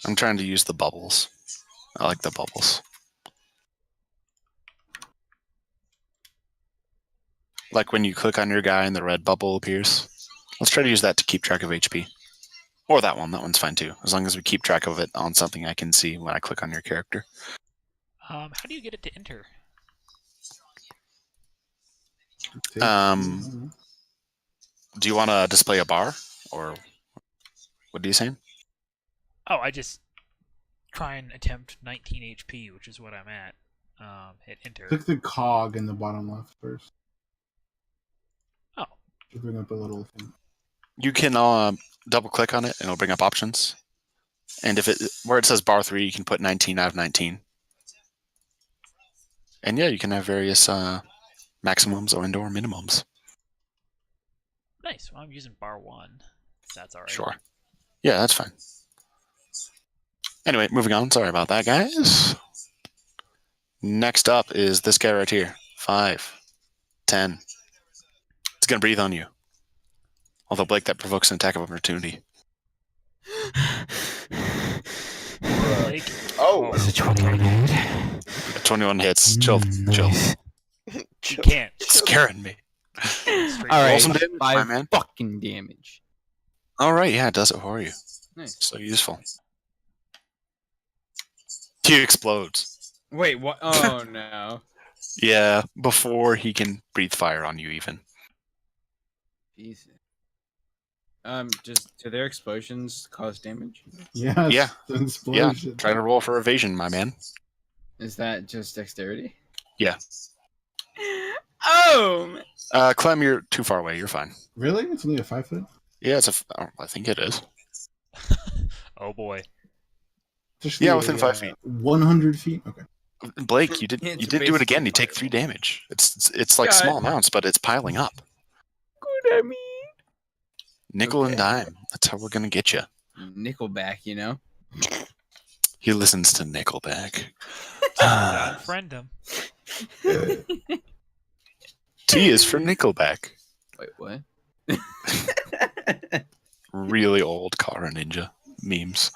A: I'm trying to use the bubbles. I like the bubbles. Like when you click on your guy and the red bubble appears. Let's try to use that to keep track of HP. Or that one. That one's fine too. As long as we keep track of it on something I can see when I click on your character.
C: How do you get it to enter?
A: Do you want to display a bar? Or what are you saying?
C: Oh, I just try and attempt 19 HP, which is what I'm at. Hit enter.
B: Click the cog in the bottom left first.
C: Oh.
B: To bring up a little thing.
A: You can double click on it and it'll bring up options. And if where it says bar 3, you can put 19 out of 19. And yeah, you can have various maximums or minimums.
C: Nice. Well, I'm using bar 1. If that's alright.
A: Sure. Yeah, that's fine. Anyway, moving on. Sorry about that, guys. Next up is this guy right here. 5, 10. It's going to breathe on you. Although, Blake, that provokes an attack of opportunity.
C: Blake.
E: Oh.
H: Is it 21 hit?
A: 21 hits. Chill.
H: Nice.
C: You can't.
A: It's scaring me.
C: Straight
G: All
A: Roll
G: right,
A: some damage, my
G: 5
A: man.
G: fucking damage.
A: All right, yeah, it does it for you.
G: Nice.
A: So useful. He explodes.
G: Wait, what? Oh no.
A: Yeah, before he can breathe fire on you even.
G: Jesus. Just do their explosions cause damage?
B: Yes,
A: Yeah.
B: the explosion.
A: Try to roll for evasion, my man.
G: Is that just dexterity?
A: Yeah.
G: Oh!
A: Clem, you're too far away. You're fine.
B: Really? It's only a 5 foot?
A: Yeah, I think it is.
C: Oh boy.
B: Just
A: Yeah, within 5 feet.
B: 100 feet? Okay.
A: Blake, you didn't
G: It's
A: do it again.
G: basically
A: You take 3 damage. It's like
G: God.
A: small amounts, but it's piling up.
G: Good at me.
A: Nickel and
G: Okay.
A: dime. That's how we're gonna get you.
G: Nickelback, you know?
A: He listens to Nickelback.
C: Unfriend him.
A: T is for Nickelback.
G: Wait, what?
A: Really old Kara Ninja memes.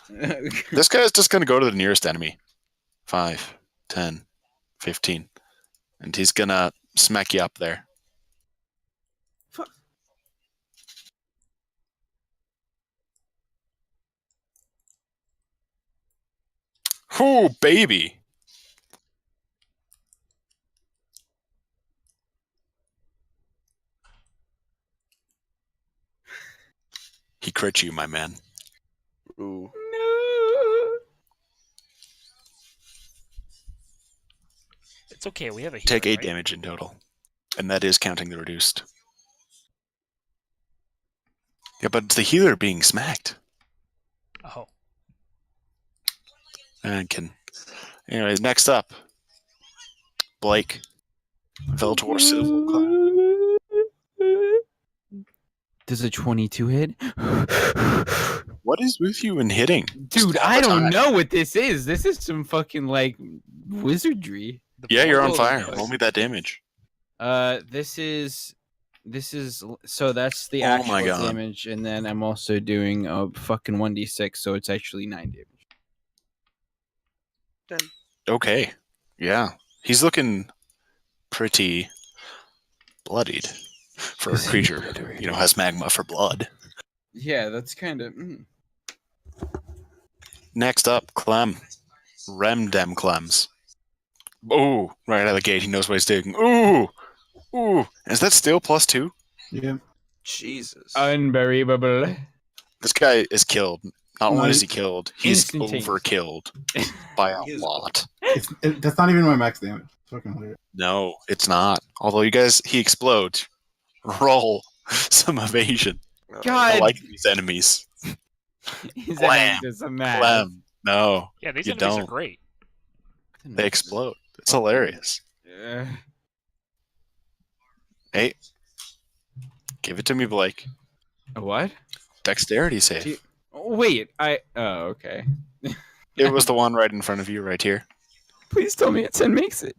A: This guy's just gonna go to the nearest enemy. 5, 10, 15. And he's gonna smack you up there.
G: Fuck.
A: Ooh, baby. He crit you, my man.
E: Ooh.
G: No.
C: It's okay. We have a
A: Take
C: healer,
A: 8
C: right?
A: damage in total. And that is counting the reduced. Yeah, but it's the healer being smacked.
C: Oh.
A: Anyways, next up. Blake. Veltor Silver.
H: Does a 22 hit?
A: What is with you in hitting?
G: Dude,
A: All
G: I
A: the
G: don't
A: time.
G: know what this is. This is some fucking, like, wizardry.
C: The
A: Yeah, you're on
C: ball-
A: fire. Roll me that damage.
G: This is so that's the
A: Oh
G: actual
A: my God.
G: damage, and then I'm also doing a fucking 1d6, so it's actually 9 damage.
A: Okay. Yeah. He's looking pretty bloodied for a creature. Has magma for blood.
G: Yeah, that's kind of.
A: Next up, Clem. Remdem Clems. Ooh, right out of the gate, he knows what he's doing. Ooh! Ooh! Is that still +2?
B: Yeah.
E: Jesus.
G: Unbelievable.
A: This guy is killed. Not only
B: No,
A: is he killed, he's
G: Instantaneous.
A: overkilled by a
E: He is
A: lot.
B: That's not even my max damage. It's fucking hilarious.
A: No, it's not. Although he explodes. Roll some evasion. I
G: God,
A: like these enemies.
G: his
A: Clam.
G: enemies are some mad.
A: Clem. No,
C: Yeah, these
A: you
C: enemies
A: don't.
C: are great.
A: They explode. It's hilarious.
G: Uh,
A: Hey, give it to me, Blake.
G: a what?
A: Dexterity save.
G: Do- Wait, oh, okay.
A: It was the one right in front of you, right here.
H: Please tell me a 10 makes it.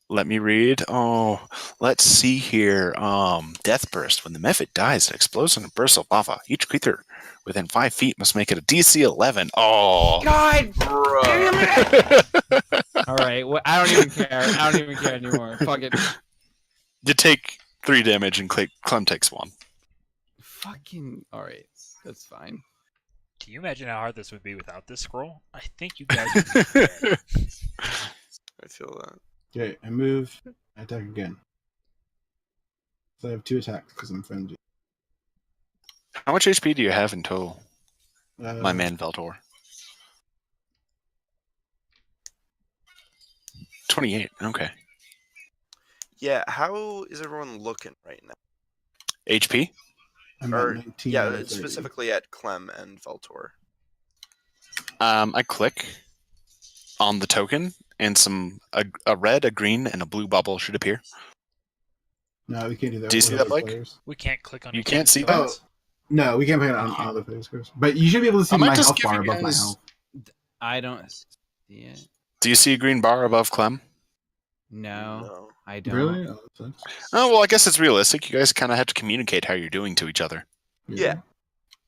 A: Let me read. Oh, let's see here. Death burst. When the mephit dies, it explodes in a burst of lava. Each creature within 5 feet must make it a DC 11. Oh,
G: God damn it!
A: bruh.
G: All right, well, I don't even care. I don't even care anymore. Fuck it.
A: You take 3 damage and Clem takes 1.
G: Fucking. All right, that's fine.
C: Can you imagine how hard this would be without this scroll? I think you guys would be dead.
E: I feel that.
B: Okay, I move. I attack again. So I have 2 attacks because I'm friendly.
A: How much HP do you have in total,
B: Uh,
A: my man Veltor? 28. Okay.
E: Yeah, how is everyone looking right now?
A: HP?
B: I'm
E: Or,
B: at 19.
E: yeah,
B: out of 30.
E: specifically at Clem and Veltor.
A: I click on the token, and a red, a green, and a blue bubble should appear.
B: No, we can't do that.
A: Do you
B: with
A: see
B: other
A: that, Blake?
B: players.
C: We can't click on
A: You
C: each
A: can't
C: other's
A: see
C: tokens.
B: Oh, no, we can't put it on other players' scores. But you should be able to see
A: I might
B: my
A: just
B: health
A: give
B: bar
A: you
B: above my
A: guys-
B: health.
G: I don't see it.
A: Do you see a green bar above Clem?
G: No, I don't.
B: Really? Oh, that sucks.
A: Oh, well, I guess it's realistic. You guys kind of have to communicate how you're doing to each other.
E: Yeah.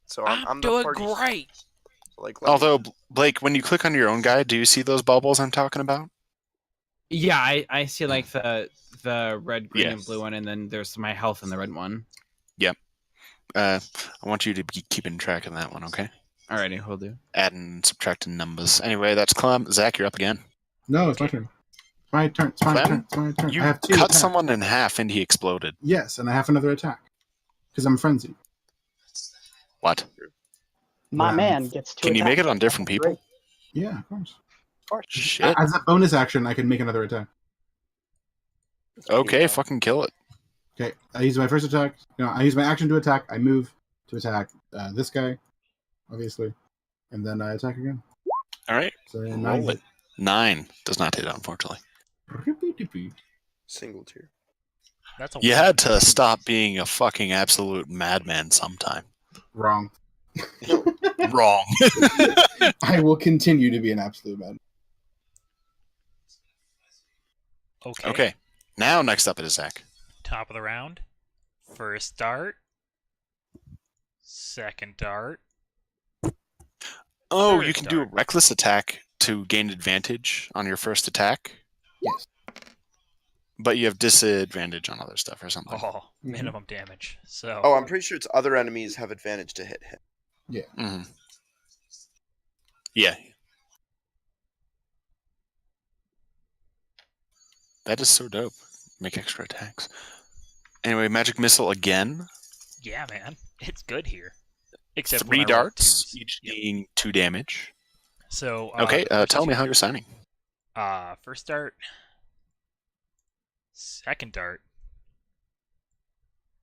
E: So I'm the
C: doing
E: party.
C: great.
E: Like, let me-
A: Although, Blake, when you click on your own guy, do you see those bubbles I'm talking about?
G: Yeah, I see like the red, green,
A: Yeah.
G: and blue one, and then there's my health in the red one.
A: I want you to be keeping track of that one, okay?
G: Alrighty, will do.
A: Adding and subtracting numbers. Anyway, that's Clem. Zach, you're up again.
B: No, it's my turn. my turn. It's my
A: Clem,
B: turn. It's my turn.
A: You
B: I have 2
A: cut
B: attacks.
A: someone in half and he exploded.
B: Yes, and I have another attack because I'm frenzied.
A: What?
F: My
B: Wow.
F: man gets 2
A: Can you make it
F: attacks.
A: on different people?
F: Great.
B: Yeah, of course.
F: Of course.
A: Shit.
B: As a bonus action, I can make another attack.
A: Okay,
E: Yeah.
A: fucking kill it.
B: Okay, I use my first attack. I use my action to attack. I move to attack this guy, obviously, and then I attack again.
A: All right.
B: So
A: Roll
B: 9
A: it.
B: hit.
A: 9 does not hit, unfortunately.
E: Single tier.
C: That's a
A: You
C: one.
A: had to stop being a fucking absolute madman sometime.
B: Wrong.
A: Wrong.
B: I will continue to be an absolute man.
C: Okay.
A: Okay. Now next up is Zach.
C: Top of the round. First dart. Second dart.
A: Oh,
C: Third
A: you can do a
C: dart.
A: reckless attack to gain advantage on your first attack,
B: Yes.
A: but you have disadvantage on other stuff or something.
C: Oh, minimum damage. So.
E: Oh, I'm pretty sure it's other enemies have advantage to hit him.
A: Mhm. Yeah. That is so dope. Make extra attacks. Anyway, magic missile again.
C: Yeah, man. It's good here. Except
A: 3
C: when I roll
A: darts,
C: twos.
A: each
C: Yep.
A: being 2 damage.
C: So.
A: Okay,
C: the first
A: tell me
C: two-
A: how you're signing.
C: First dart. Second dart.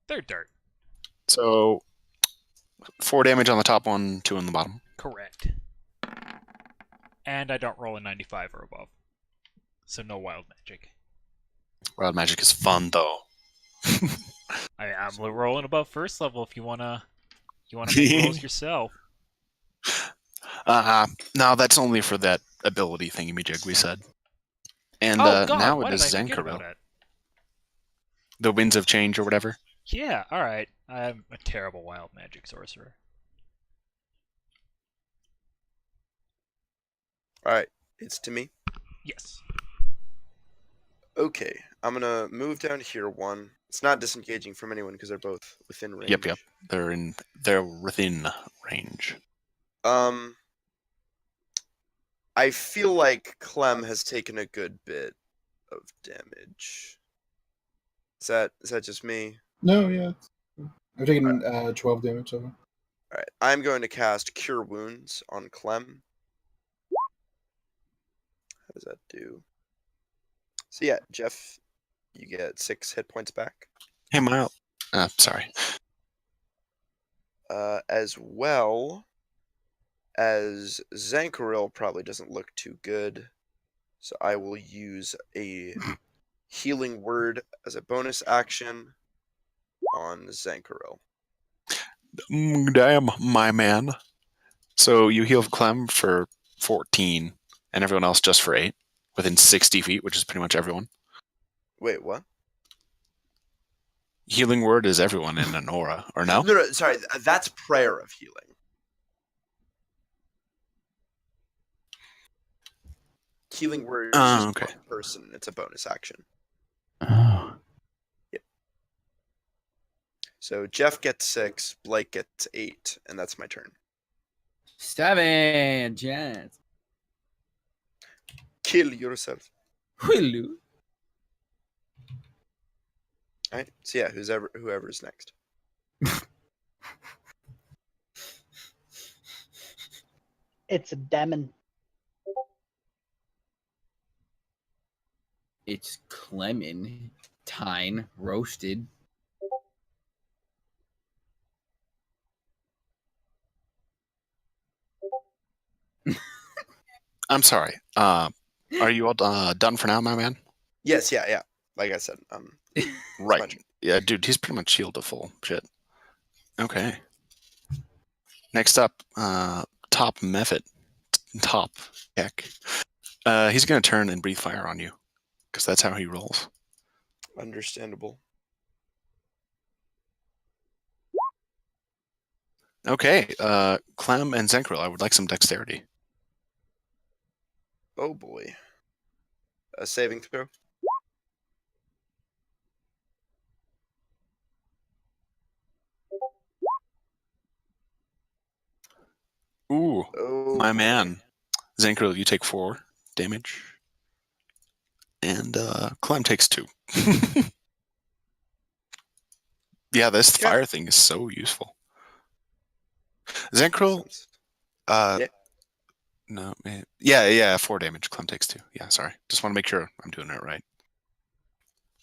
C: Third dart.
A: So, 4 damage on the top one, 2 on the bottom.
C: Correct. And I don't roll a 95 or above. So no wild magic.
A: Wild magic is fun, though.
C: I'm rolling above first level if you wanna make rolls yourself.
A: No, that's only for that ability thingy-majig we said. And
C: Oh god,
A: now
C: why
A: it
C: did
A: is
C: I forget
A: Zankaril.
C: about it?
A: The Winds of Change or whatever.
C: Yeah, alright. I'm a terrible wild magic sorcerer.
E: Alright, it's to me.
C: Yes.
E: Okay, I'm gonna move down here 1. It's not disengaging from anyone because they're both within range.
A: Yep. They're within range.
E: I feel like Clem has taken a good bit of damage. Is that just me?
B: No, yeah. I've taken 12 damage so far.
E: Alright, I'm going to cast Cure Wounds on Clem. How does that do? So yeah, Jeff, you get 6 hit points back.
A: Hey, Miles. Sorry.
E: As well as Zankaril probably doesn't look too good. So I will use a healing word as a bonus action on Zankaril.
A: Damn, my man. So you heal Clem for 14, and everyone else just for 8, within 60 feet, which is pretty much everyone.
E: Wait, what?
A: Healing word is everyone in an aura, or no?
E: No, sorry. That's prayer of healing. Healing word is just
A: Okay.
E: one person. It's a bonus action.
H: Oh.
E: So Jeff gets 6, Blake gets 8, and that's my turn.
D: 7 chance.
E: Kill yourself.
D: Hello.
E: All right. So yeah, whoever's next.
F: It's a demon.
D: It's Clementine roasted.
A: I'm sorry. Are you all done for now, my man?
E: Yes. Yeah. Like I said.
A: Right.
E: much.
A: Yeah, dude, he's pretty much healed to full shit. Okay. Next up, Top Method. Top Heck. He's going to turn and breathe fire on you, because that's how he rolls.
E: Understandable.
A: Okay, Clem and Zankril, I would like some dexterity.
E: Oh boy. A saving throw.
A: Ooh,
E: Oh,
A: my man. Zankril, you take 4 damage. And Clem takes 2. Yeah, this
E: Okay.
A: fire thing is so useful. Zankril,
E: Yeah.
A: no, man. Yeah, 4 damage. Clem takes 2. Yeah, sorry. Just want to make sure I'm doing it right.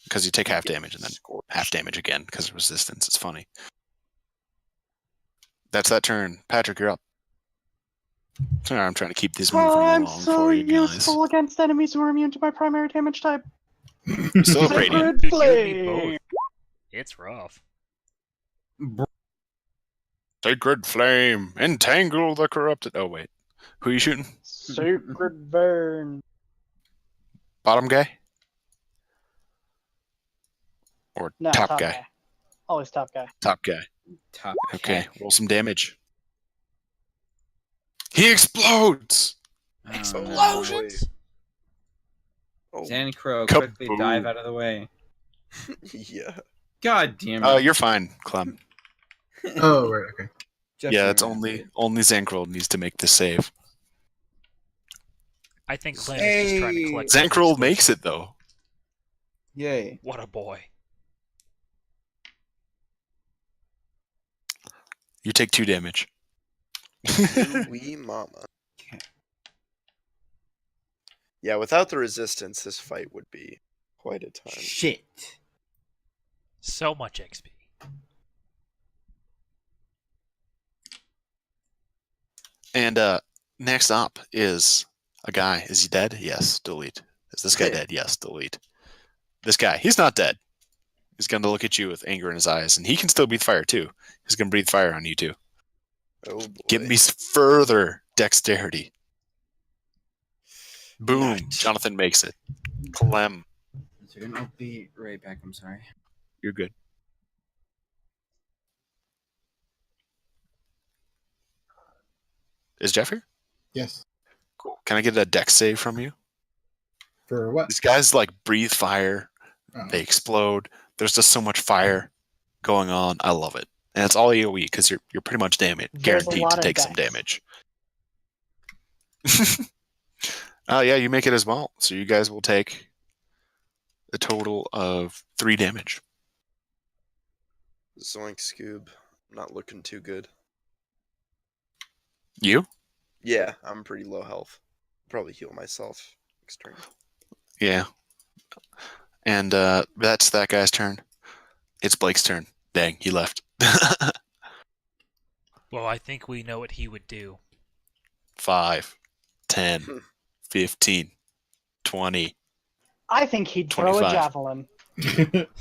A: Because you take half damage and then half damage again because of resistance. It's funny. That's that turn. Patrick, you're up. Sorry, I'm trying to keep these moving
F: I'm
A: along
F: so
A: for you guys.
F: useful against enemies who are immune to my primary damage type.
A: Still radiant.
F: Sacred
C: Dude, you and me
F: Flame.
C: both. It's rough.
A: Sacred flame, entangle the corrupted. Oh wait, who are you shooting?
F: Sacred Burn.
A: Bottom guy or
F: No,
A: top guy?
F: Always top guy.
A: Top guy.
G: Top.
A: Okay,
G: heck.
A: roll some damage. He explodes.
G: Oh, no.
C: Explosions.
E: Oh,
G: Zancro, quickly
A: Kaboom.
G: dive out of the way.
E: yeah.
G: God damn it.
A: You're fine, Clem.
B: Oh, right, okay.
G: Just
A: Yeah, it's
G: remembered.
A: only Zankril needs to make the save.
C: I think Clem is just trying to collect.
A: Zankril makes it though.
G: Yay.
C: What a boy.
A: You take 2 damage.
E: Wee mama.
G: Okay.
E: Yeah, without the resistance, this fight would be quite a time.
G: Shit.
C: So much XP.
A: And next up is a guy. Is he dead? Yes, delete. Is this guy dead? Yes, delete. This guy, he's not dead. He's going to look at you with anger in his eyes, and he can still breathe fire too. He's going to breathe fire on you too.
E: Oh boy.
A: Give me further dexterity. Boom.
E: Nice.
A: Jonathan makes it. Clem,
G: I'll be right back. I'm sorry.
A: you're good. Is Jeff here?
B: Yes.
A: Cool. Can I get a dex save from you?
B: For what?
A: These guys like breathe fire.
B: Oh.
A: They explode. There's just so much fire going on. I love it. And it's all AoE because you're pretty much
F: There's a
A: guaranteed
F: lot
A: to
F: of
A: take some
F: dex.
A: damage. Oh yeah, you make it as well. So you guys will take a total of 3 damage.
E: Zoink Scoob. Not looking too good.
A: You?
E: Yeah, I'm pretty low health. Probably heal myself next turn.
A: Yeah. And that's that guy's turn. It's Blake's turn. Dang, he left.
C: Well, I think we know what he would do.
A: 5, 10, 15, 20.
F: I think he'd throw a
A: 25.
F: javelin.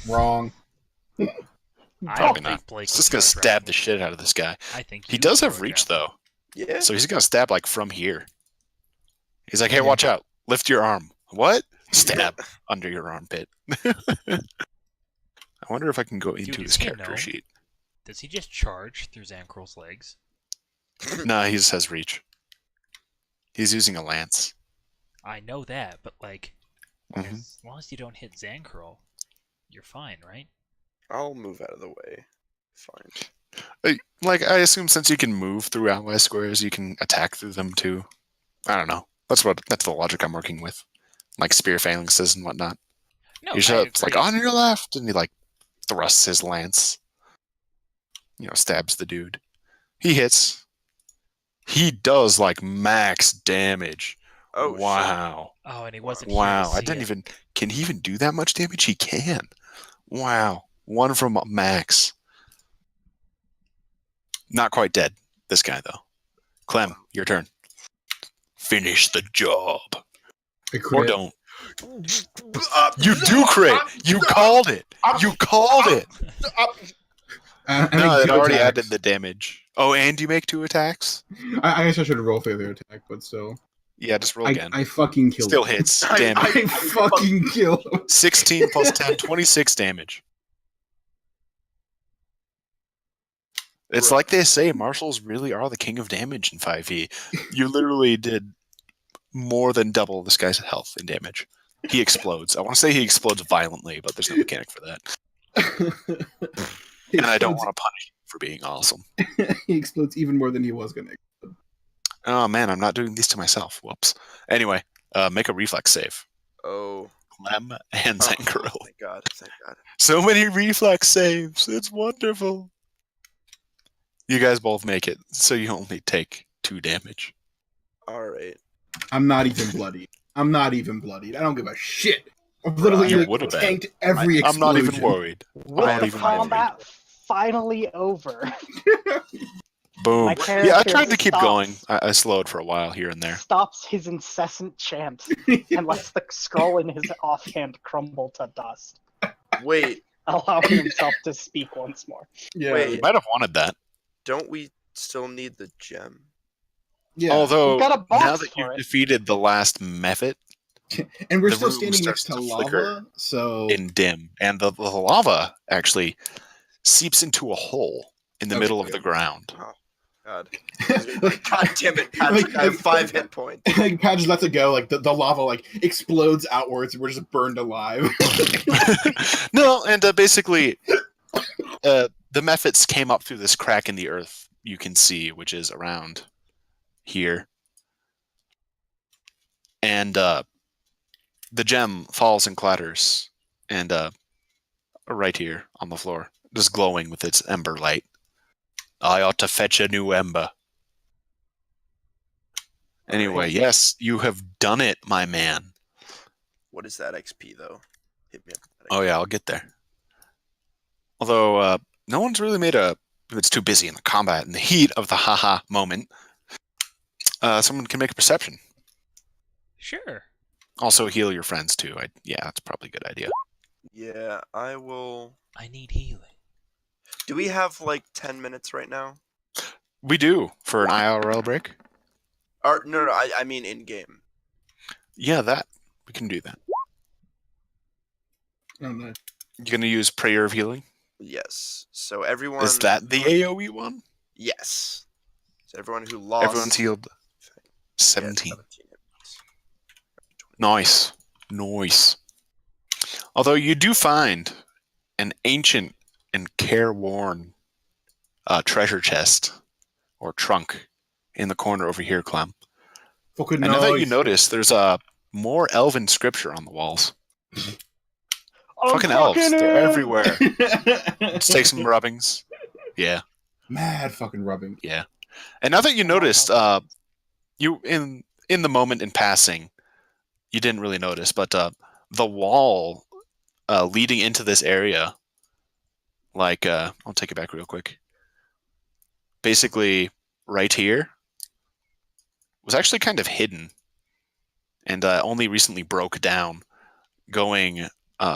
B: Wrong.
C: I
A: Probably
C: don't
A: not.
C: think Blake
A: He's just
C: would
A: going to
C: throw a
A: stab the
C: javelin.
A: shit out of this guy.
C: I think
A: He
C: you
A: does
C: would
A: have
C: throw a
A: reach,
C: javelin.
A: though.
E: Yeah.
A: So he's going to stab, like, from here. He's like, hey,
B: Yeah.
A: watch out. Lift your arm. What? Stab under your armpit. I wonder if I can go into
C: Dude,
A: his
C: is he a
A: character
C: gnome?
A: sheet.
C: Does he just charge through Zankril's legs?
A: No, he just has reach. He's using a lance.
C: I know that, but like,
A: Mhm.
C: as long as you don't hit Zankril, you're fine, right?
E: I'll move out of the way. Fine.
A: Like, I assume since you can move through ally squares, you can attack through them too. I don't know. That's the logic I'm working with. Like spear phalanxes and whatnot.
C: No,
A: He
C: I
A: shows up, like,
C: agree.
A: on your left, and he, like, thrusts his lance. Stabs the dude. He hits. He does, like, max damage.
E: Oh, shit.
A: Wow.
C: Oh, and he wasn't
A: Wow.
C: here to
A: I
C: see
A: didn't
C: it.
A: even... Can he even do that much damage? He can. Wow. 1 from max. Not quite dead. This guy, though. Clem, your turn. Finish the job.
B: I
A: Or
B: crit.
A: don't. You do crit. You called it. You called it.
B: I
A: No,
B: make
A: it
B: 2
A: already
B: attacks.
A: added the damage. Oh, and you make 2 attacks?
B: I guess I should roll for the other attack, but still.
A: Yeah, just roll again.
B: I fucking killed
A: Still
B: him.
A: hits.
E: I-
A: Damn it.
B: I fucking killed him.
A: 16 plus 10, 26 damage. It's like they say, marshals really are the king of damage in 5e. You literally did more than double this guy's health and damage. He explodes. I want to say he explodes violently, but there's no mechanic for that.
B: He
A: And I don't
B: explodes-
A: want to punish him for being awesome.
B: he explodes even more than he was gonna.
A: Oh man, I'm not doing these to myself. Whoops. Anyway, make a reflex save.
E: Oh.
A: Clem and
E: Oh,
A: Zankaro.
E: thank God. Thank God.
A: So many reflex saves. It's wonderful. You guys both make it, so you only take 2 damage.
E: All right.
B: I'm not even bloodied. I don't give a shit. I've
E: Bruh,
B: literally
A: You
B: like,
A: would have been.
B: tanked every
A: I'm not
B: explosion.
A: even worried.
F: With
A: not
F: the
A: even worried.
F: combat finally over,
A: Boom.
F: my character
A: Yeah, I tried to keep
F: stops,
A: going. I slowed for a while here and there.
F: stops his incessant chant and lets the scroll in his offhand crumble to dust,
E: Wait,
F: allowing himself to speak once more.
B: Yeah.
E: Wait.
A: You might have wanted that.
E: don't we still need the gem?
B: Yeah.
A: Although,
F: We've got a box
A: now that
F: for
A: you've
F: it.
A: defeated the last method,
B: And we're
A: the
B: still
A: room
B: standing next
A: starts
B: to
A: to flicker
B: lava, so
A: in dim, and the lava actually seeps into a hole in the
B: Okay,
A: middle of
B: good.
A: the ground.
E: Oh, God.
B: like,
E: God damn it, Patrick. I have 5 hit points.
B: like Pat just lets it go, like the lava like explodes outwards, and we're just burned alive.
A: No, and basically, the methods came up through this crack in the earth you can see, which is around here. And the gem falls and clatters, and right here on the floor, just glowing with its ember light. I ought to fetch a new ember. Anyway, yes, you have done it, my man.
E: What is that XP, though? Hit me up with that
A: Oh yeah, I'll get there. Although no one's really made a. It's too busy in the combat in the heat of the haha moment. Someone can make a perception.
C: Sure.
A: Also heal your friends too. Yeah, that's probably a good idea.
E: Yeah, I will.
C: I need healing.
E: Do we have like 10 minutes right now?
A: We do for an IRL break.
E: Or no, I mean in game.
A: Yeah, that we can do that.
B: Oh, no.
A: You gonna use prayer of healing?
E: Yes. So everyone.
A: Is that the AOE one?
E: Yes. So everyone who lost.
A: Everyone's healed. 17.
E: 17.
A: Nice. Although you do find an ancient and careworn treasure chest or trunk in the corner over here, Clem.
B: Fucking
A: And now that you
B: nice.
A: notice, there's more elven scripture on the walls.
F: I'm
A: Fucking elves.
F: fucking
A: They're
F: in!
A: everywhere. Let's take some rubbings. Yeah.
B: Mad fucking rubbing.
A: Yeah. And now that you noticed, you in the moment in passing, you didn't really notice, but the wall leading into this area, like I'll take it back real quick. Basically, right here was actually kind of hidden, and only recently broke down, going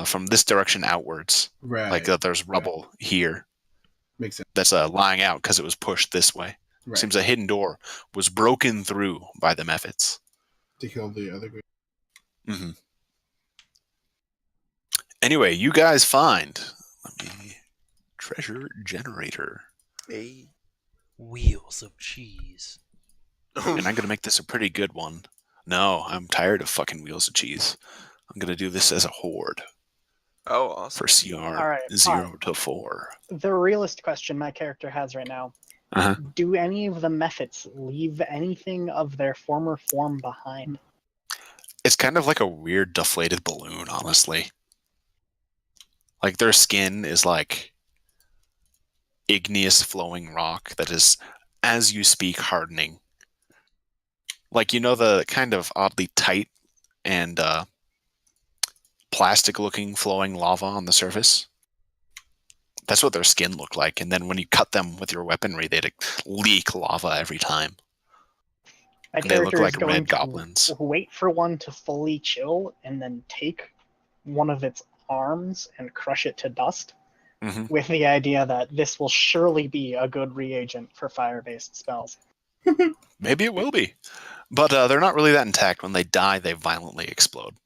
A: from this direction outwards.
B: Right.
A: Like there's rubble here
B: Makes sense.
A: that's lying out because it was pushed this way.
B: Right.
A: Seems a hidden door was broken through by the methods.
B: To kill the other guy.
A: Mm-hmm. Anyway, you guys find treasure generator,
E: A.
C: Wheels of cheese.
A: and I'm gonna make this a pretty good one. No, I'm tired of fucking wheels of cheese. I'm gonna do this as a horde
E: Oh, awesome.
A: for CR
F: right,
A: 0 to 4.
F: The realist question my character has right now:
A: Uh-huh.
F: do any of the methods leave anything of their former form behind?
A: It's kind of like a weird deflated balloon, honestly. Like their skin is like igneous flowing rock that is, as you speak, hardening. Like, you know, the kind of oddly tight and plastic looking flowing lava on the surface? That's what their skin looked like. And then when you cut them with your weaponry, they'd leak lava every time.
F: My
A: And they look
F: character
A: like
F: is going
A: red
F: to
A: goblins.
F: wait for one to fully chill and then take one of its arms and crush it to dust,
A: Mhm.
F: with the idea that this will surely be a good reagent for fire-based spells.
A: Maybe it will be. But they're not really that intact. When they die, they violently explode.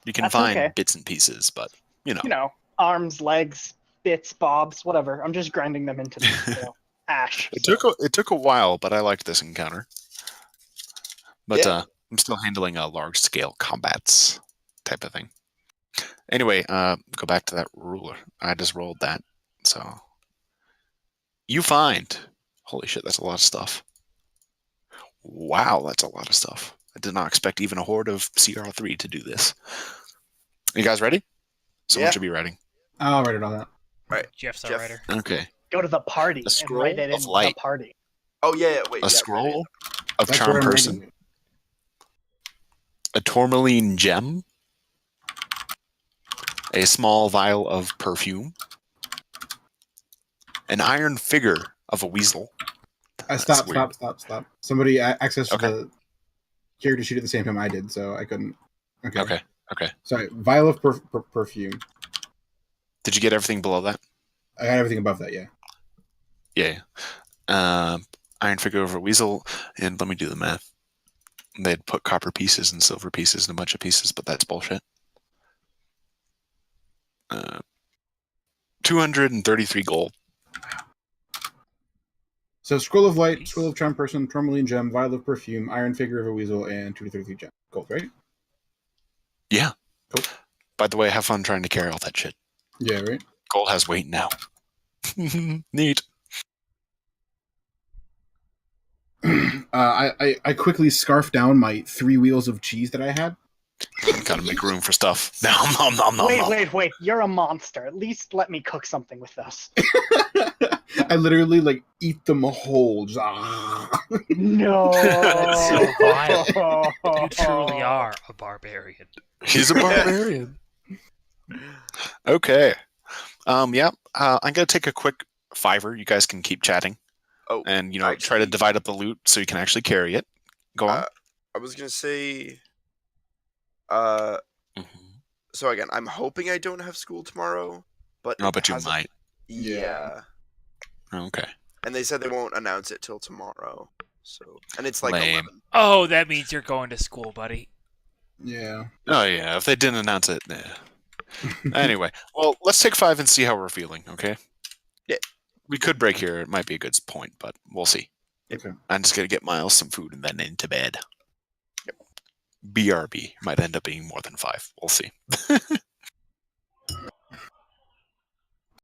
A: You can
F: That's
A: find
F: okay.
A: bits and pieces, but, you know.
F: You know, arms, legs, bits, bobs, whatever. I'm just grinding them into ash.
A: It took a while, but I liked this encounter. But I'm still handling large scale combats type of thing. Anyway, go back to that ruler. I just rolled that. So you find, holy shit, that's a lot of stuff. Wow, that's a lot of stuff. I did not expect even a horde of CR3 to do this. You guys ready? Someone
E: Yeah.
A: should be writing.
B: I'll write it on that.
C: Jeff's our
E: Jeff.
C: writer.
A: Okay.
F: Go to the party
A: A
F: and
A: scroll
F: write it
A: of
F: in the
A: light.
F: party.
E: Oh yeah, wait.
A: A
E: yeah,
A: scroll of
B: That's
A: charm
B: where I'm
A: person.
B: writing it.
A: A tourmaline gem. A small vial of perfume. An iron figure of a weasel. That's
B: Stop.
A: weird.
B: Somebody accessed
A: Okay.
B: the character sheet at the same time I did, so I couldn't. Okay.
A: Okay.
B: Sorry. Vial of perfume.
A: Did you get everything below that?
B: I got everything above that, yeah.
A: Yeah. Iron figure over a weasel, and let me do the math. They'd put copper pieces and silver pieces and a bunch of pieces, but that's bullshit. 233 gold.
B: So scroll of light,
C: Nice.
B: scroll of charm person, tourmaline gem, vial of perfume, iron figure of a weasel, and 233 gem. Gold, right?
A: Yeah.
B: Cool.
A: By the way, have fun trying to carry all that shit.
B: Yeah, right?
A: Gold has weight now. Neat.
B: I quickly scarfed down my 3 wheels of cheese that I had.
A: Gotta make room for stuff. Nom.
F: Wait. You're a monster. At least let me cook something with this.
B: I literally like eat them whole. Just,
F: No.
C: That's so vile. You truly are a barbarian.
A: He's a barbarian. Okay. Yeah. I'm gonna take a quick $5. You guys can keep chatting.
E: Oh,
A: And try to
E: actually-
A: divide up the loot so you can actually carry it. Go on.
E: I was gonna say.
A: Mhm.
E: So again, I'm hoping I don't have school tomorrow, but
A: No,
E: it
A: but you
E: hasn't-
A: might.
E: Yeah.
A: Okay.
E: And they said they won't announce it till tomorrow. So, and it's like
A: Lame.
E: 11.
C: Oh, that means you're going to school, buddy.
B: yeah.
A: Oh yeah. If they didn't announce it, Anyway, well, let's take 5 and see how we're feeling. Okay.
E: Yeah.
A: We could break here. It might be a good point, but we'll see.
B: Okay.
A: I'm just gonna get Miles some food and then into bed. BRB might end up being more than 5. We'll see.